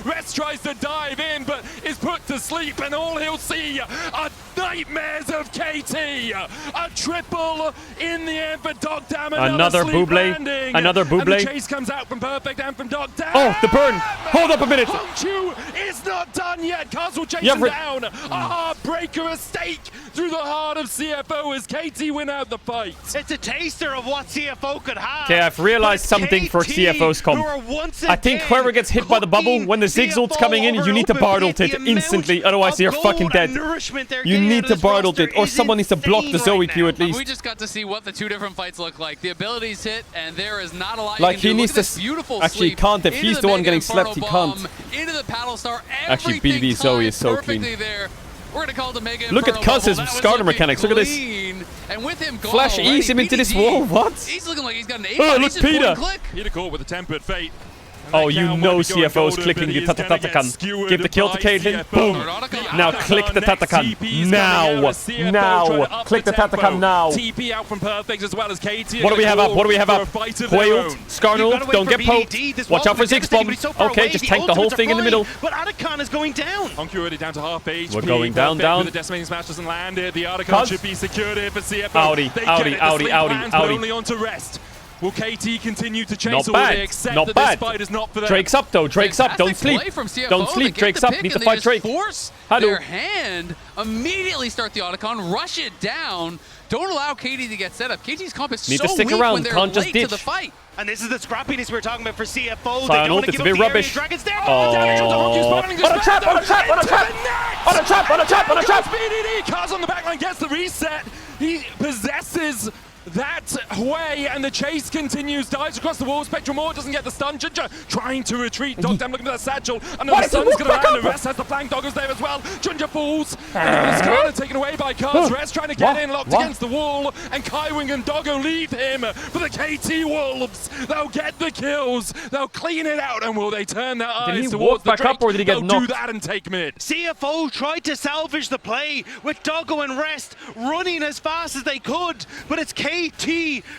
Rest tries to dive in, but is put to sleep, and all he'll see are nightmares of KT. A triple in the end for Dogdam. Another Buble. Landing. Another Buble. And the chase comes out from Perfect and from Dogdam. Oh, the burn. Hold up a minute. Hongchu is not done yet. Cuz will chase Yeah, him down. A heartbreaker, a stake through the heart of CFO as KT win out the fight. It's a taster of what CFO could have. Okay, I've realized something for CFO's comp. I think whoever gets hit by the bubble, when the Ziggs ult's coming in, you need to Bard ult it instantly, otherwise you're fucking dead. You need to Bard ult it, or someone needs to block the Zoe Q at least. We just got to see what the two different fights look like. The abilities hit, and there is not a lot Like, you can he do. needs Look at to this beautiful actually, he sleep can't. If into he's the one Mega getting Inferno slept, he Bomb, can't. Into the Paddle Star. Actually, BDD Zoe is so perfectly clean. there. We're gonna call it the Mega Look at Inferno Cuz's bubble. That was Skarner looking mechanics. Look at this. clean. And with him gone Flash already, ease him into this BDD, wall. What? He's looking like he's got an 8. Oh, look, Peter. Peter caught with a tempered fate. Oh, you know CFO's clicking the Tatakan. Give the kill to Caitlyn. Boom. Now click the Tatakan. Now. Click the Tatakan now. TP out from Perfect as well as KT. What do we have up? What do we have up? Quailed. Skarner, don't get poked. Watch out for Ziggs bomb. Okay, just tank the whole thing in the middle. But Adakan is going down. Honky already down to half HP. We're going down, down. The decimating smash doesn't land it. The Adakan should be secured here for CFO. Audi. Only on to rest. Will KT continue to chase, Not or bad. will they accept Not that bad. this fight is not for them? Drake's up though. Drake's up. Don't sleep. Play from CFO. Don't sleep. Drake's up. Need to fight Drake. Force Hello. their hand. Immediately start the Otacon. Rush it down. Don't allow KT to get set up. KT's comp is Need so to stick weak around. when they're Can't just late to ditch. the fight. And this is the scrappiness we were talking about for CFO. Silent They don't want to it's give a up bit the rubbish. area. Dragon's down. Oh. On a trap, on a trap, on a trap. On a trap, on a trap, on a trap. BDD. Cars on the backline gets the reset. He possesses that way, and the chase continues. Dives across the wall. Spectral Maw doesn't get the stun. Junja trying to retreat. Dogdam looking at that satchel. And the sun's going to land. The rest has the flank. Doggers there as well. Junja falls. And the Skarner taken away by Cuz. Rest trying to get in, locked against the wall. And Kaiwing and Doggo leave him for the KT Wolves. They'll get the kills. They'll clean it out. And will they turn their eyes towards walk the back Drake? up, or did he get They'll knocked? do that and take mid. CFO tried to salvage the play with Doggo and Rest running as fast as they could, but it's KT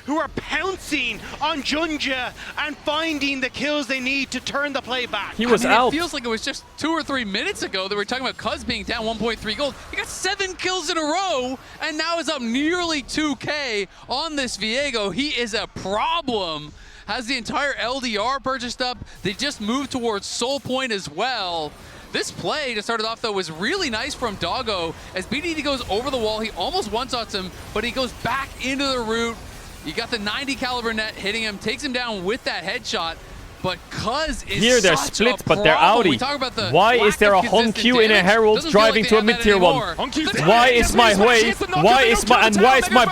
who are pouncing on Junja and finding the kills they need to turn the play back. He was out. It feels like it was just 2 or 3 minutes ago that we were talking about Cuz being down 1.3 gold. He got 7 kills in a row and now is up nearly 2K on this Viego. He is a problem. Has the entire LDR purchased up. They just moved towards Soul Point as well. This play to start it off, though, was really nice from Doggo. As BDD goes over the wall, he almost one-shots him, but he goes back into the root. You got the 90 caliber net hitting him, takes him down with that headshot. But Cuz is Here they're such split, a but they're problem. outie. We talk about the Why lack is there of a consistent Honku in a damage. Herald Doesn't feel driving like to they a have mid that tier one? anymore. Why is my my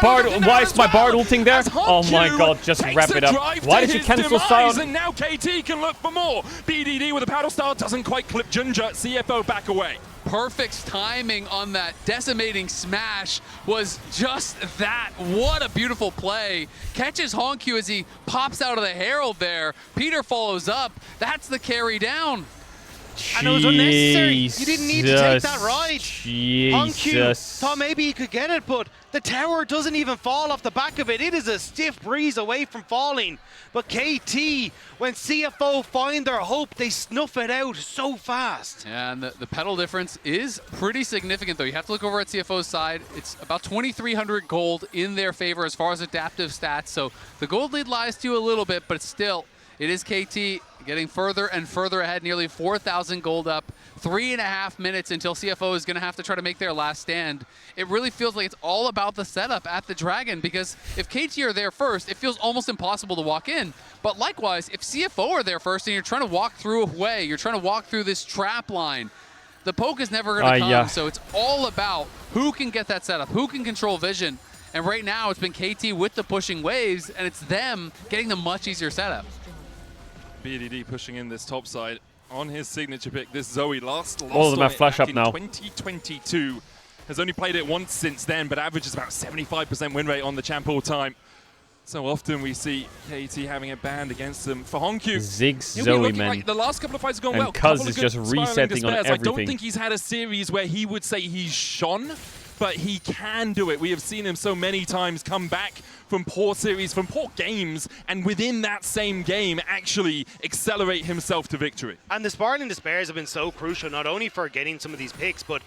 Bard ulting there? Oh my god, just wrap it up. Why did you cancel Silent? And now KT can look for more. BDD with a paddle star doesn't quite clip Junja. CFO back away. Perfect timing on that decimating smash was just that. What a beautiful play. Catches Honku as he pops out of the Herald there. Peter follows up. That's the carry down. And it was unnecessary. You didn't need to take that ride. Honku thought maybe he could get it, but the tower doesn't even fall off the back of it. It is a stiff breeze away from falling. But KT, when CFO find their hope, they snuff it out so fast. Yeah, and the pedal difference is pretty significant, though. You have to look over at CFO's side. It's about 2,300 gold in their favor as far as adaptive stats. So the gold lead lies to you a little bit, but still, it is KT getting further and further ahead, nearly 4,000 gold up. 3.5 minutes until CFO is going to have to try to make their last stand. It really feels like it's all about the setup at the Dragon, because if KT are there first, it feels almost impossible to walk in. But likewise, if CFO are there first and you're trying to walk through a way, you're trying to walk through this trap line, the poke is never going to come. Yeah. So it's all about who can get that setup, who can control vision. And right now, it's been KT with the pushing waves, and it's them getting the much easier setup. BDD pushing in this top side. on his signature pick, this Zoe lost All of them on have it flash back up in now. 2022. Has only played it once since then, but averages about 75% win rate on the champ all time. So often we see KT having it banned against them. For Honkyu, Zig he'll be Zoe, looking man. like the last couple of fights have gone And well. Cuz Couple of is good just spiraling resetting on despairs. I don't everything. think he's had a series where he would say he's shone, but he can do it. We have seen him so many times come back from poor series, from poor games, and within that same game actually accelerate himself to victory. And the spiraling despairs have been so crucial, not only for getting some of these picks, but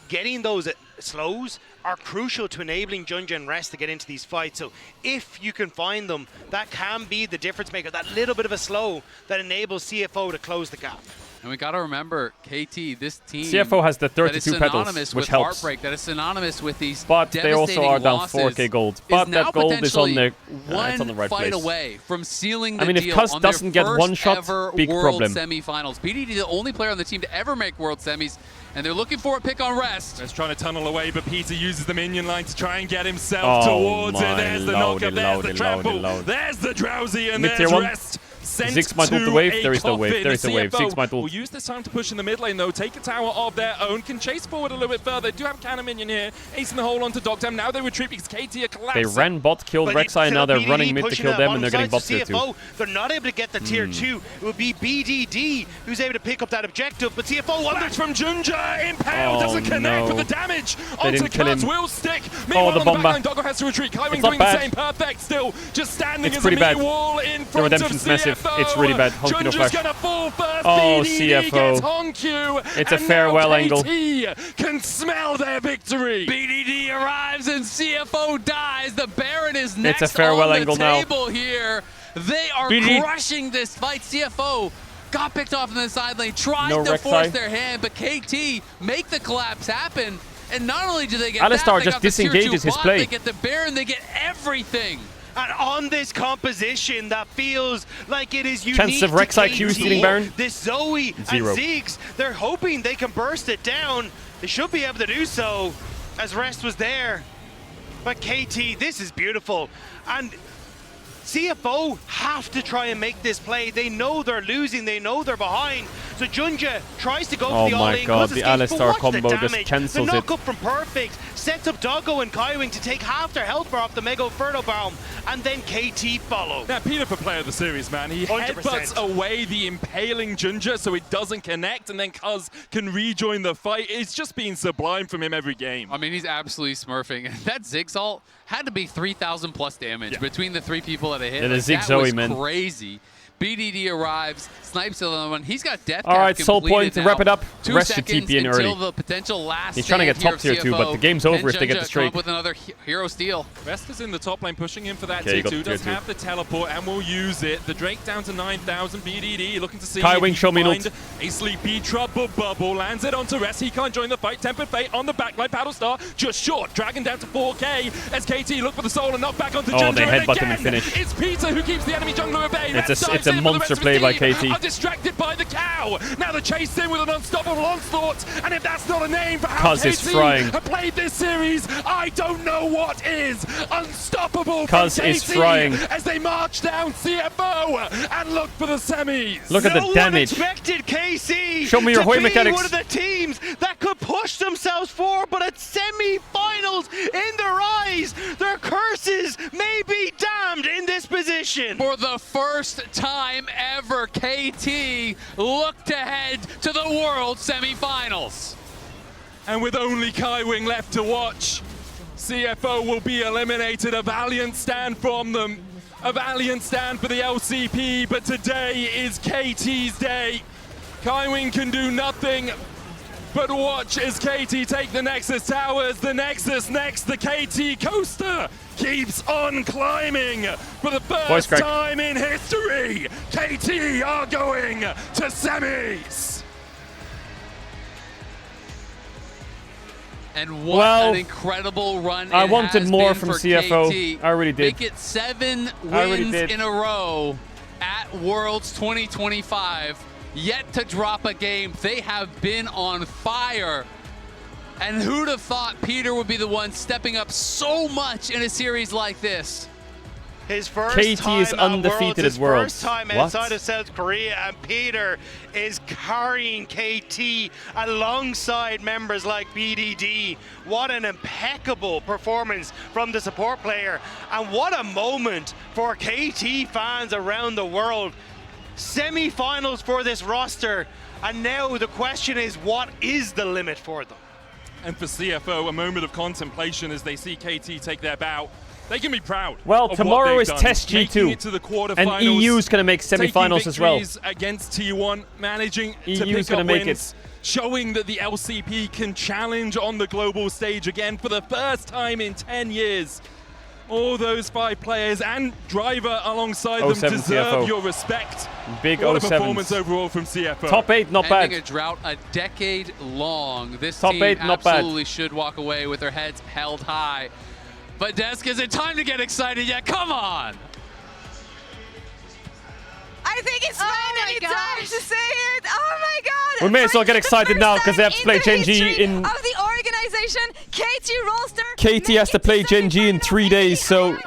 getting those slows are crucial to enabling Junja and Rest to get into these fights. So if you can find them, that can be the difference maker, that little bit of a slow that enables CFO to close the gap. And we got to remember, KT, this team CFO has the 32 that is petals, synonymous which with helps. heartbreak, that is synonymous with these But they also are down losses, 4k gold. is But now that gold is on the, one it's on the right fight place. away from sealing the I mean, if deal Cuz on doesn't their get first one shot, ever big World problem. Semifinals. BDD, the only player on the team to ever make World Semis, and they're looking for a pick on Rest. Just trying to tunnel away, but Peter uses the minion line to try and get himself towards it. There's the knockup, there's the trample, there's the drowsy, and there's Rest. Ziggs might ult the wave. There is no wave. There is no wave. Ziggs might ult. Will use this time to push in the mid lane, though. Take a tower of their own. Can chase forward a little bit further. They do have cannon minion here. Acing the hole onto Dogtime. Now they retreat because KT are collapsing. They ran bot, killed Rek'Sai, and now they're running mid to kill them, and they're getting bot tier 2. They're not able to get the tier 2. It would be BDD who's able to pick up that objective, but CFO Flash from Junja. Impale doesn't connect with the damage. Onto Cuz will stick. Meanwhile, the on bomber. the backline, Doggo has to retreat. Kaiwing doing the same. Perfect still. Just standing as a mini wall in front the redemption's of massive. CFO. It's really bad. Honky no flash. Gonna fall first. Oh, BDD CFO. gets Honkyu, It's a and farewell now angle. KT can smell their victory. BDD arrives and CFO dies. The Baron is next It's a farewell on angle the now. table here. They are BDD. crushing this fight. CFO got picked off in the side lane, tried No to Rek'Sai. force their hand, but KT make the collapse happen. And not only do they get Alistar that, they just got the tier 2 disengages his bot, play. They get the Baron, they get everything. And on this composition that feels like it is unique Chance of Rek'Sai to Q KT, stealing Baron? This Zoe Zero. and Ziggs, they're hoping they can burst it down. They should be able to do so, as Rest was there. But KT, this is beautiful. And CFO have to try and make this play. They know they're losing, they know they're behind. So Junja tries to go for the all-in. God, the Alistar combo the just damage. cancels the it. knock-up from Perfect sets up Doggo and Kaiwing to take half their health bar off the Mega Inferno Bomb, and then KT follow. Now, Peter for player of the series, man. He 100%. headbutts away the impaling Junja so it doesn't connect, and then Cuz can rejoin the fight. It's just been sublime from him every game. I mean, he's absolutely smurfing. That Ziggs ult had to be 3,000 plus damage between the 3 people that it hit. Yeah, the Like, Zig that Zoe, was man. crazy. BDD arrives, snipes the other one. He's got death. All right, soul point to wrap it up. 2 Rest should seconds TP in until early. the potential last He's trying to get stand top here tier of 2, but the CFO. game's over if they Junja get the come straight. up with another hero steal. Rest is in the top lane, pushing him for that Okay, tier you got 2. the tier Does 2. have the teleport and will use it. The Drake down to 9,000. BDD looking to see Kaiwing, if he show me can an ult. find a sleepy trouble bubble. Lands it onto Rest. He can't join the fight. Tempered Fate on the backline. Paddlestar just short. Dragon down to 4k. As KT look for the soul and knock back onto Junja. they And headbutt him and again, finish. It's Peter who keeps the enemy jungler at bay. It's a monster play by KT. Are distracted by the cow. Now the chase in with an unstoppable onslaught. And if that's not a name for how Cuz is KT frying. have played this series, I don't know what is. Unstoppable Cuz from is KT frying. as they march down CFO and look for the semis. Look at the damage. No one expected KC Show me your to Hoi be mechanics. one of the teams that could push themselves forward, but at semi-finals in their eyes, their curses may be damned in this position. For the first time ever, KT looked ahead to the World Semifinals. And with only Kaiwing left to watch, CFO will be eliminated. A valiant stand from them. A valiant stand for the LCP, but today is KT's day. Kaiwing can do nothing but watch as KT take the Nexus Towers. The Nexus next, the KT coaster keeps on climbing. For the first time in history, KT are going to semis. And what an incredible run I it wanted has more been from for CFO. KT. I really did. Make it 7 I really wins did. in a row at Worlds 2025. Yet to drop a game. They have been on fire. And who'd have thought Peter would be the one stepping up so much in a series like this? His first KT time is undefeated at at Worlds. First time What? outside of South Korea, and Peter is carrying KT alongside members like BDD. What an impeccable performance from the support player, and what a moment for KT fans around the world. Semi-finals for this roster, and now the question is, what is the limit for them? And for CFO, a moment of contemplation as they see KT take their bow. They can be proud. Well, of tomorrow what is they've Test done. Making G2. it to the quarterfinals, And EU's going to make semi-finals as well. taking victories against T1, managing to EU's pick up gonna make wins, showing that the LCP can challenge on the global stage again for the first time in 10 years. All those 5 players and Driver alongside them 07 deserve CFO. your respect. Big What a 07s. performance overall from CFO. Top 8, not bad. Ending a drought a decade long. This Top team 8, not bad. absolutely should walk away with their heads held high. But Desk, is it time to get excited yet? Come on! I think it's finally time to say it. Oh my god! We may as well get excited now because they have to play Gen G in. Of the organization, KT Rollster. KT has to play Gen G in 3 days, so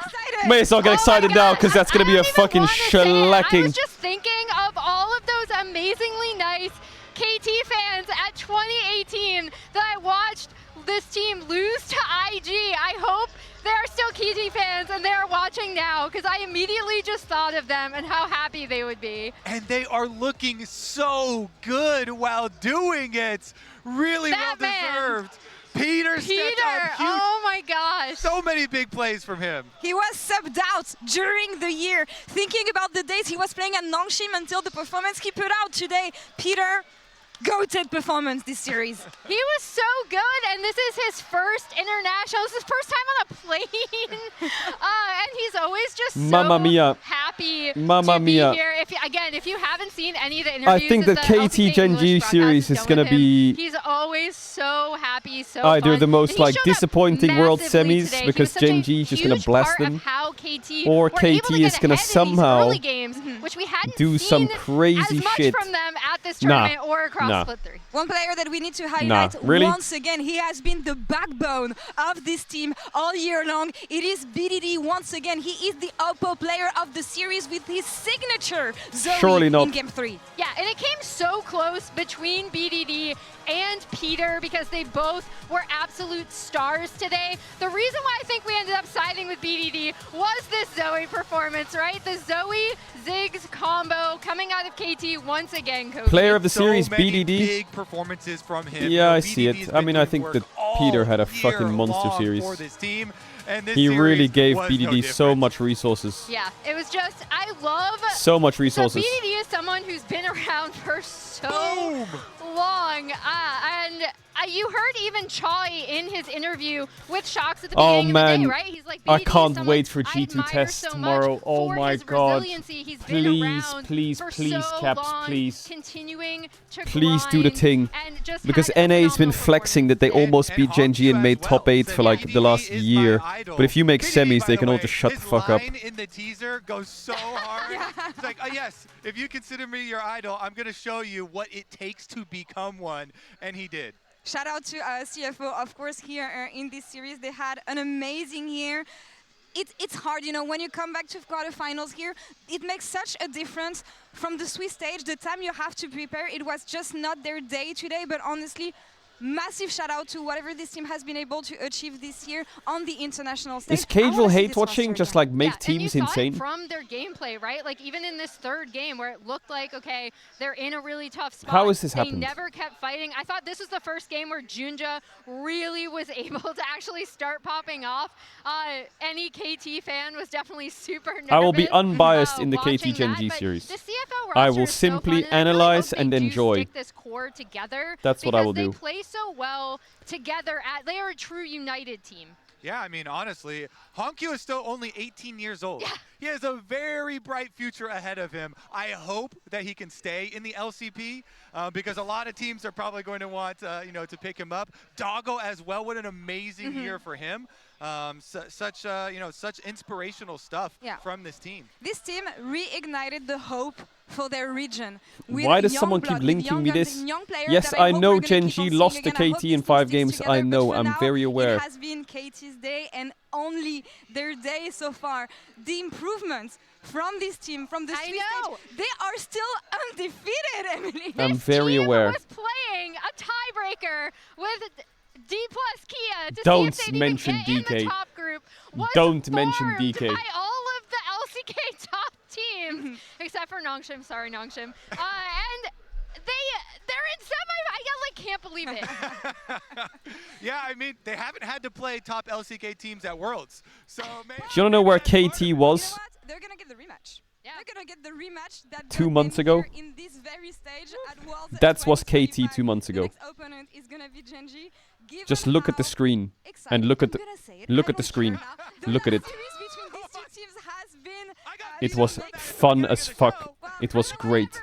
may as well get excited now because that's going to be a fucking I shellacking. was just thinking of all of those amazingly nice KT fans at 2018 that I watched this team lose to IG. I hope they are still KT fans and they're watching now because I immediately just thought of them and how happy they would be. And they are looking so good while doing it. Really well deserved. Peter stepped up huge. Oh my gosh. So many big plays from him. He was subbed out during the year. Thinking about the days he was playing at Nongshim until the performance he put out today. Peter, goated performance this series. He was so good, and this is his first international. This is his first time on a plane. And he's always just so Mamma mia. happy Mamma to mia. be here. If you haven't seen any of the interviews, I think the KT Gen G series is going to be he's always so happy, so either fun. the most And he like showed up disappointing World massively semis today. He because was such a Gen G is just going to huge blast part of them, how KT or were able KT to is get going to ahead in these somehow early games, which we hadn't do some seen crazy as much shit. from them at this Nah. tournament or across Nah. Split 3. One player that we need to highlight really? once again. He has been the backbone of this team all year long. It is BDD once again. He is the Oppo player of the series with his signature Zoe Surely not. in Game 3. Yeah, and it came so close between BDD and Peter because they both were absolute stars today. The reason why I think we ended up siding with BDD was this Zoe performance, right? The Zoe Ziggs combo coming out of KT once again, Kobe. Player of the So series, many BDD. big performances from him. Yeah, I BDD see has it. been I mean, I doing think work that all Peter had a year fucking monster long series. for this team, and this He really series gave was BDD no so much resources. Yeah, it was just, I love... So much resources. So BDD is someone who's been around for so long. And you heard even Chai in his interview with Shox at the Oh beginning of the man, day, right? He's like, I BDD is can't someone wait for I G2 admire test so much tomorrow. Oh for my his god. resiliency. He's Please, been around please, for please, so Caps, long, please. continuing to Please do the grind thing. and just Because had NA's been flexing that they almost beat Gen G and made top 8 for like the last year. But if you make semis, they can all just shut the fuck up. Line in the teaser goes so hard. It's like, oh yes, if you consider me your idol, I'm going to show you what it takes to become one. And he did. Shout out to CFO, of course, here in this series. They had an amazing year. It's hard, you know, when you come back to quarterfinals here, it makes such a difference from the Swiss stage, the time you have to prepare. It was just not their day today, but honestly, massive shout out to whatever this team has been able to achieve this year on the international stage. Is Caedrel hate watching just like make and you teams saw it insane? from their gameplay, right? Like even in this third game where it looked like, okay, they're in a really tough spot. How has this they happened? never kept fighting. I thought this was the first game where Junja really was able to actually start popping off. Any KT fan was definitely super nervous. I will be unbiased in the watching KT Gen that, G but series. the CFO I roster will is so simply fun, and I really analyze hope they and do enjoy. stick this core together. That's what I will because do. they play so well together. They are a true united team. Yeah, I mean, honestly, Honkyu is still only 18 years old. Yeah. He has a very bright future ahead of him. I hope that he can stay in the LCP because a lot of teams are probably going to want, you know, to pick him up. Doggo as well. What an amazing year for him. Such you know, such inspirational stuff from this team. This team reignited the hope for their region. Why does someone keep linking me this? Yes, I know Gen G lost to KT in 5 games. I know, I'm very aware. It has been KT's day, and only their day so far. The improvements from this team, from the Swiss stage, they are still undefeated, Emily. I'm very aware. Was playing a tiebreaker with D plus Kia to Don't see if they'd mention even get DK. in the top group. Was Don't mention DK. by all of the LCK top teams, except for Nongshim. Sorry, Nongshim. And they're in semi. I can't believe it. Yeah, I mean, they haven't had to play top LCK teams at Worlds. So maybe Do you want to know where KT was? They're gonna get the rematch. They're gonna get the rematch that 2 months ago? in this very stage at Worlds. That was KT 2 months ago. The next opponent is gonna be Genji. Just look at the screen and look at the screen. Look at it. It was fun as fuck. It was great.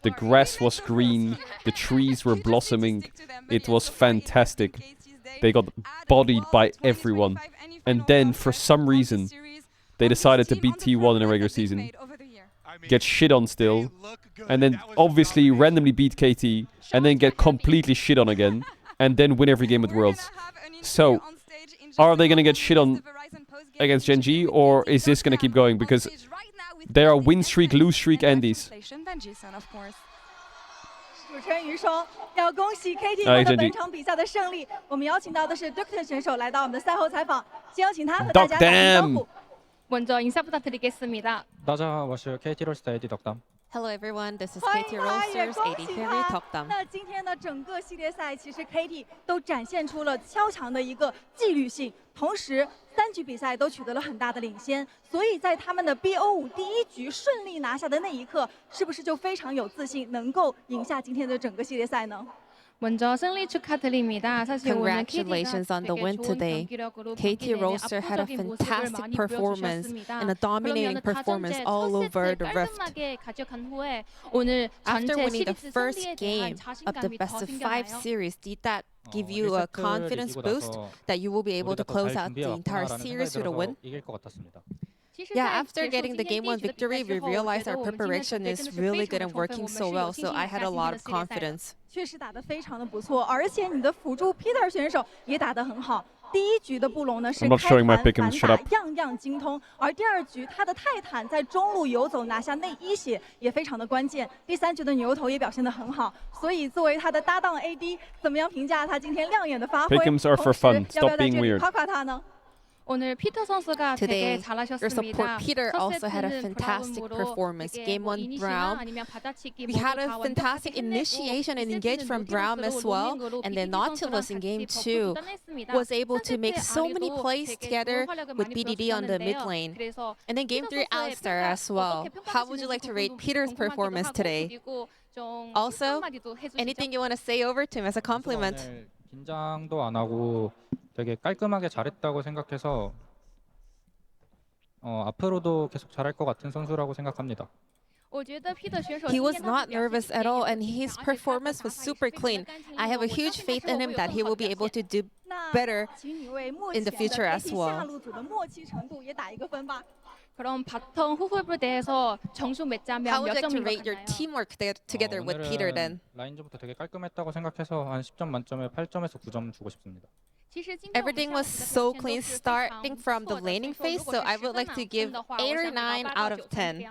The grass was green. The trees were blossoming. It was fantastic. They got bodied by everyone. And then, for some reason, they decided to beat T1 in a regular season. Get shit on still. And then, obviously, randomly beat KT. And then get completely shit on again. And then win every game at Worlds. So, are they going to get shit on against Genji? Or is this going to keep going? Because there are win streak, lose streak Andes. 主持人余生要恭喜 KT 获得本场比赛的胜利。我们邀请到的是 Doctor 选手来到我们的赛后采访，先有请他和大家打声招呼。 먼저 인사 부탁드리겠습니다. 다자 와시 KT 롤스터 AD 덕담. Hello everyone, this is KT Roasters AD Carry 덕담. 那今天的整个系列赛，其实 KT 都展现出了超强的一个纪律性，同时3局比赛都取得了很大的领先，所以在他们的 BO5第1局顺利拿下的那一刻，是不是就非常有自信，能够赢下今天的整个系列赛呢？ 먼저 승리 축하드립니다. 사실 오늘 Congratulations on the win today. KT Roaster had a fantastic performance and a dominating performance all over the Rift. After winning the first game of the best of 5 series, did that give you a confidence boost that you will be able to close out the entire series with a win? Yeah, after getting the Game 1 victory, we realized our preparation is really good and working so well, so I had a lot of confidence. 确实打得非常的不错，而且你的辅助 Peter 选手也打得很好。第1局的布隆呢是开团反打，样样精通，而第2局他的泰坦在中路游走拿下内1血也非常的关键。第3局的牛头也表现得很好，所以作为他的搭档 AD， 怎么样评价他今天亮眼的发挥？同时要不要在这里夸夸他呢？ 오늘 피터 선수가 되게 Your 잘하셨습니다. support Peter also had a fantastic performance. Game 1 Braum, we had a fantastic initiation and engage from Braum as well. And then Nautilus in Game 2 was able to make so many plays together with BDD on the mid lane. And then Game 3 Alistar as well. How would you like to rate Peter's performance today? Also, anything you want to say over to him as a compliment? 긴장도 안 하고 되게 깔끔하게 잘했다고 생각해서 앞으로도 계속 잘할 것 같은 선수라고 생각합니다. He was not nervous at all, and his performance was super clean. I have a huge faith in him that he will be able to do better in the future as well. 그럼 바텀 후불에 대해서 점수 맺자면 How would 몇 you like to 점인 rate your 것 같나요? teamwork together with Peter then? 라인전부터 되게 깔끔했다고 생각해서 한 10점 만점에 8점에서 9점 주고 싶습니다. Everything was so clean starting from the laning phase, so I would like to give 8 or 9 out of 10.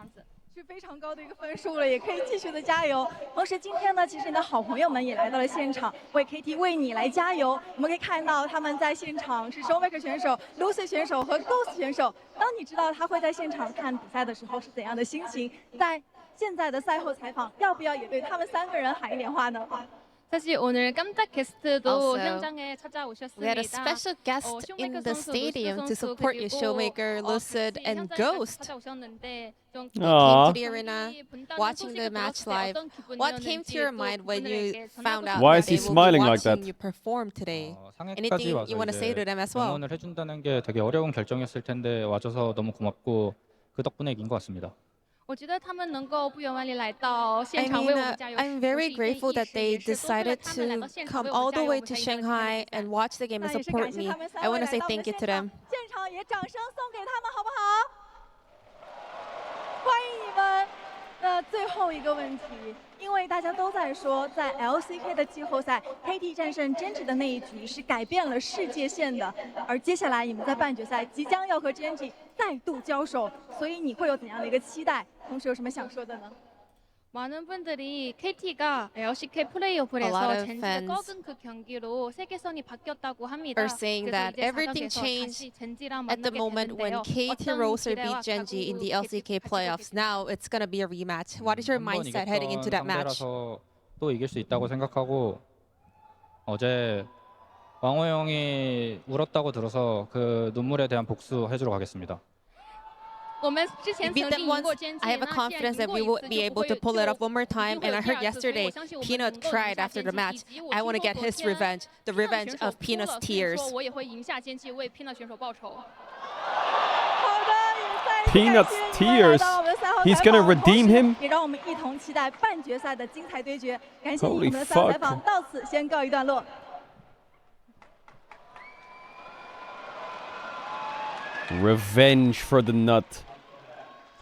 是非常高的一个分数了，也可以继续的加油。同时，今天呢，其实你的好朋友们也来到了现场，为 KT 为你来加油。我们可以看到他们在现场是 Showmaker 选手、Lucy 选手和 Ghost 选手。当你知道他会在现场看比赛的时候是怎样的心情？在现在的赛后采访，要不要也对他们3个人喊一点话呢？ 사실 오늘 깜짝 게스트도 Also, 현장에 찾아오셨습니다. We had a special guest in the stadium to support you, Showmaker, Lucid, and Ghost. They came to the arena, watching the match live. What came to your mind when you found out that they will be watching you perform today? Anything you want to say to them as well? 응원을 해준다는 게 되게 어려운 결정이었을 텐데 와줘서 너무 고맙고 그 덕분에 이긴 것 같습니다. 我觉得他们能够不远万里来到现场为我们加油。 I'm very grateful that they decided to come all the way to Shanghai and watch the game and support me. I want to say thank you to them. 现场也掌声送给他们，好不好？欢迎你们！那最后一个问题，因为大家都在说，在 LCK 的季后赛 ，KT 战胜 Genji 的那一局是改变了世界线的，而接下来你们在半决赛即将要和 Genji 再度交手，所以你会有怎样的一个期待？同时有什么想说的呢？ 많은 분들이 KT가 LCK 플레이오프에서 젠지가 꺾은 그 경기로 세계선이 바뀌었다고 합니다. Are saying that everything changed at the moment when KT Roster beat Genji in the LCK playoffs. Now it's going to be a rematch. What is your mindset heading into that match? 또 이길 수 있다고 생각하고 어제 왕호 형이 울었다고 들어서 그 눈물에 대한 복수 해주러 가겠습니다. We beat them once. I have a confidence that we will be able to pull it off one more time. And I heard yesterday Peanut cried after the match. I want to get his revenge, the revenge of Peanut's tears. Peanut's tears. He's gonna redeem him. 也让我们一同期待半决赛的精彩对决。感谢你 Holy 们的赛后采 fuck. 访，到此先告一段落。 Revenge for the nut.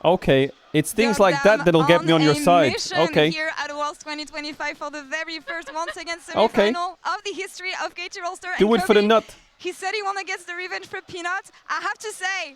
Okay, it's things like that that'll get me on your side. Okay. Here at Worlds 2025 for the very first once again semi-final of the history of KT Roster. Do it for the nut. He said he wanna get the revenge for Peanut. I have to say,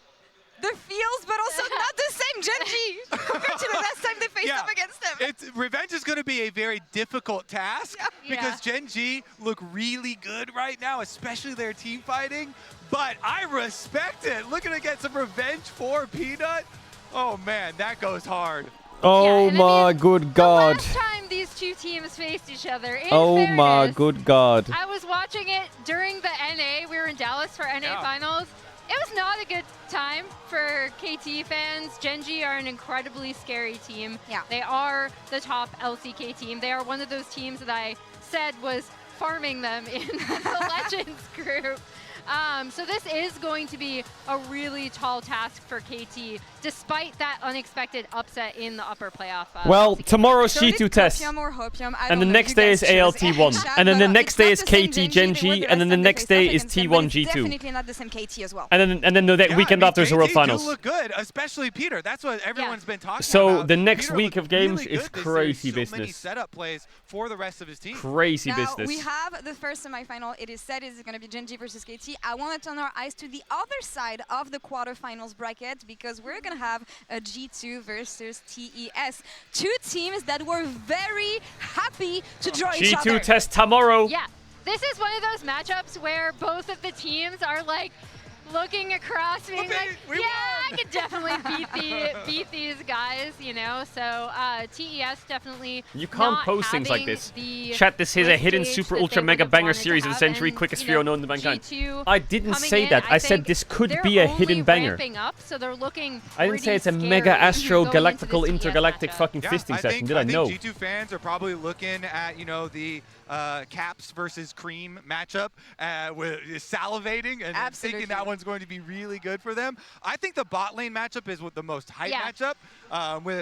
the feels, but also not the same Genji compared to the last time they faced up against them. Revenge is going to be a very difficult task because Genji look really good right now, especially their team fighting. But I respect it. Looking to get some revenge for Peanut. Oh man, that goes hard. Oh my good god. Last time these two teams faced each other, in Oh fairness, my good god. I was watching it during the NA. We were in Dallas for NA finals. It was not a good time for KT fans. Genji are an incredibly scary team. Yeah. They are the top LCK team. They are one of those teams that I said was farming them in the Legends group. So this is going to be a really tall task for KT, despite that unexpected upset in the upper playoff. Well, tomorrow's G2 test. And the next day is ALT1. And then the next day is KT Genji. And then the next day is T1 G2. Definitely not the same KT as well. And then the weekend after is the World Finals. Look good, especially Peter. That's what everyone's been talking about. So the next Peter week of games really is good. crazy So many business. setup plays for the rest of his team. Crazy Now, business. we have the first semi-final. It is said it's going to be Genji versus KT. I want to turn our eyes to the other side of the quarterfinals bracket because we're going to have a G2 versus TES. Two teams that were very happy to draw each other. G2 test tomorrow. Yeah, this is one of those matchups where both of the teams are like looking across, being like, yeah, I could definitely beat these guys, you know. So TES definitely. You can't not post things like having this. the Chat, this is a hidden stage super that ultra they mega would have banger wanted to series of the have, century, and, quickest you know, 3-0 known to mankind. G2 I didn't coming say in, that. I said think this could they're be a only hidden banger. ramping up, so they're looking I didn't say it's a pretty mega scary astro going into galactical this TES intergalactic matchup. fucking fisting session. Did I know? think G2 fans are probably looking at, you know, the Caps versus Cream matchup, with salivating and thinking that one's going to be really good for them. I think the bot lane matchup is the most hype matchup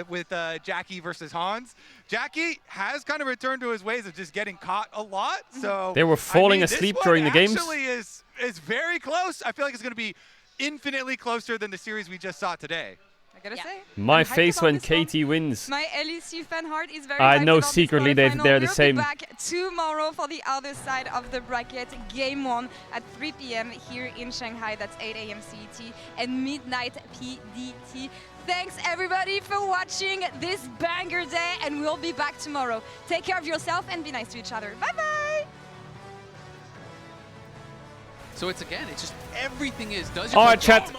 with Jackie versus Hans. Jackie has kind of returned to his ways of just getting caught a lot. So They were falling asleep during the games. Actually, is very close. I feel like it's going to be infinitely closer than the series we just saw today. I gotta say. My I'm hyped face about when this one. KT wins. My LEC fan heart is very I hyped know about this secretly they're quarterfinal. the We'll same. be back tomorrow for the other side of the bracket, game 1 at 3 p.m. here in Shanghai. That's 8 a.m. CET and midnight PDT. Thanks everybody for watching this banger day, and we'll be back tomorrow. Take care of yourself and be nice to each other. Bye bye. So it's just everything is. Does All right, chat.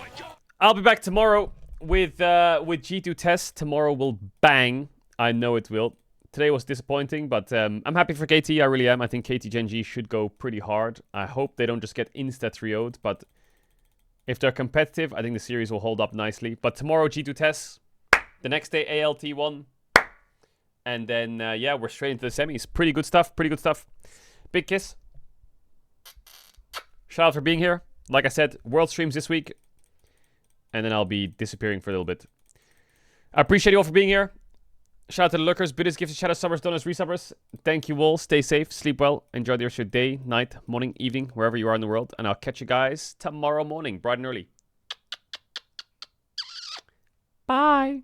I'll be back tomorrow with G2 test. Tomorrow will bang. I know it will. Today was disappointing, but I'm happy for KT. I really am. I think KT Genji should go pretty hard. I hope they don't just get insta 3-0'd, but if they're competitive, I think the series will hold up nicely. But tomorrow G2 tests. The next day ALT1. And then yeah, we're straight into the semis. Pretty good stuff. Pretty good stuff. Big kiss. Shout out for being here. Like I said, World streams this week. And then I'll be disappearing for a little bit. I appreciate you all for being here. Shout out to the lurkers, Buddhists, gifted, shadow subbers, donors, resubbers. Thank you all. Stay safe, sleep well, enjoy the rest of your day, night, morning, evening, wherever you are in the world. And I'll catch you guys tomorrow morning, bright and early. Bye.